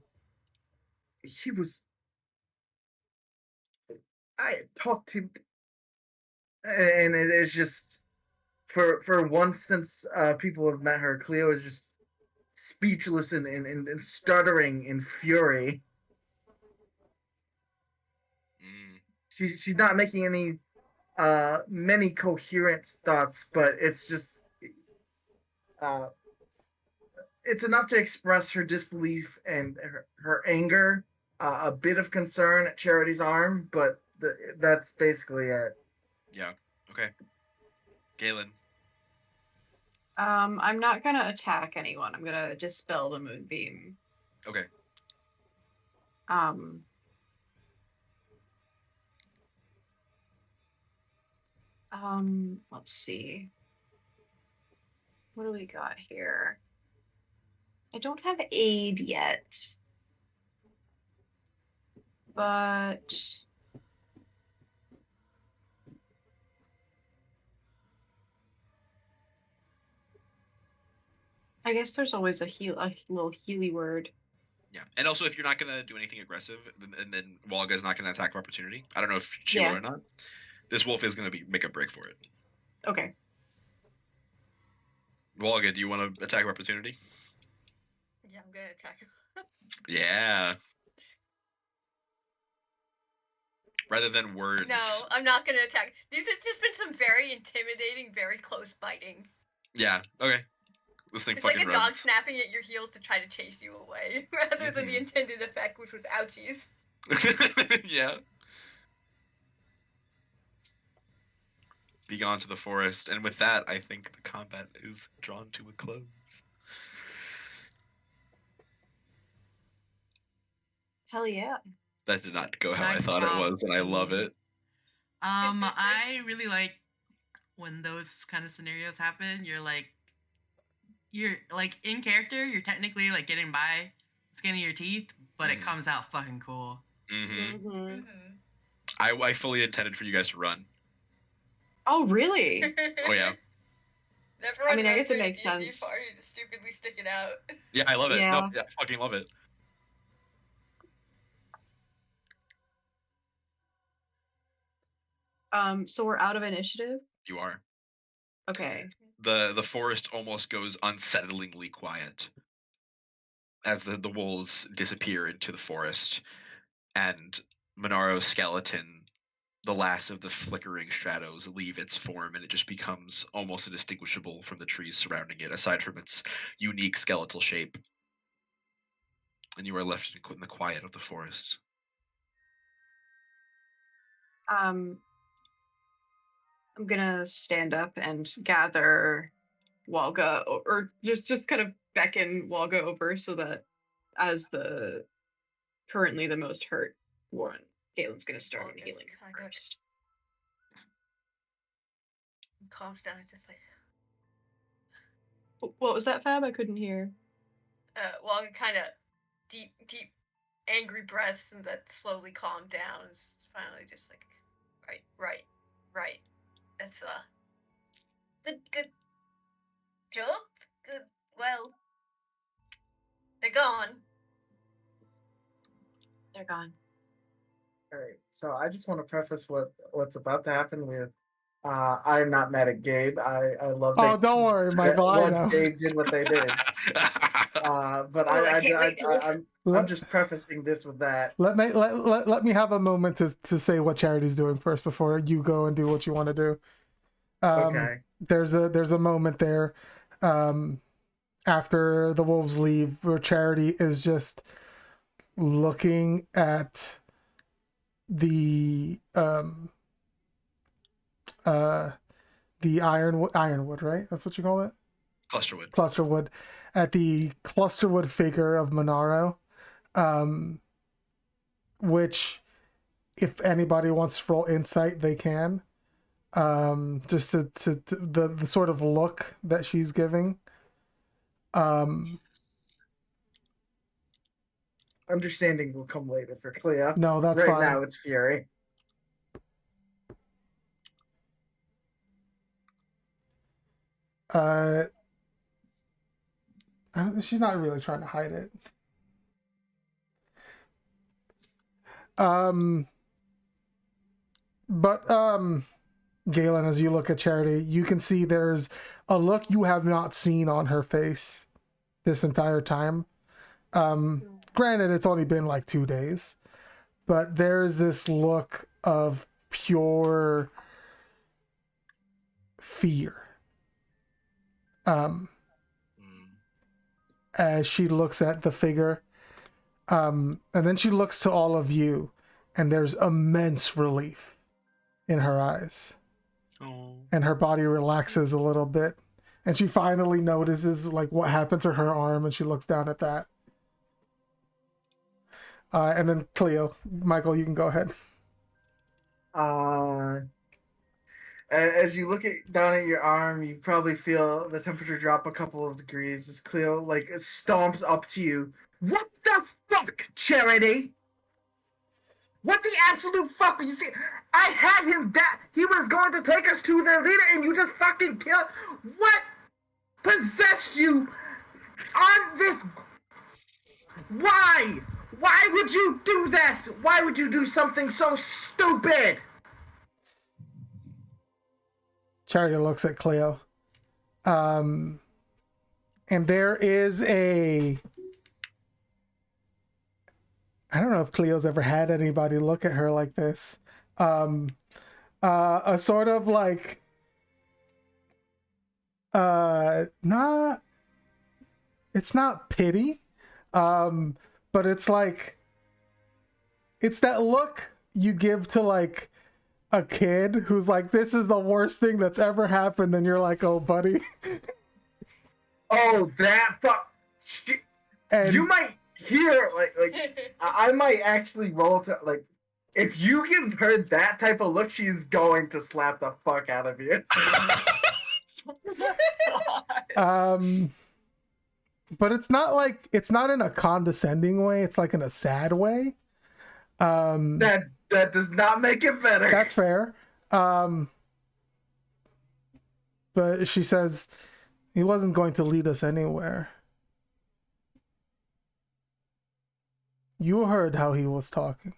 he was. I talked to him, and it is just for once since people have met her, Cleo is just speechless and stuttering in fury. Mm. She's not making any many coherent thoughts, but it's just uh, it's enough to express her disbelief and her anger, a bit of concern at Charity's arm, but that's basically it. Yeah. Okay. Galen. I'm not gonna attack anyone. I'm gonna dispel the moonbeam. Okay. Um, let's see. What do we got here? I don't have aid yet, but I guess there's always a little healy word. Yeah. And also, if you're not gonna do anything aggressive, then Walga's not gonna attack of opportunity. I don't know if she will Yeah. or not. This wolf is gonna make a break for it. Okay. Walga, do you want to attack of opportunity? Yeah, I'm gonna attack him. Yeah. Rather than words. No, I'm not gonna attack. These has just been some very intimidating, very close biting. Yeah. Okay. This thing It's fucking like a dog runs. snapping at your heels to try to chase you away, rather than the intended effect, which was ouchies. Yeah. Be gone to the forest, and with that, I think the combat is drawn to a close. Hell yeah. That did not go how I Nice thought it job, was, and I love team. it. I really like when those kind of scenarios happen. You're like in character. You're technically like getting by, skinning your teeth, but it Mhm. comes out fucking cool. Mm-hmm. Mhm. I fully intended for you guys to run. Oh, really? Oh yeah. Never I mean, I guess it underestimate makes a D&D sense. party to stupidly stick it out. Yeah, I love it. No, Yeah. yeah, I fucking love it. So we're out of initiative? You are. Okay. The forest almost goes unsettlingly quiet as the wolves disappear into the forest, and Monaro's skeleton, the last of the flickering shadows, leave its form, and it just becomes almost indistinguishable from the trees surrounding it, aside from its unique skeletal shape. And you are left in the quiet of the forest. I'm gonna stand up and gather Walga, or just kind of beckon Walga over so that as the currently the most hurt one, Galen's gonna start Walga's healing kind her of- first. Calms down. It's just like What was that, Fab? I couldn't hear. Walga kind of deep, angry breaths, and that slowly calm down. It's finally just like, right. That's good job. Good. Well, they're gone. They're gone. All right, so I just want to preface what's about to happen with. I'm not mad at Gabe. I love. Oh, don't worry, Michael. I know. What Gabe did, what they did. But I can't wait to listen. I'm just prefacing this with that. Let me have a moment to say what Charity's doing first before you go and do what you want to do. Okay. There's a moment there, after the wolves leave, where Charity is just looking at the ironwood, right? That's what you call it? Clusterwood. At the clusterwood figure of Monaro, which, if anybody wants to roll insight, they can. Just to the sort of look that she's giving. Understanding will come later for Clea. No, that's right fine. now it's Fury. She's not really trying to hide it. But Galen, as you look at Charity, you can see there's a look you have not seen on her face this entire time. Granted, it's only been like 2 days, but there's this look of pure fear. As she looks at the figure, and then she looks to all of you, and there's immense relief in her eyes. Oh. And her body relaxes a little bit, and she finally notices like what happened to her arm, and she looks down at that. And then Cleo, Michael, you can go ahead. As you look down at your arm, you probably feel the temperature drop a couple of degrees as Cleo like stomps up to you. What the fuck, Charity? What the absolute fuck were you saying? I had him he was going to take us to their leader and you just fucking killed. What possessed you on this? Why? Why would you do that? Why would you do something so stupid? Charity looks at Cleo. And there is a... I don't know if Cleo's ever had anybody look at her like this. A sort of like... not... It's not pity. But it's like... It's that look you give to like a kid who's like, this is the worst thing that's ever happened, and you're like, oh buddy. Oh, that fuck. And you might hear like I might actually roll to like, if you give her that type of look, she's going to slap the fuck out of you. But it's not like, it's not in a condescending way, it's like in a sad way. That does not make it better. That's fair. But she says he wasn't going to lead us anywhere. You heard how he was talking.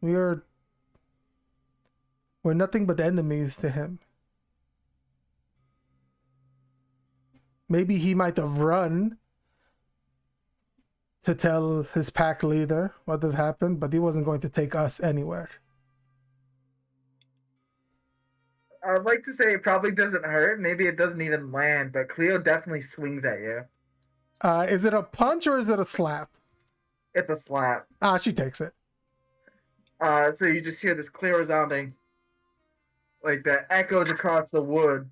We're nothing but enemies to him. Maybe he might have run to tell his pack leader what had happened, but he wasn't going to take us anywhere. I'd like to say it probably doesn't hurt. Maybe it doesn't even land, but Cleo definitely swings at you. Is it a punch or is it a slap? It's a slap. She takes it. So you just hear this clear resounding, like that echoes across the wood.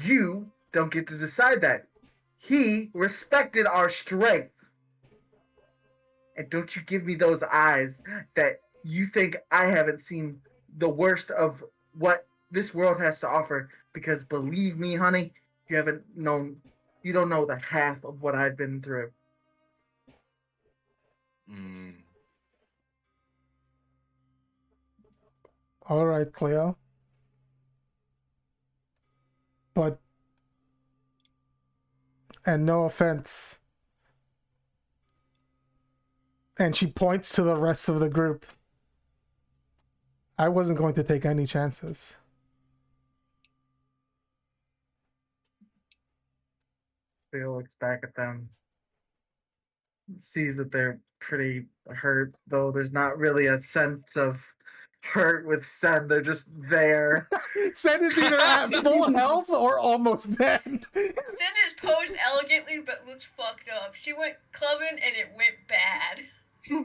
You don't get to decide that. He respected our strength. And don't you give me those eyes that you think I haven't seen the worst of what this world has to offer. Because believe me, honey, you don't know the half of what I've been through. All right, Cleo. But, and no offense. And she points to the rest of the group. I wasn't going to take any chances. Theo looks back at them, sees that they're pretty hurt, though there's not really a sense of hurt with Sen. They're just there. Sen is either at full health or almost dead. Sin is posed elegantly but looks fucked up. She went clubbing and it went bad. You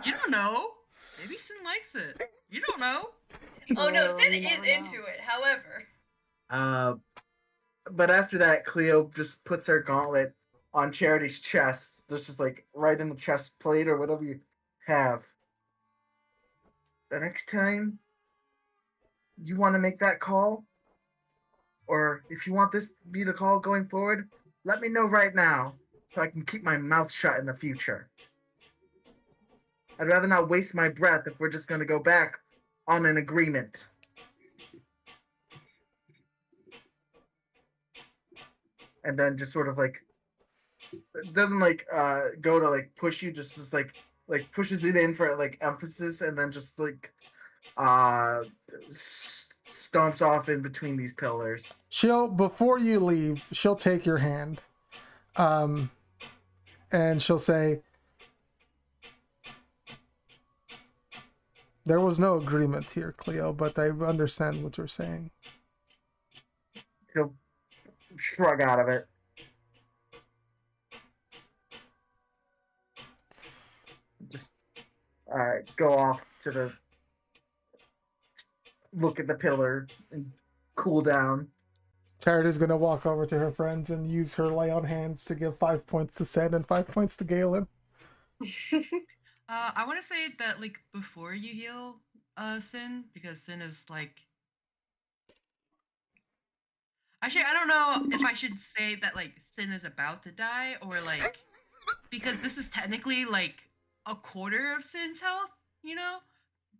don't know. Maybe Sin likes it. You don't know. Oh no, Sin you is never into know. it. However, But after that, Cleo just puts her gauntlet on Charity's chest. Just like right in the chest plate or whatever you have. The next time you want to make that call, or if you want this to be the call going forward, let me know right now so I can keep my mouth shut in the future. I'd rather not waste my breath if we're just going to go back on an agreement. And then just sort of like, it doesn't like go to like push you, just like like pushes it in for like emphasis, and then just like uh stomps off in between these pillars. She'll, before you leave, she'll take your hand, and she'll say, "There was no agreement here, Cleo, but I understand what you're saying." He'll shrug out of it. Just go off to the look at the pillar and cool down. Charity's gonna walk over to her friends and use her lay on hands to give 5 points to Sen and 5 points to Galen. I want to say that like before you heal Sin, because Sin is like. Actually, I don't know if I should say that like Sin is about to die or like because this is technically like a quarter of Sin's health, you know,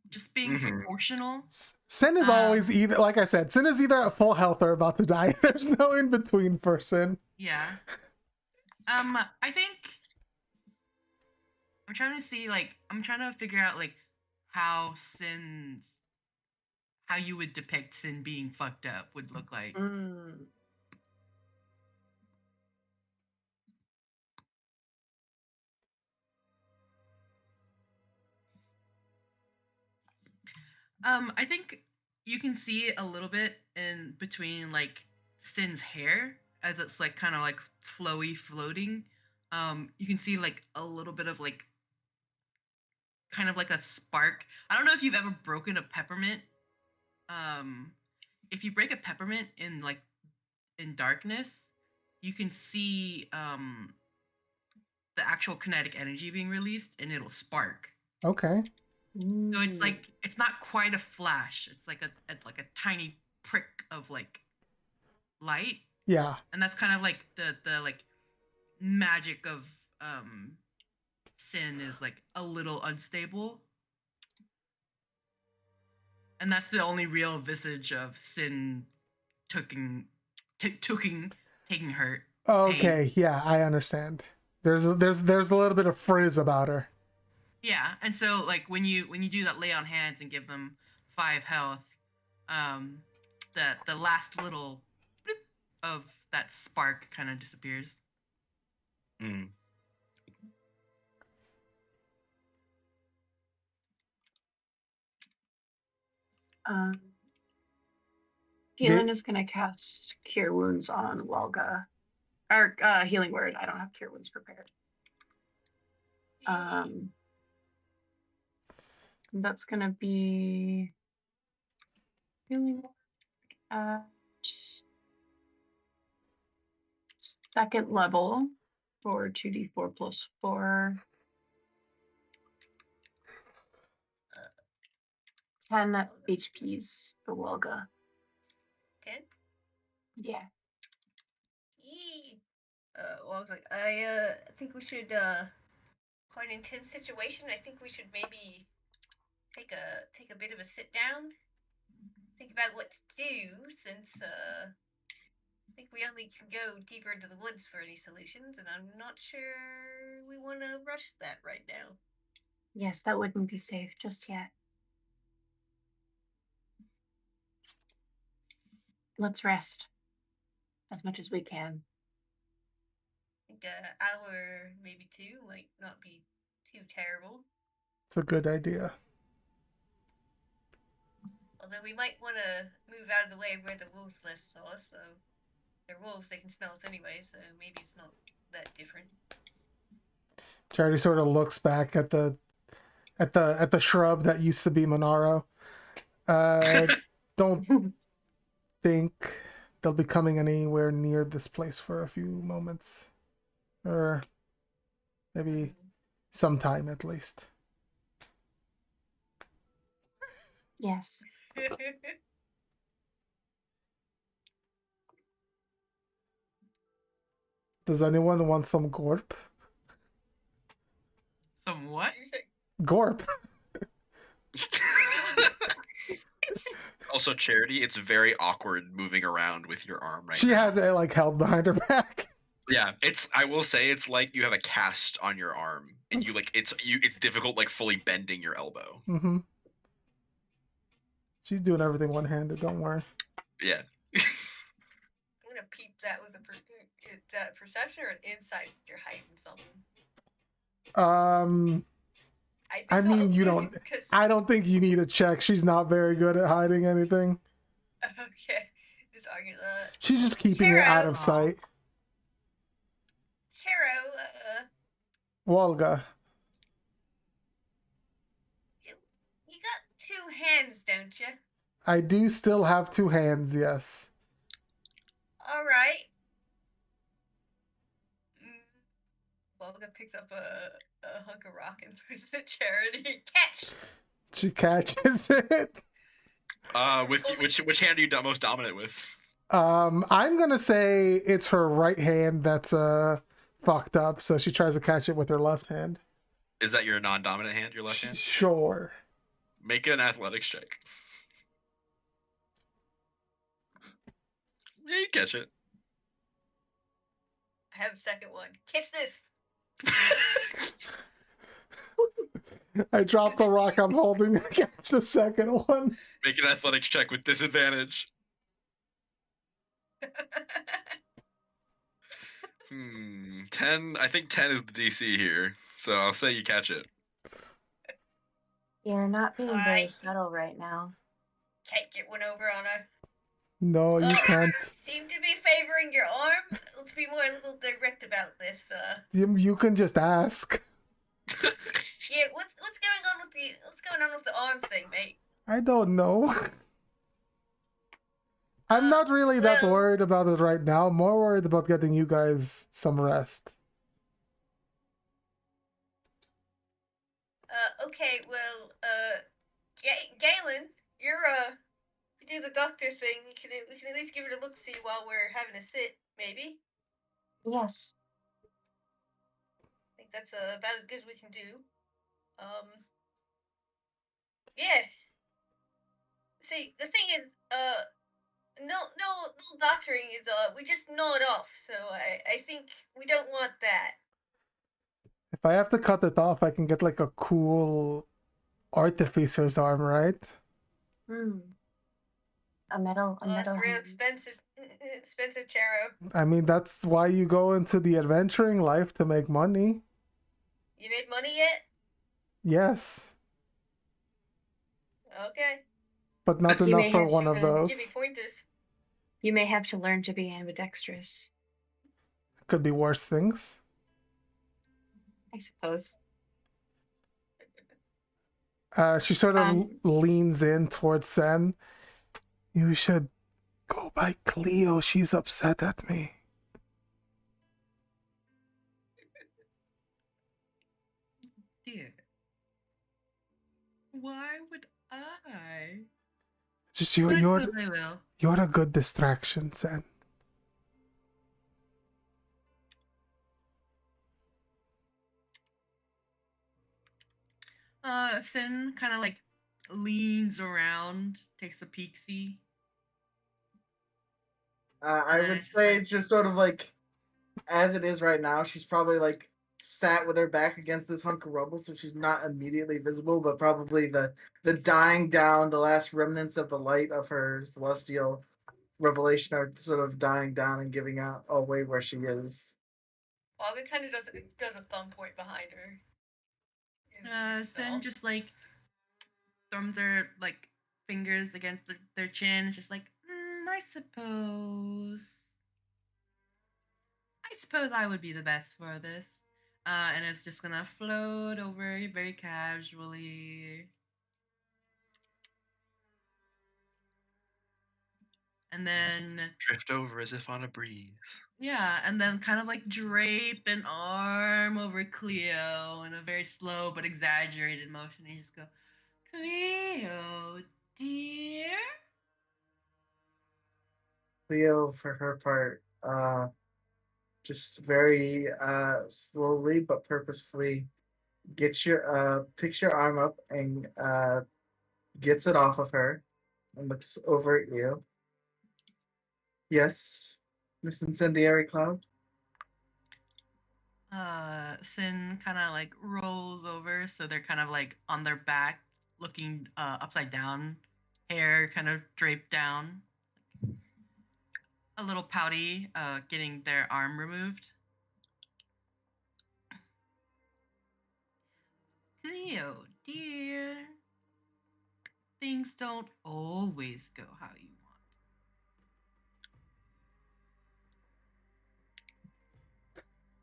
just being proportional. Sin is always either, like I said, Sin is either at full health or about to die. There's no in between for Sin. Yeah. I think I'm trying to see like I'm trying to figure out like how you would depict Sin being fucked up would look like. I think you can see a little bit in between like Sin's hair as it's like kind of like flowy floating. You can see like a little bit of like kind of like a spark. I don't know if you've ever broken a peppermint. If you break a peppermint in like in darkness, you can see the actual kinetic energy being released and it'll spark. Okay. So it's like it's not quite a flash. It's like a tiny prick of like light. Yeah. And that's kind of like the like magic of Sin is like a little unstable. And that's the only real visage of Sin taking hurt. Okay, yeah, I understand. There's a little bit of frizz about her. Yeah, and so like when you do that lay on hands and give them 5 health, the last little bloop of that spark kind of disappears. Galen is gonna cast Cure Wounds on Welga. Or Healing Word. I don't have Cure Wounds prepared. That's gonna be Healing Word at second level for 2d4 plus 4. 10 HPs for Welga. 10? Yeah. Yee. Well, I think we should quite an intense situation. I think we should maybe take a bit of a sit down, think about what to do, since I think we only can go deeper into the woods for any solutions, and I'm not sure we want to rush that right now. Yes, that wouldn't be safe just yet. Let's rest as much as we can. I think an hour, maybe 2, might not be too terrible. It's a good idea. Although we might want to move out of the way where the wolves last saw us, so they're wolves, they can smell us anyway, so maybe it's not that different. Charity sort of looks back at the shrub that used to be Monaro. Don't think they'll be coming anywhere near this place for a few moments. Or maybe sometime at least. Yes. Does anyone want some gorp? Some what? Gorp. Also, Charity, it's very awkward moving around with your arm right She now. has it like held behind her back. Yeah, I will say it's like you have a cast on your arm, and it's difficult like fully bending your elbow. Mm-hmm. She's doing everything one-handed. Don't worry. Yeah. I'm gonna peep that with is that perception or an insight? You're hiding something. I mean, you don't. Cause, I don't think you need a check. She's not very good at hiding anything. okay, just argue that. She's just keeping it out of sight. Chero, Wolga. you got 2 hands, don't you? I do still have 2 hands, yes. All right. Volga picks up a hunk of rock and throws it at Charity. Catch! She catches it. Which hand are you most dominant with? I'm gonna say it's her right hand that's fucked up, so she tries to catch it with her left hand. Is that your non-dominant hand, your left hand? Sure. Make an athletics check. Yeah, you catch it. I have a second one. Kiss this! I drop the rock I'm holding and catch the second one. Make an athletics check with disadvantage. 10. I think 10 is the DC here, so I'll say you catch it. You're not being very Alright. subtle right now. Can't get one over on her. No, you can't. Seem to be favoring your arm. Let's be more a little direct about this. You can just ask. Yeah, what's going on with the arm thing, mate? I don't know. I'm not really that well- worried about it right now. I'm more worried about getting you guys some rest. Okay, well, Galen, you're we do the doctor thing. We can at least give it a look see while we're having a sit, maybe. Yes. I think that's about as good as we can do. Yeah. See, the thing is, no doctoring is we just gnaw it off. So I think we don't want that. If I have to cut it off, I can get like a cool artificer's arm, right? A metal That's real hand. expensive, Charo. I mean, that's why you go into the adventuring life, to make money. You made money yet? Yes, Okay. but not You enough may for have one of to those. Give me pointers. You may have to learn to be ambidextrous, Could be worse things. I suppose. She sort of leans in towards Sen. You should go by Cleo. She's upset at me. Dear. Why would I? Just But I you're suppose I will. you're a good distraction, Sen. Finn kind of like leans around, takes a peek see. I then would it's just say like- it's just sort of like, as it is right now, she's probably like sat with her back against this hunk of rubble, so she's not immediately visible, but probably the dying down, the last remnants of the light of her celestial revelation are sort of dying down and giving out away where she is. Olga kind of does a thumb point behind her. Finn just like thumbs their like fingers against their chin. It's just like, I suppose I would be the best for this. And it's just gonna float over very casually. And then Drift over as if on a breeze. yeah, and then kind of like drape an arm over Cleo in a very slow but exaggerated motion. And you just go, Cleo, dear. Cleo, for her part, just very slowly but purposefully picks your arm up and gets it off of her and looks over at you. Yes, Miss Incendiary Cloud. Sin kind of like rolls over, so they're kind of like on their back, looking upside down, hair kind of draped down, a little pouty, getting their arm removed. Cleo, dear, things don't always go how you want.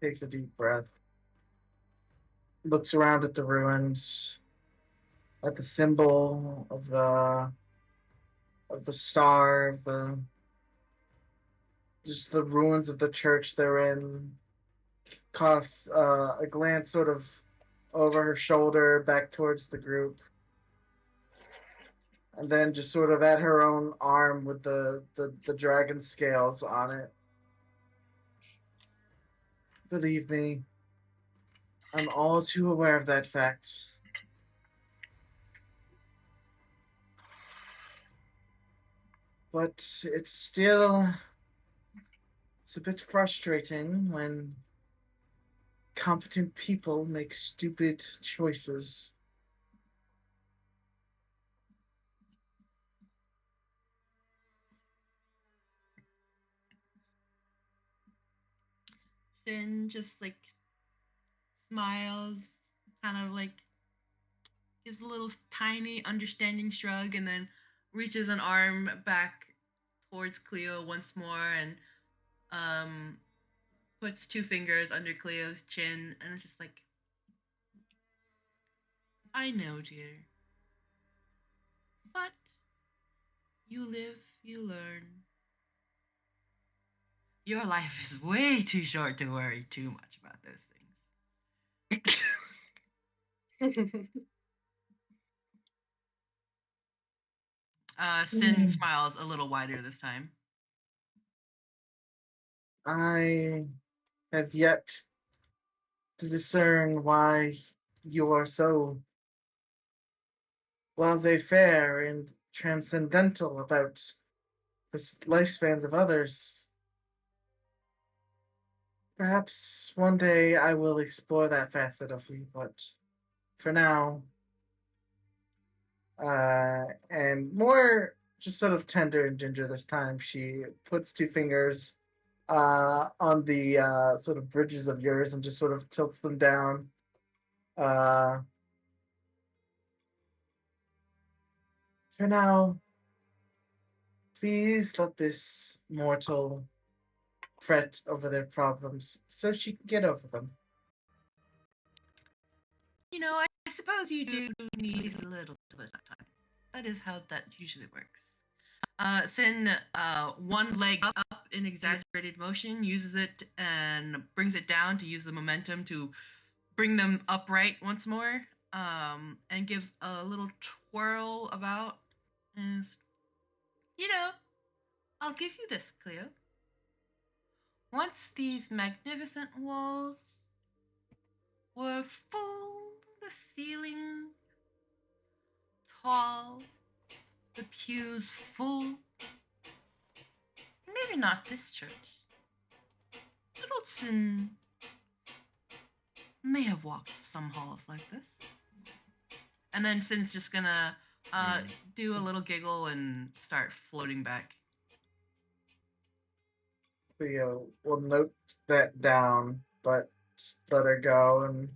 Takes a deep breath. Looks around at the ruins, at the symbol of the star, of the just the ruins of the church they're in. Casts a glance sort of over her shoulder back towards the group, and then just sort of at her own arm with the dragon scales on it. Believe me, I'm all too aware of that fact. But it's a bit frustrating when competent people make stupid choices. Sin just like smiles, kind of like gives a little tiny understanding shrug, and then reaches an arm back towards Cleo once more and um puts two fingers under Cleo's chin, and it's just like, I know, dear. But you live, you learn. Your life is way too short to worry too much about those things. Sin smiles a little wider this time. I have yet to discern why you are so laissez-faire and transcendental about the lifespans of others. Perhaps one day I will explore that facet of you, but for now, and more just sort of tender and ginger this time, she puts two fingers on the sort of bridges of yours and just sort of tilts them down. For now, please let this mortal fret over their problems so she can get over them. You know, I suppose you do need a little bit of time. That is how that usually works. Sin, one leg up in exaggerated motion, uses it and brings it down to use the momentum to bring them upright once more, and gives a little twirl about. And, you know, I'll give you this, Cleo. Once these magnificent walls were full, the ceiling tall, the pews full. Maybe not this church. Littleton may have walked some halls like this. And then Sin's just gonna do a little giggle and start floating back. Theo will note that down, but let her go, and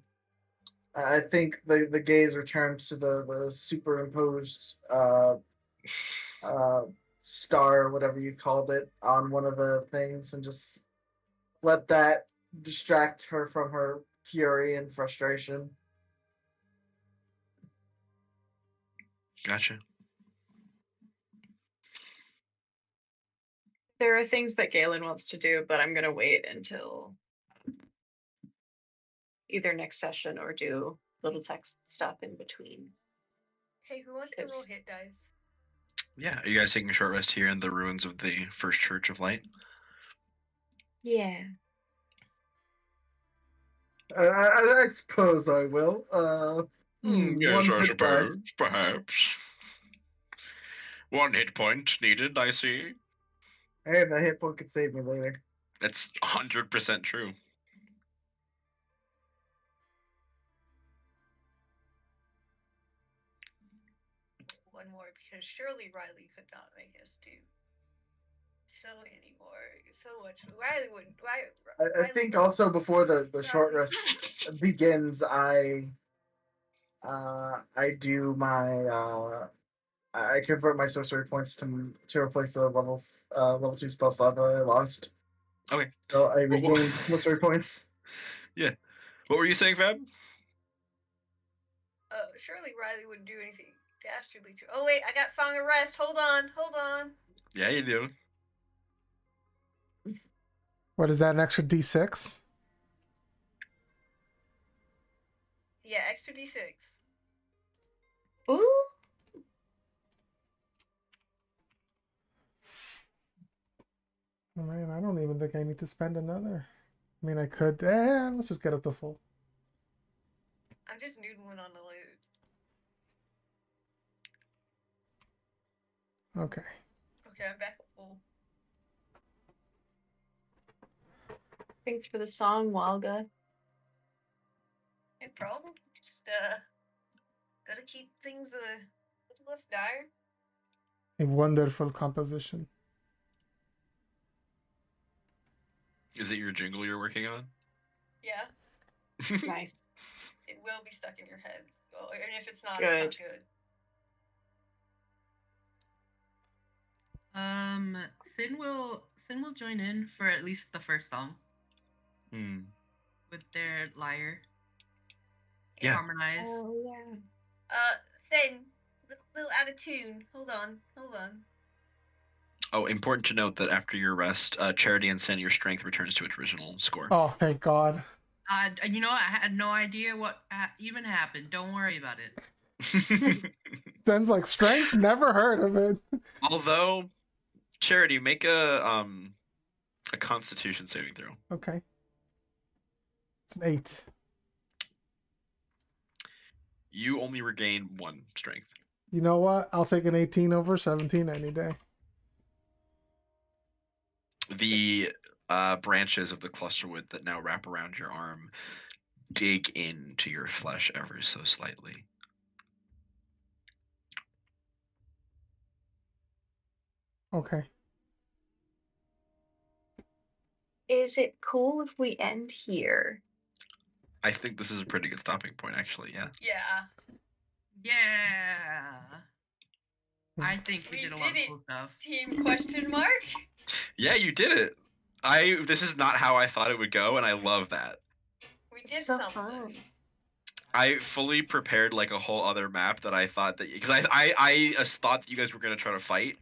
I think the gaze returns to the superimposed star, whatever you called it, on one of the things, and just let that distract her from her fury and frustration. Gotcha. There are things that Galen wants to do, but I'm gonna wait until either next session or do little text stuff in between. Hey, who wants to roll Because- hit dice? Yeah. Are you guys taking a short rest here in the ruins of the First Church of Light? Yeah. I suppose I will. Yes, one I hit dice. suppose. Perhaps. One hit point needed, I see. And a hit point could save me later. That's 100% true. because surely Riley could not make us do so anymore. So much. Riley would. I think also before the short rest begins, I do my I convert my sorcery points to replace the level 2 spell slot that I lost. Okay. So I regained sorcery points. Yeah. What were you saying, Fab? Surely Riley wouldn't do anything dastardly to. Oh wait, I got Song of Rest. Hold on. Yeah, you do. What is that? An extra D6? Yeah, extra D6. Ooh. Oh, man, I don't even think I need to spend another. I mean, I could. Let's just get up to full. I'm just noodling on the loot. Okay. Okay, I'm back at full. Thanks for the song, Walga. No problem. Just gotta keep things a little less dire. A wonderful composition. Is it your jingle you're working on? Yeah, Nice. it will be stuck in your heads. Well, and if it's not, it's not good. Sin will join in for at least the first song with their lyre. Yeah. Harmonize. Oh yeah. Sin, little out of tune. Hold on. Oh, important to note that after your rest, Charity and Sin, your strength returns to its original score. Oh, thank God. You know, I had no idea what even happened. Don't worry about it. Sounds like strength. Never heard of it. Although, Charity, make a Constitution saving throw. Okay. It's an 8. You only regain 1 strength. You know what? I'll take an 18 over 17 any day. The branches of the clusterwood that now wrap around your arm dig into your flesh ever so slightly. Okay. Is it cool if we end here? I think this is a pretty good stopping point, actually. Yeah. Yeah. I think we did a lot of cool stuff. Team question mark? Yeah, you did it. This is not how I thought it would go, and I love that. We did So something. fun. I fully prepared like a whole other map that I thought that because I thought that you guys were gonna try to fight,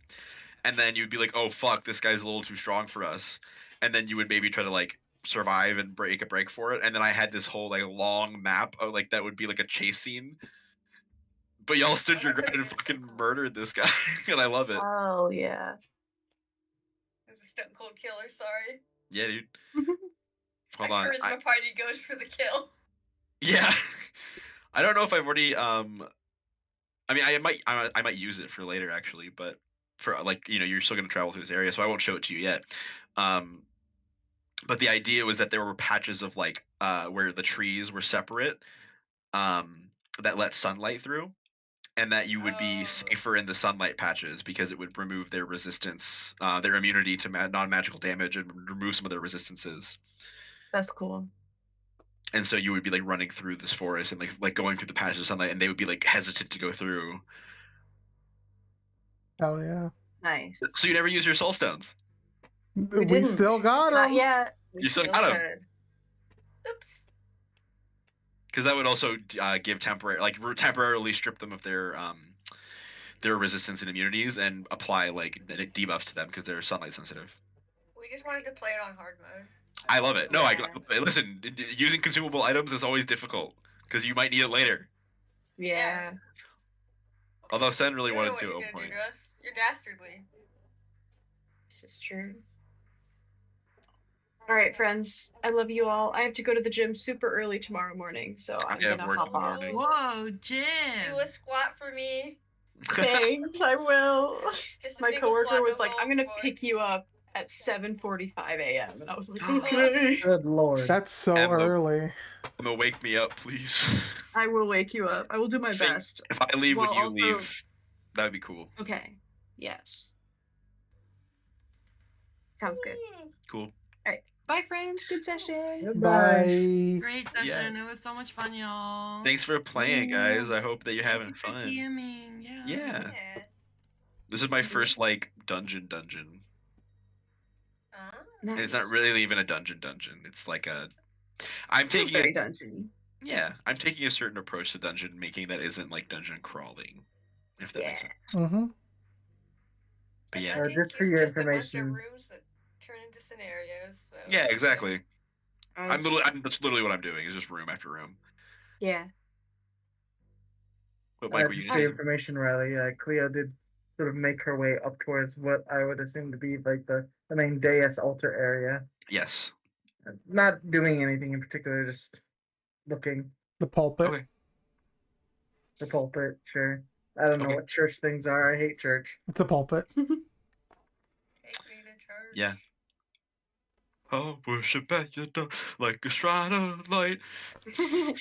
and then you'd be like, oh fuck, this guy's a little too strong for us, and then you would maybe try to like survive and break a break for it, and then I had this whole like long map of like that would be like a chase scene, but y'all stood your ground and fucking murdered this guy, and I love it. Oh yeah. This is a stone cold killer. Sorry. Yeah, dude. Hold My on. charisma party goes for the kill. Yeah. I don't know if I've already I mean I might use it for later actually, but for like, you know, you're still gonna travel through this area, so I won't show it to you yet. But the idea was that there were patches of like where the trees were separate, that let sunlight through, and that you would be safer in the sunlight patches because it would remove their resistance, their immunity to non-magical damage, and remove some of their resistances. That's cool. And so you would be like running through this forest and like going through the patches of sunlight, and they would be like hesitant to go through. Hell yeah. Nice. So you never use your soul stones. We didn't. still got Not him. yet. You still got him. Oops. Because that would also give temporarily strip them of their resistance and immunities and apply like debuffs to them because they're sunlight sensitive. We just wanted to play it on hard mode. I love it. No, Yeah. listen. Using consumable items is always difficult because you might need it later. Yeah. Although Sen really You don't know wanted to what at you're one gonna point. do to us. You're dastardly. This is true. All right, friends. I love you all. I have to go to the gym super early tomorrow morning, so I'm Yeah, gonna work hop in the off. morning. Whoa, Do Jim. a squat for me. Thanks, I will. Just a My single coworker squat, was no like, roll "I'm gonna forward. pick you up at 7:45 a.m." and I was like, Oh. "Okay." Good lord. That's so Emma. early. Emma, wake me up, please. I will wake you up. I will do my Think- best. If I leave when Well, you also- leave, That would be cool. Okay. Yes. Sounds good. Cool. All right. Bye, friends. Good session. Goodbye. Bye. Great Yeah. session. It was so much fun, y'all. Thanks for playing, guys. I hope that you're Thank having you for fun. DMing. Yeah. Yeah. Yeah. This is my first like dungeon. Ah. And Nice. it's not really even a dungeon. It's like a. I'm Feels taking very it. dungeony. Yeah, I'm taking a certain approach to dungeon making that isn't like dungeon crawling, if that makes Yeah. sense. Mm-hmm. But A yeah. dungeon just for is your just a bunch of information. rooms that turn into scenarios. So Yeah, exactly. I just- That's literally what I'm doing. Is just room after room. Yeah. But Mike, what you Just gonna for say? your information, Riley, Cleo did sort of make her way up towards what I would assume to be like the main dais altar area. Yes. Not doing anything in particular, just looking. The pulpit. Okay. The pulpit, sure. I don't know Okay. what church things are. I hate church. It's a pulpit. take me to church. Yeah. Oh, worship at your door like a shrine of light. All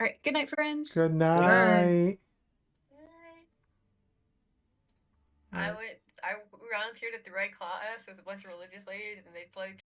right. Good night, friends. Good night. night. I volunteered at the right class with a bunch of religious ladies, and they played